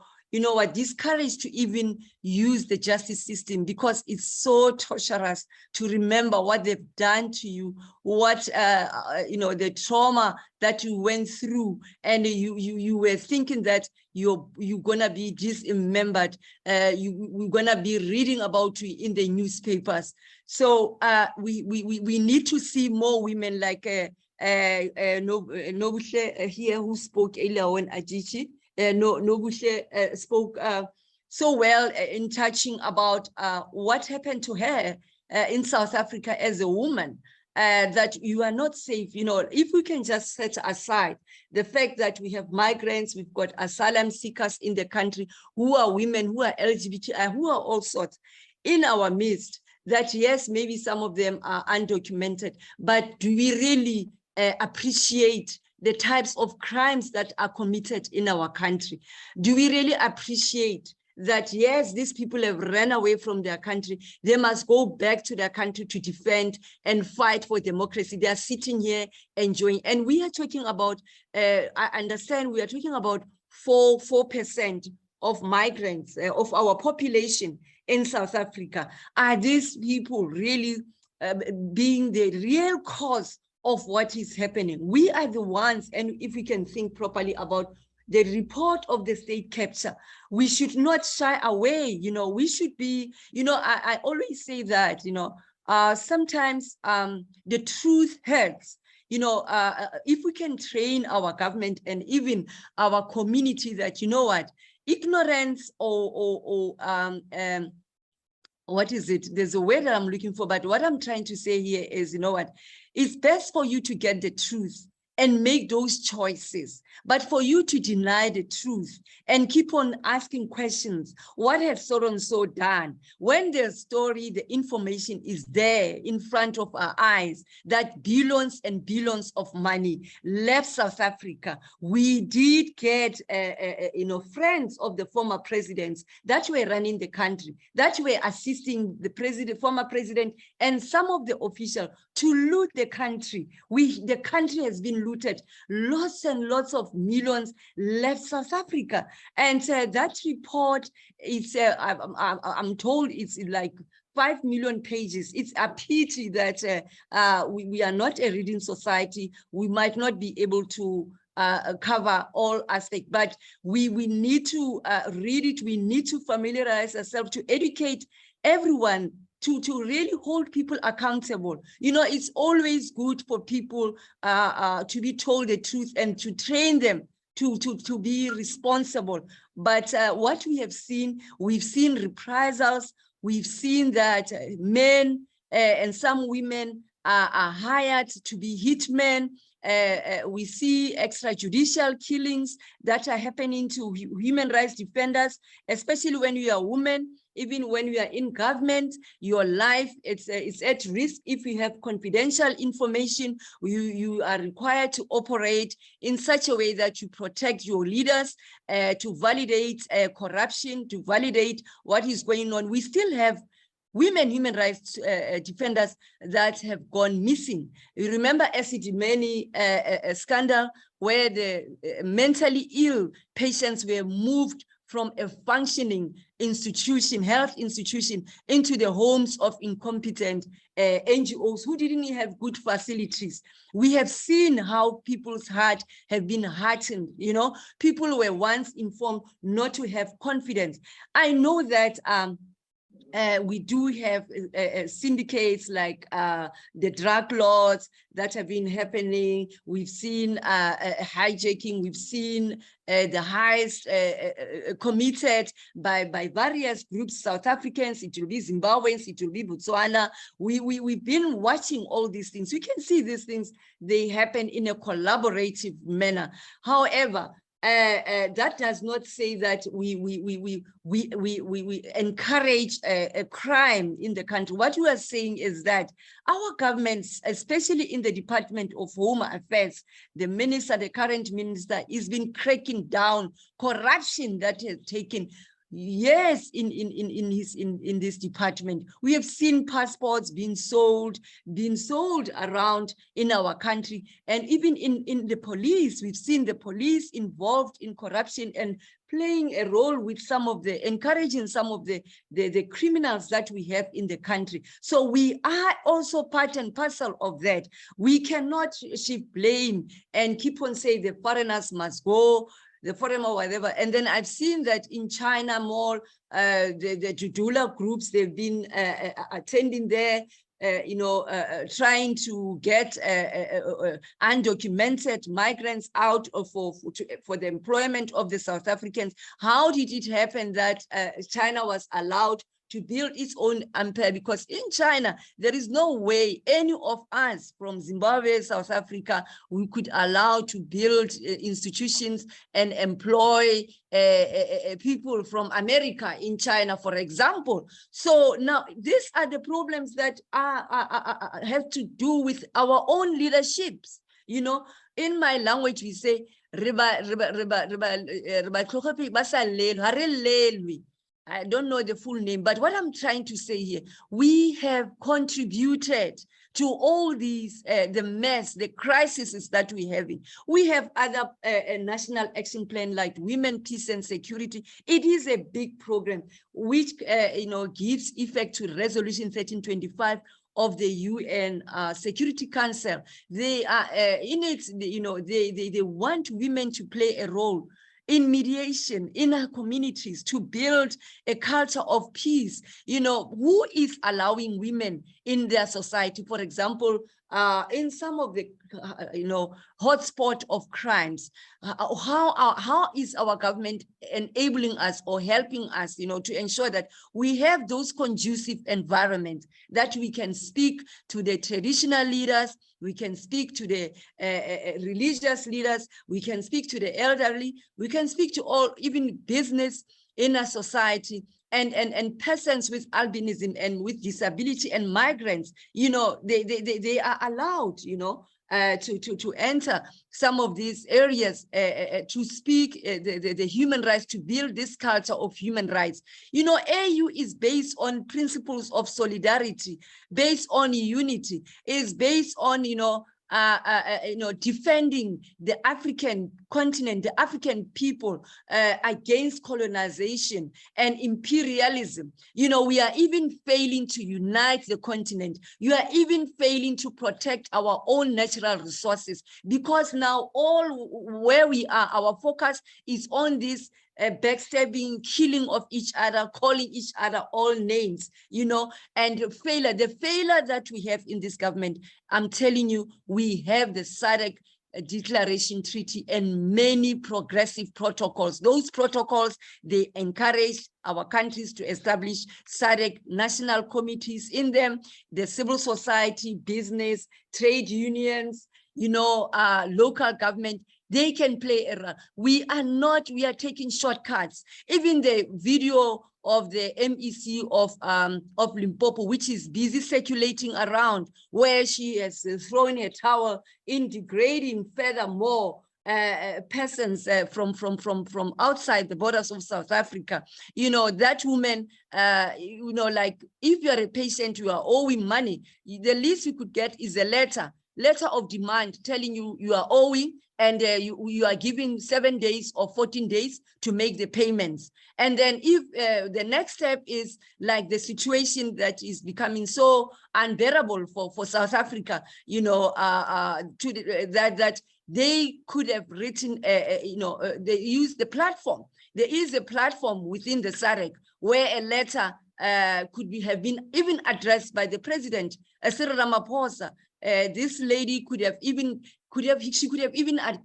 S14: are discouraged to even use the justice system, because it's so torturous to remember what they've done to you, what the trauma that you went through, and you were thinking that you're gonna be dismembered, we're gonna be reading about you in the newspapers. So we need to see more women like Nobuhle here, who spoke earlier when Ajichi. Nobuhle spoke so well in touching about what happened to her in South Africa as a woman, that you are not safe. If we can just set aside the fact that we have migrants, we've got asylum seekers in the country who are women, who are LGBTI, who are all sorts in our midst, that yes, maybe some of them are undocumented, but do we really appreciate the types of crimes that are committed in our country? Do we really appreciate that, yes, these people have run away from their country, they must go back to their country to defend and fight for democracy? They are sitting here enjoying. And we are talking about, I understand we are talking about 4% of migrants, of our population in South Africa. Are these people really being the real cause of what is happening? We are the ones, and if we can think properly about the report of the state capture, we should not shy away. We should be, I always say that, sometimes the truth hurts. If we can train our government and even our community that, what, ignorance or what is it? There's a word that I'm looking for, but what I'm trying to say here is, what, it's best for you to get the truth and make those choices, but for you to deny the truth and keep on asking questions, what have so-and-so done, when the story, the information is there in front of our eyes, that billions and billions of money left South Africa. We did get, friends of the former presidents that were running the country, that were assisting the president, former president, and some of the officials to loot the country. The country has been looted. Lots and lots of millions left South Africa. And that report, I'm told it's like 5 million pages. It's a pity that we are not a reading society. We might not be able to cover all aspects, but we need to read it. We need to familiarize ourselves, to educate everyone, to really hold people accountable. You know, it's always good for people to be told the truth and to train them to be responsible. But what we have seen, we've seen reprisals. We've seen that men and some women are hired to be hitmen. We see extrajudicial killings that are happening to human rights defenders, especially when you are a woman. Even when you are in government, your life it's at risk. If you have confidential information, you are required to operate in such a way that you protect your leaders, to validate corruption, to validate what is going on. We still have women human rights defenders that have gone missing. You remember Esidimeni scandal, where the mentally ill patients were moved from a functioning institution, health institution, into the homes of incompetent NGOs who didn't have good facilities. We have seen how people's heart have been hardened. You know, people were once informed not to have confidence. I know that we do have syndicates like the drug lords that have been happening. We've seen hijacking. We've seen the heist committed by various groups, South Africans, it will be Zimbabweans, it will be Botswana. We've been watching all these things. We can see these things, they happen in a collaborative manner. However, that does not say that we encourage a crime in the country. What we are saying is that our governments, especially in the Department of Home Affairs, the minister, the current minister, has been cracking down corruption that has taken years in this department. We have seen passports being sold around in our country, and even in the police, we've seen the police involved in corruption and playing a role with encouraging some of the criminals that we have in the country. So we are also part and parcel of that. We cannot shift blame and keep on saying the foreigners must go, the foreign or whatever. And then I've seen that in China more, the Judula groups, they've been attending there, trying to get undocumented migrants out for the employment of the South Africans. How did it happen that China was allowed to build its own empire? Because in China, there is no way any of us from Zimbabwe, South Africa, we could allow to build institutions and employ people from America in China, for example. So now these are the problems that have to do with our own leaderships. You know, in my language, we say, I don't know the full name, but what I'm trying to say here, we have contributed to all these, the mess, the crises that we have. We have other national action plan like Women, Peace and Security. It is a big program which gives effect to Resolution 1325 of the UN Security Council. They are in it, they want women to play a role in mediation in our communities to build a culture of peace. Who is allowing women in their society, for example, in some of the hotspot of crimes? How is our government enabling us or helping us, to ensure that we have those conducive environments that we can speak to the traditional leaders, we can speak to the religious leaders, we can speak to the elderly, we can speak to all, even business in a society, and persons with albinism and with disability and migrants. They are allowed, to enter some of these areas to speak the human rights, to build this culture of human rights. You know, AU is based on principles of solidarity, based on unity, is based on, defending the African continent, the African people against colonization and imperialism. You know, we are even failing to unite the continent. You are even failing to protect our own natural resources, because now all where we are, our focus is on this backstabbing, killing of each other, calling each other all names, and the failure that we have in this government. I'm telling you, we have the SADC Declaration Treaty and many progressive protocols. Those protocols, they encourage our countries to establish SADC national committees in them, the civil society, business, trade unions, local government. They can play a role. We are taking shortcuts. Even the video of the MEC of Limpopo, which is busy circulating around, where she has thrown a towel in degrading furthermore persons from outside the borders of South Africa. That woman, like if you're a patient, you are owing money, the least you could get is a letter of demand telling you are owing, and you are given 7 days or 14 days to make the payments. And then if the next step is like the situation that is becoming so unbearable for South Africa, that they could have written, they use the platform. There is a platform within the SADC where a letter have been even addressed by the president, Cyril Ramaphosa. This lady could have even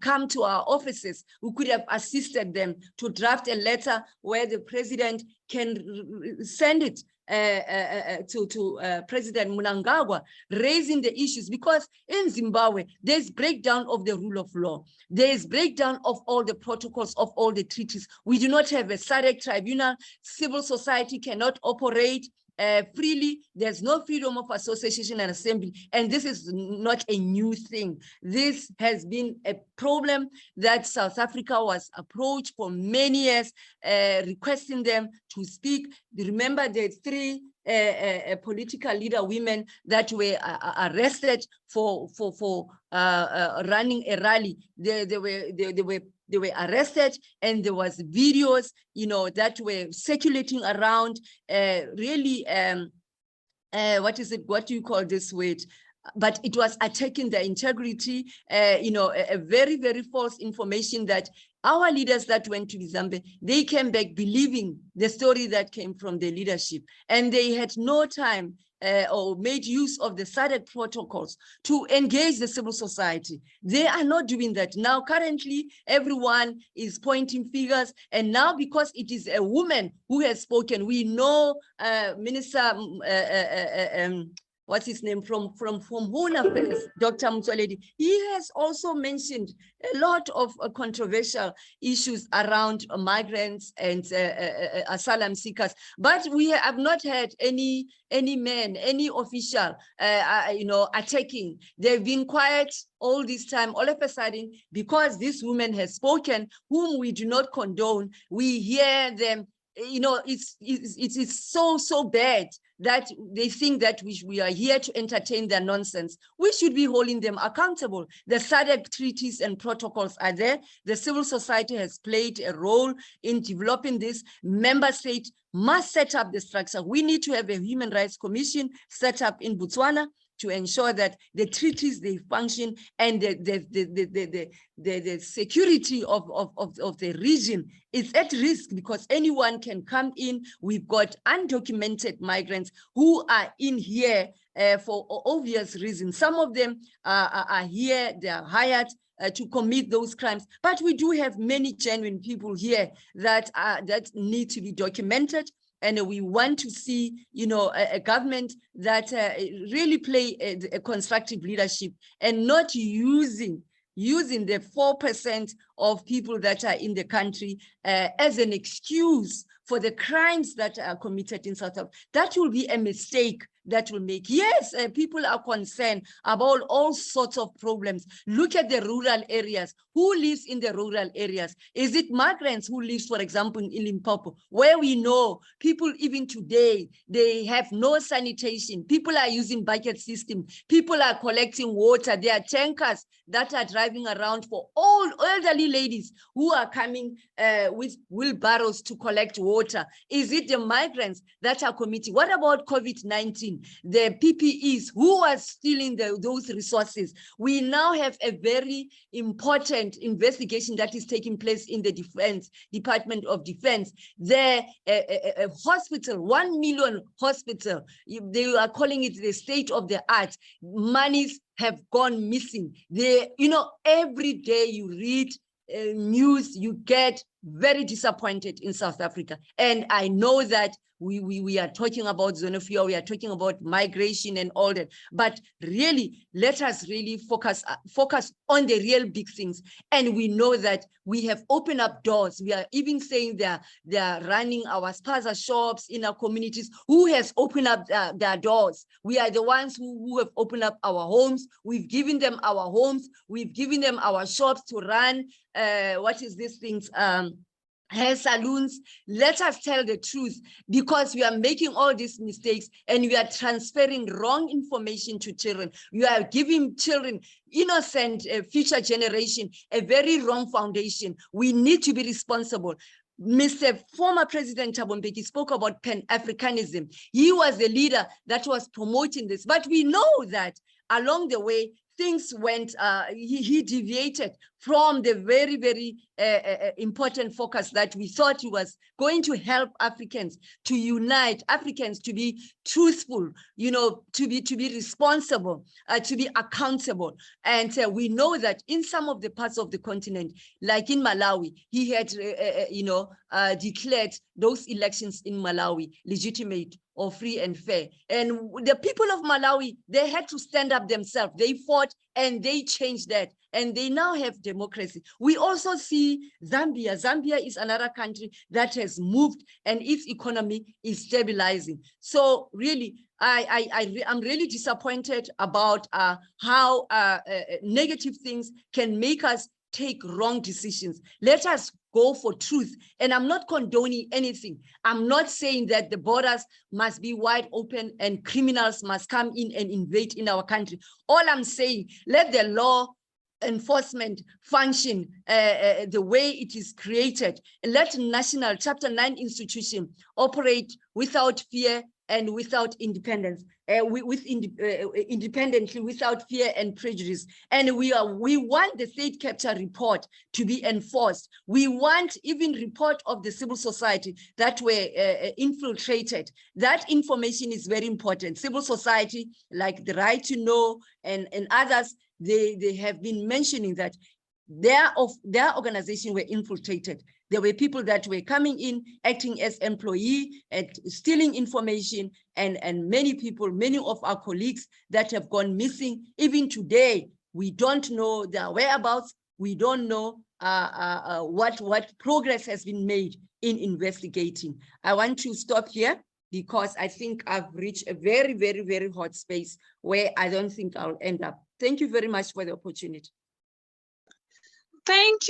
S14: come to our offices. We could have assisted them to draft a letter where the president can send it to President Mnangagwa, raising the issues, because in Zimbabwe, there's breakdown of the rule of law. There's breakdown of all the protocols, of all the treaties. We do not have a SADC tribunal. Civil society cannot operate freely. There's no freedom of association and assembly. And this is not a new thing. This has been a problem that South Africa was approached for many years, requesting them to speak. Remember, there's 3 political leader women that were arrested for running a rally. They were arrested, and there was videos, that were circulating around, really, what do you call this word? But it was attacking the integrity, a very, very false information that our leaders that went to Zambia, they came back believing the story that came from the leadership, and they had no time or made use of the SADC protocols to engage the civil society. They are not doing that. Now, currently, everyone is pointing fingers, and now because it is a woman who has spoken, we know Minister, what's his name, from Home Affairs, Dr. Mtsoaledi, he has also mentioned a lot of controversial issues around migrants and asylum seekers. But we have not had any man, any official, attacking. They've been quiet all this time. All of a sudden, because this woman has spoken, whom we do not condone, we hear them. It's so bad that they think that we are here to entertain their nonsense. We should be holding them accountable. The SADC treaties and protocols are there. The civil society has played a role in developing this. Member states must set up the structure. We need to have a human rights commission set up in Botswana to ensure that the treaties, they function, and the security of the region is at risk, because anyone can come in. We've got undocumented migrants who are in here for obvious reasons. Some of them are here, they are hired to commit those crimes, but we do have many genuine people here that need to be documented. And we want to see, a government that really play a constructive leadership, and not using the 4% of people that are in the country as an excuse for the crimes that are committed in South Africa. That will be a mistake that will make. Yes, people are concerned about all sorts of problems. Look at the rural areas. Who lives in the rural areas? Is it migrants who live, for example, in Limpopo, where we know people even today, they have no sanitation. People are using bucket system. People are collecting water. There are tankers that are driving around for all elderly ladies who are coming with wheelbarrows to collect water. Is it the migrants that are committing? What about COVID-19? The PPEs, who are stealing those resources? We now have a very important investigation that is taking place in the Department of Defense. The hospital, 1 million hospital, they are calling it the state of the art. Monies have gone missing. Every day you read news, you get very disappointed in South Africa. And I know that we are talking about xenophobia, we are talking about migration and all that, but really, let us really focus on the real big things. And we know that we have opened up doors. We are even saying they are running our spaza shops in our communities. Who has opened up their doors? We are the ones who have opened up our homes. We've given them our homes. We've given them our shops to run. What is these things? Hair salons. Let us tell the truth, because we are making all these mistakes and we are transferring wrong information to children. We are giving children, innocent future generation, a very wrong foundation. We need to be responsible. Mr. Former President Thabo Mbeki spoke about Pan-Africanism. He was the leader that was promoting this, but we know that along the way, things went, he deviated from the very, very important focus that we thought he was going to help Africans to unite, Africans to be truthful, to be responsible, to be accountable. And we know that in some of the parts of the continent, like in Malawi, he had, declared those elections in Malawi legitimate or free and fair. And the people of Malawi, they had to stand up themselves. They fought and they changed that. And they now have democracy. We also see Zambia. Zambia is another country that has moved and its economy is stabilizing. So really, I'm really disappointed about how negative things can make us take wrong decisions. Let us go for truth. And I'm not condoning anything. I'm not saying that the borders must be wide open and criminals must come in and invade in our country. All I'm saying, let the law enforcement function the way it is created. And let national Chapter 9 institution operate without fear and without independence, independently, without fear and prejudice. And we want the state capture report to be enforced. We want even report of the civil society that were infiltrated. That information is very important. Civil society, like the Right to Know and others, they have been mentioning that their organization were infiltrated. There were people that were coming in, acting as employee and stealing information, and many people, many of our colleagues that have gone missing. Even today, we don't know their whereabouts. We don't know what progress has been made in investigating. I want to stop here because I think I've reached a very, very, very hot space where I don't think I'll end up. Thank you very much for the opportunity.
S6: Thank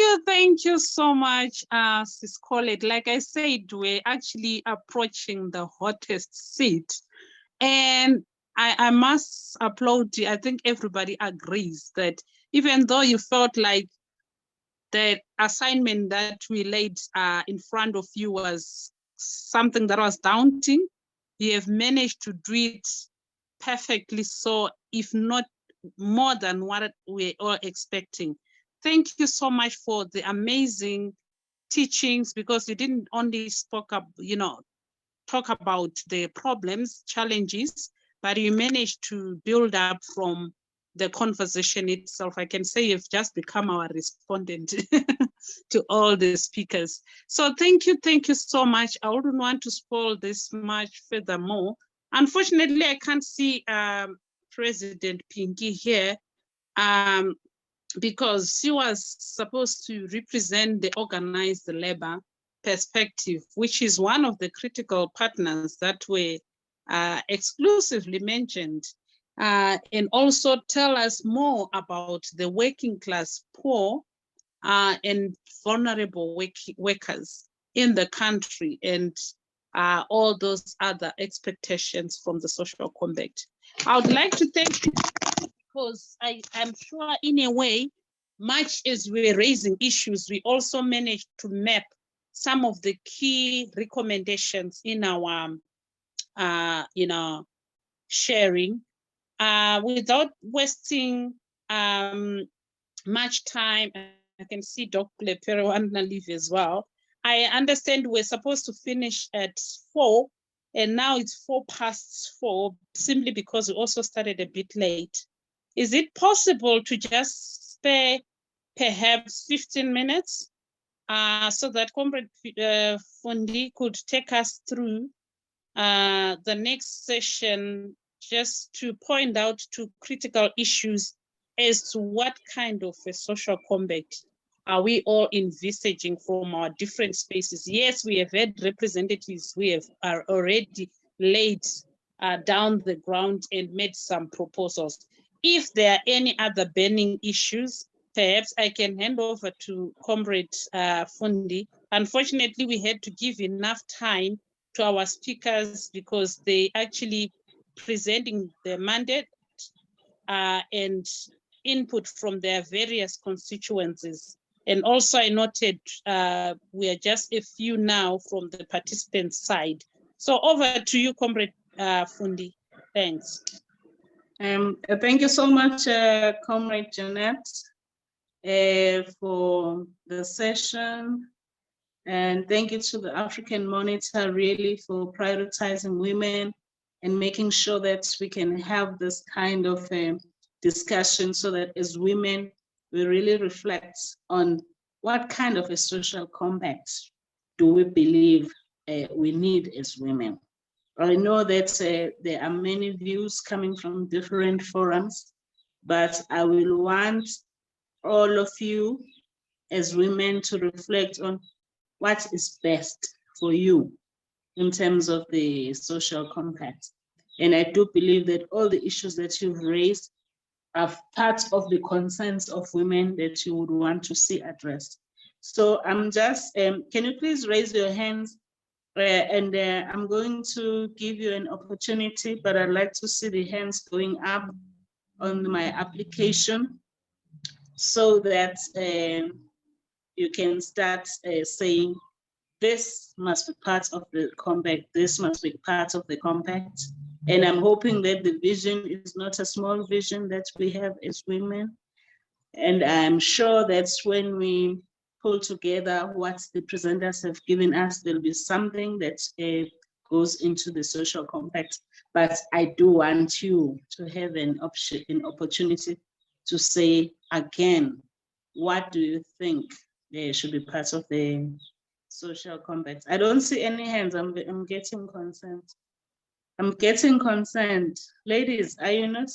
S6: you so much, Sis Colette. Like I said, we're actually approaching the hottest seat. And I must applaud you. I think everybody agrees that even though you felt like the assignment that we laid in front of you was something that was daunting, you have managed to do it perfectly, so if not more than what we are expecting. Thank you so much for the amazing teachings, because you didn't only talk about the problems, challenges, but you managed to build up from the conversation itself. I can say you've just become our respondent to all the speakers. So thank you so much. I wouldn't want to spoil this much furthermore. Unfortunately, I can't see President Pinky here because she was supposed to represent the organized labor perspective, which is one of the critical partners that were exclusively mentioned, and also tell us more about the working class poor and vulnerable workers in the country, and all those other expectations from the social compact. I would like to thank you because I'm sure in a way, much as we're raising issues, we also managed to map some of the key recommendations in our sharing without wasting much time. I can see Dr. Lepere want to leave as well. I understand we're supposed to finish at 4, and now it's 4:04, simply because we also started a bit late. Is it possible to just spare perhaps 15 minutes so that Comrade Fundi could take us through the next session, just to point out two critical issues as to what kind of a social compact are we all envisaging from our different spaces. Yes, we have had representatives who are already laid down the ground and made some proposals. If there are any other burning issues, perhaps I can hand over to Comrade Fundi. Unfortunately, we had to give enough time to our speakers because they actually presenting the mandate and input from their various constituencies. And also I noted we are just a few now from the participant side. So over to you, Comrade Fundi. Thanks.
S7: Thank you so much, Comrade Jeanette, for the session. And thank you to the African Monitor really for prioritizing women and making sure that we can have this kind of discussion so that as women, we really reflect on what kind of a social compact do we believe we need as women. I know that there are many views coming from different forums, but I will want all of you as women to reflect on what is best for you in terms of the social compact. And I do believe that all the issues that you've raised are part of the concerns of women that you would want to see addressed. So I'm just, can you please raise your hands? And I'm going to give you an opportunity, but I'd like to see the hands going up on my application so that you can start saying, this must be part of the compact, this must be part of the compact. And I'm hoping that the vision is not a small vision that we have as women. And I'm sure that when we pull together what the presenters have given us, there'll be something that goes into the social compact. But I do want you to have an opportunity to say again, what do you think should be part of the social compact? I don't see any hands. I'm getting consent. I'm getting consent. Ladies, are you not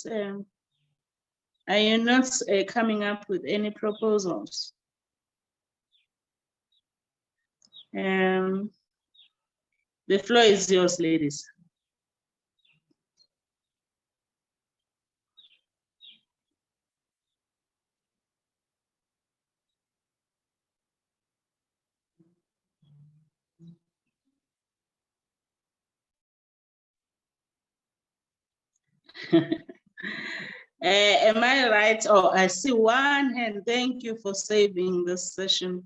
S7: coming up with any proposals? The floor is yours, ladies. Am I right? Oh, I see one hand. Thank you for saving this session.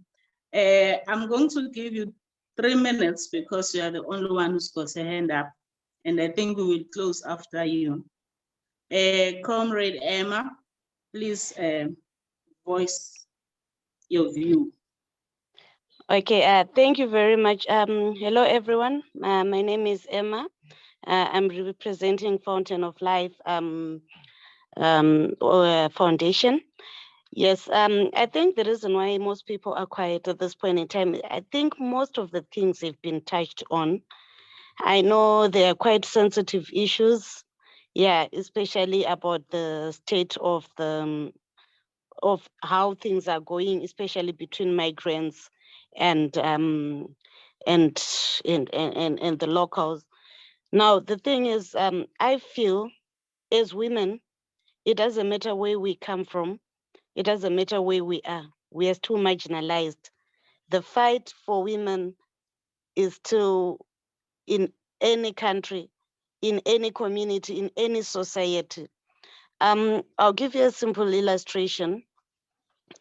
S7: I'm going to give you 3 minutes because you are the only one who's got a hand up. And I think we will close after you. Comrade Emma, please voice your view.
S15: Okay, thank you very much. Hello, everyone. My name is Emma. I'm representing Fountain of Life Foundation. Yes, I think the reason why most people are quiet at this point in time, I think most of the things have been touched on. I know they are quite sensitive issues, yeah, especially about the state of how things are going, especially between migrants and and the locals. Now, the thing is, I feel as women, it doesn't matter where we come from. It doesn't matter where we are. We are too marginalized. The fight for women is still in any country, in any community, in any society. I'll give you a simple illustration.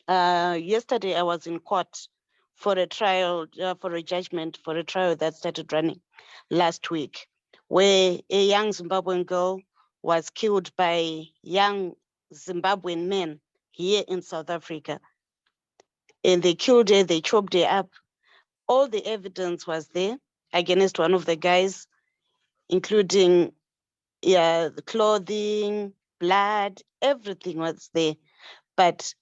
S15: Yesterday, I was in court for a trial, for a judgment, for a trial that started running last week, where a young Zimbabwean girl was killed by young Zimbabwean men here in South Africa. And they killed her, they chopped her up. All the evidence was there against one of the guys, including the clothing, blood, everything was there. But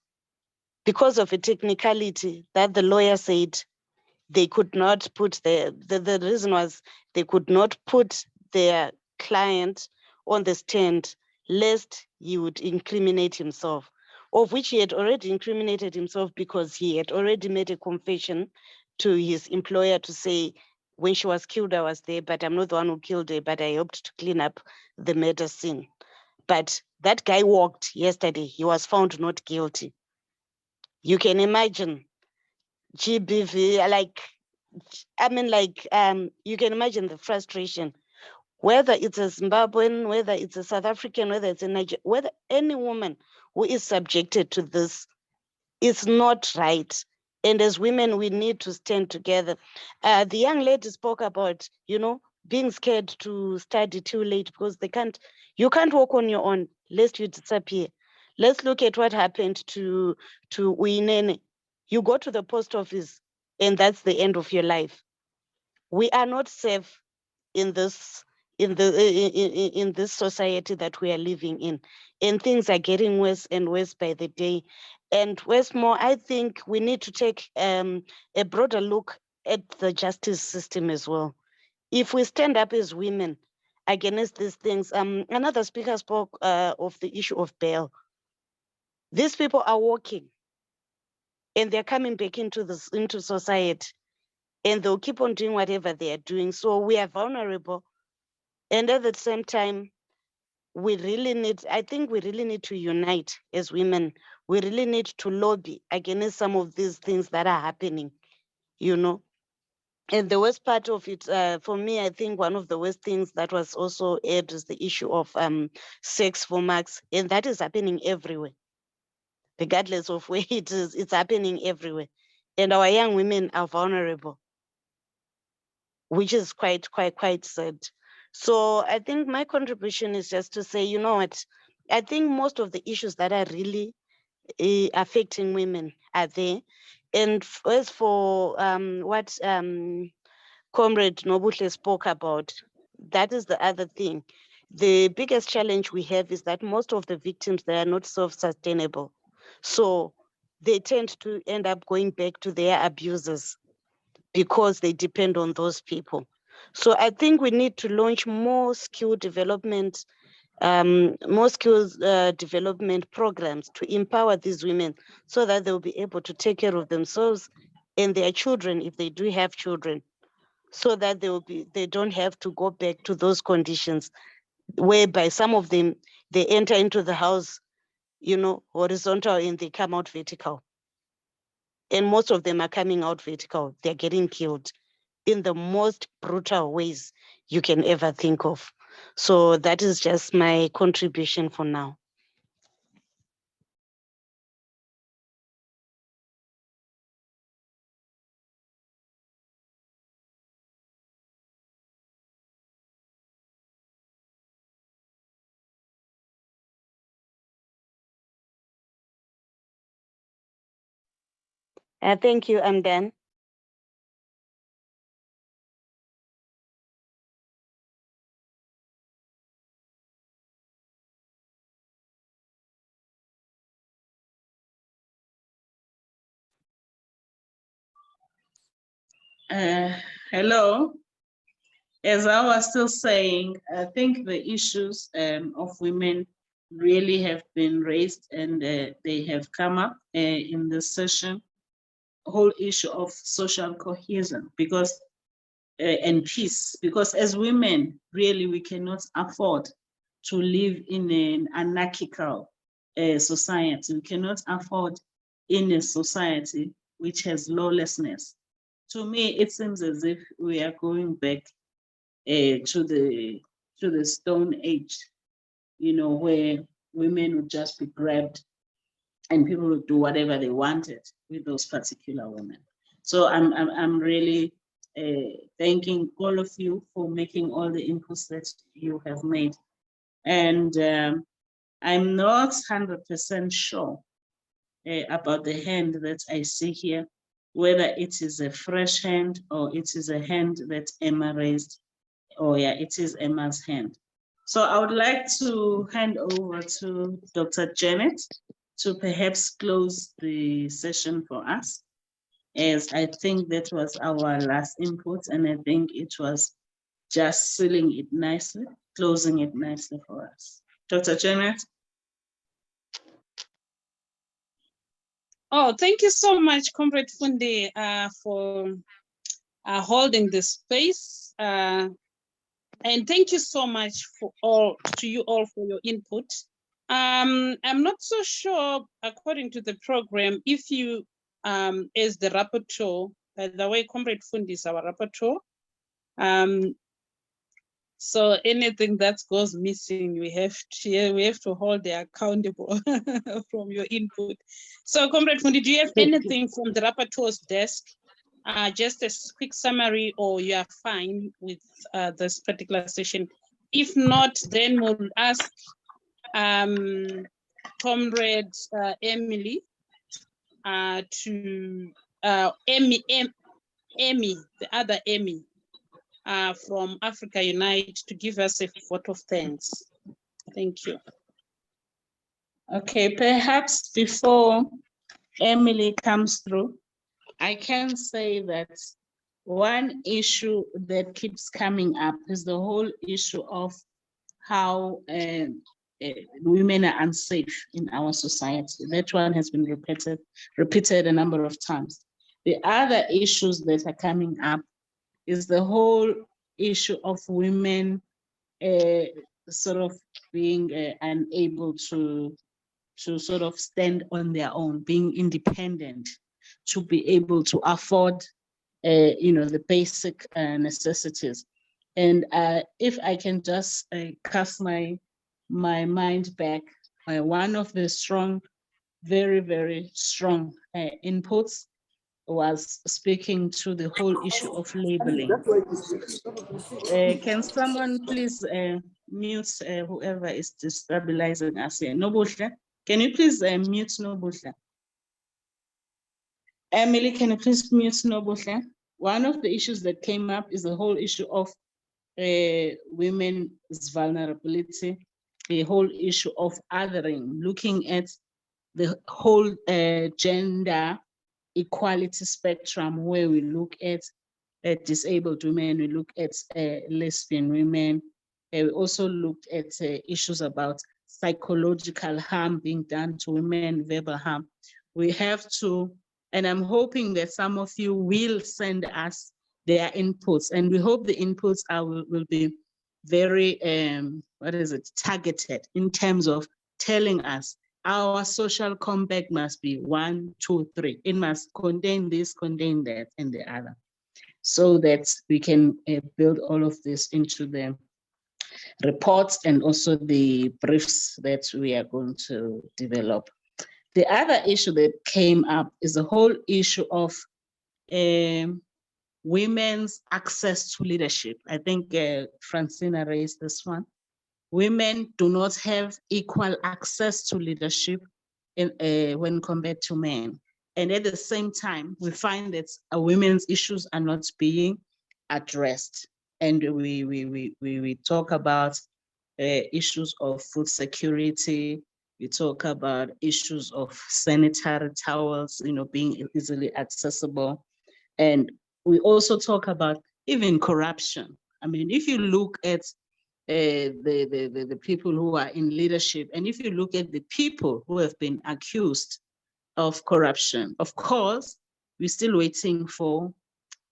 S15: because of a technicality that the lawyer said they could not put the reason was they could not put their client on the stand lest he would incriminate himself, of which he had already incriminated himself because he had already made a confession to his employer to say, when she was killed, I was there, but I'm not the one who killed her, but I helped to clean up the murder scene. But that guy walked yesterday, he was found not guilty. You can imagine GBV, you can imagine the frustration, whether it's a Zimbabwean, whether it's a South African, whether it's a Nigerian, whether any woman who is subjected to this, it's not right. And as women, we need to stand together. The young lady spoke about, being scared to study too late because you can't walk on your own lest you disappear. Let's look at what happened to Uyinene. You go to the post office and that's the end of your life. We are not safe in this society that we are living in, and things are getting worse and worse by the day. And Westmore, I think we need to take a broader look at the justice system as well. If we stand up as women against these things, another speaker spoke of the issue of bail. These people are working and they're coming back into society, and they'll keep on doing whatever they are doing. So we are vulnerable. And at the same time, I think we really need to unite as women. We really need to lobby against some of these things that are happening, And the worst part of it, for me, I think one of the worst things that was also aired is the issue of sex for marks, and that is happening everywhere. Regardless of where it is, it's happening everywhere. And our young women are vulnerable, which is quite sad. So I think my contribution is just to say, you know what, I think most of the issues that are really affecting women are there. And as for what Comrade Nobuhle spoke about, that is the other thing. The biggest challenge we have is that most of the victims, they are not self-sustainable. So they tend to end up going back to their abusers because they depend on those people. So I think we need to launch more skill development, development programs to empower these women so that they'll be able to take care of themselves and their children if they do have children, so that they don't have to go back to those conditions whereby some of them, they enter into the house, horizontal, and they come out vertical. And most of them are coming out vertical. They're getting killed in the most brutal ways you can ever think of. So that is just my contribution for now. Thank you, I'm done.
S7: Hello. As I was still saying, I think the issues of women really have been raised, and they have come up in this session. Whole issue of social cohesion, because and peace, because as women, really, we cannot afford to live in an anarchical society. We cannot afford in a society which has lawlessness. To me, it seems as if we are going back to the Stone Age, you know, where women would just be grabbed and people would do whatever they wanted with those particular women. So I'm really thanking all of you for making all the inputs that you have made. And I'm not 100% sure about the hand that I see here, whether it is a fresh hand or it is a hand that Emma raised. Oh yeah, it is Emma's hand. So I would like to hand over to Dr. Janet to perhaps close the session for us, as I think that was our last input, and I think it was just sealing it nicely, closing it nicely for us. Dr. Janet?
S6: Oh, thank you so much, Comrade Fundi, for holding this space. And thank you so much to you all for your input. I'm not so sure, according to the program, if you, as the rapporteur, by the way, Comrade Fundi is our rapporteur. So anything that goes missing, we have to hold them accountable from your input. So, Comrade Fundi, do you have anything from the rapporteur's desk? Just a quick summary, or you are fine with this particular session? If not, then we'll ask Comrade Emily to Emmy, the other Emmy from Africa Unite, to give us a vote of thanks. Thank you.
S7: Okay, perhaps before Emily comes through, I can say that one issue that keeps coming up is the whole issue of how women are unsafe in our society. That one has been repeated a number of times. The other issues that are coming up is the whole issue of women sort of being unable to sort of stand on their own, being independent, to be able to afford, you know, the basic necessities. And if I can just cast my mind back, one of the strong, very, very strong inputs was speaking to the whole issue of labeling. Can someone please mute whoever is destabilizing us here? Nobuhle, can you please mute Nobuhle? Emily, can you please mute Nobuhle? One of the issues that came up is the whole issue of women's vulnerability, the whole issue of othering, looking at the whole gender equality spectrum, where we look at disabled women, we look at lesbian women, we also looked at issues about psychological harm being done to women, verbal harm. We have to, and I'm hoping that some of you will send us their inputs, and we hope the inputs will be very, targeted in terms of telling us our social compact must be 1, 2, 3. It must contain this, contain that, and the other, so that we can build all of this into the reports and also the briefs that we are going to develop. The other issue that came up is the whole issue of women's access to leadership. I think Francina raised this one. Women do not have equal access to leadership when compared to men. And at the same time, we find that women's issues are not being addressed. And we talk about issues of food security. We talk about issues of sanitary towels, you know, being easily accessible. And we also talk about even corruption. I mean, if you look at the people who are in leadership, and if you look at the people who have been accused of corruption, of course, we're still waiting for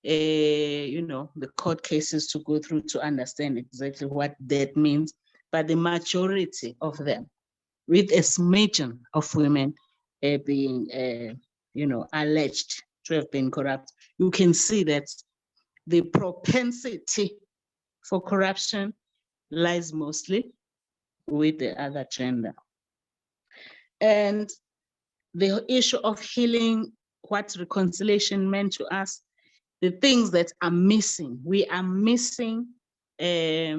S7: the court cases to go through to understand exactly what that means. But the majority of them, with a smidgen of women being, alleged to have been corrupt, you can see that the propensity for corruption lies mostly with the other gender. And the issue of healing, what reconciliation meant to us, the things that are missing. We are missing a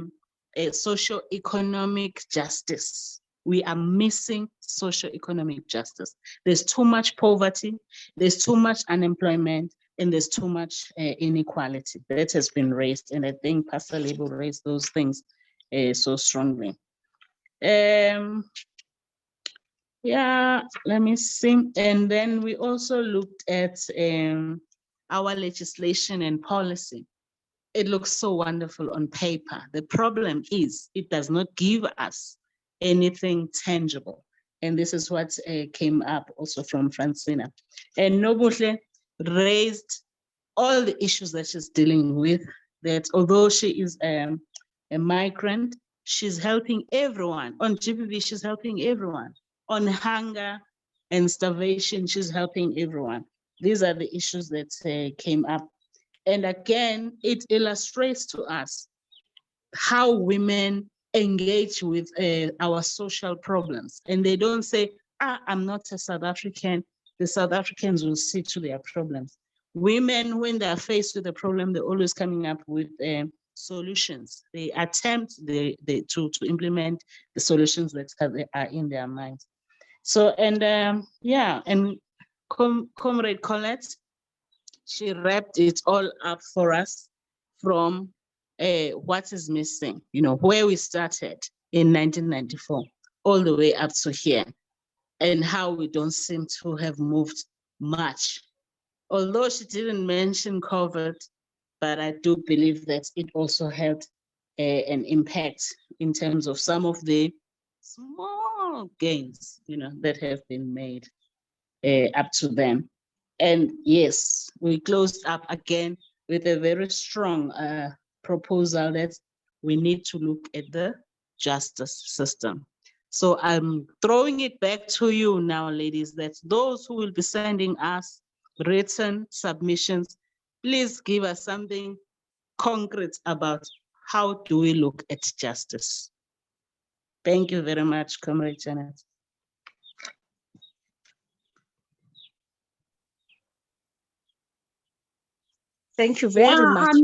S7: socio-economic justice. We are missing socio-economic justice. There's too much poverty, there's too much unemployment, and there's too much inequality. That has been raised, and I think Pastor Lebo raised those things so strongly. Yeah, let me see. And then we also looked at our legislation and policy. It looks so wonderful on paper. The problem is it does not give us anything tangible. And this is what came up also from Francina. And Nobuhle raised all the issues that she's dealing with, that although she is a migrant, she's helping everyone. On GBV, she's helping everyone. On hunger and starvation, she's helping everyone. These are the issues that came up. And again, it illustrates to us how women engage with our social problems. And they don't say, I'm not a South African. The South Africans will see to their problems. Women, when they're faced with a problem, they're always coming up with solutions. They attempt to implement the solutions that are in their minds. So, and yeah, and Comrade Colette, she wrapped it all up for us from what is missing, where we started in 1994, all the way up to here, and how we don't seem to have moved much. Although she didn't mention COVID, but I do believe that it also had an impact in terms of some of the small gains, that have been made up to them. And yes, we closed up again with a very strong proposal that we need to look at the justice system. So I'm throwing it back to you now, ladies, that those who will be sending us written submissions, please give us something concrete about how do we look at justice. Thank you very much, Comrade Janet.
S11: Thank you very much.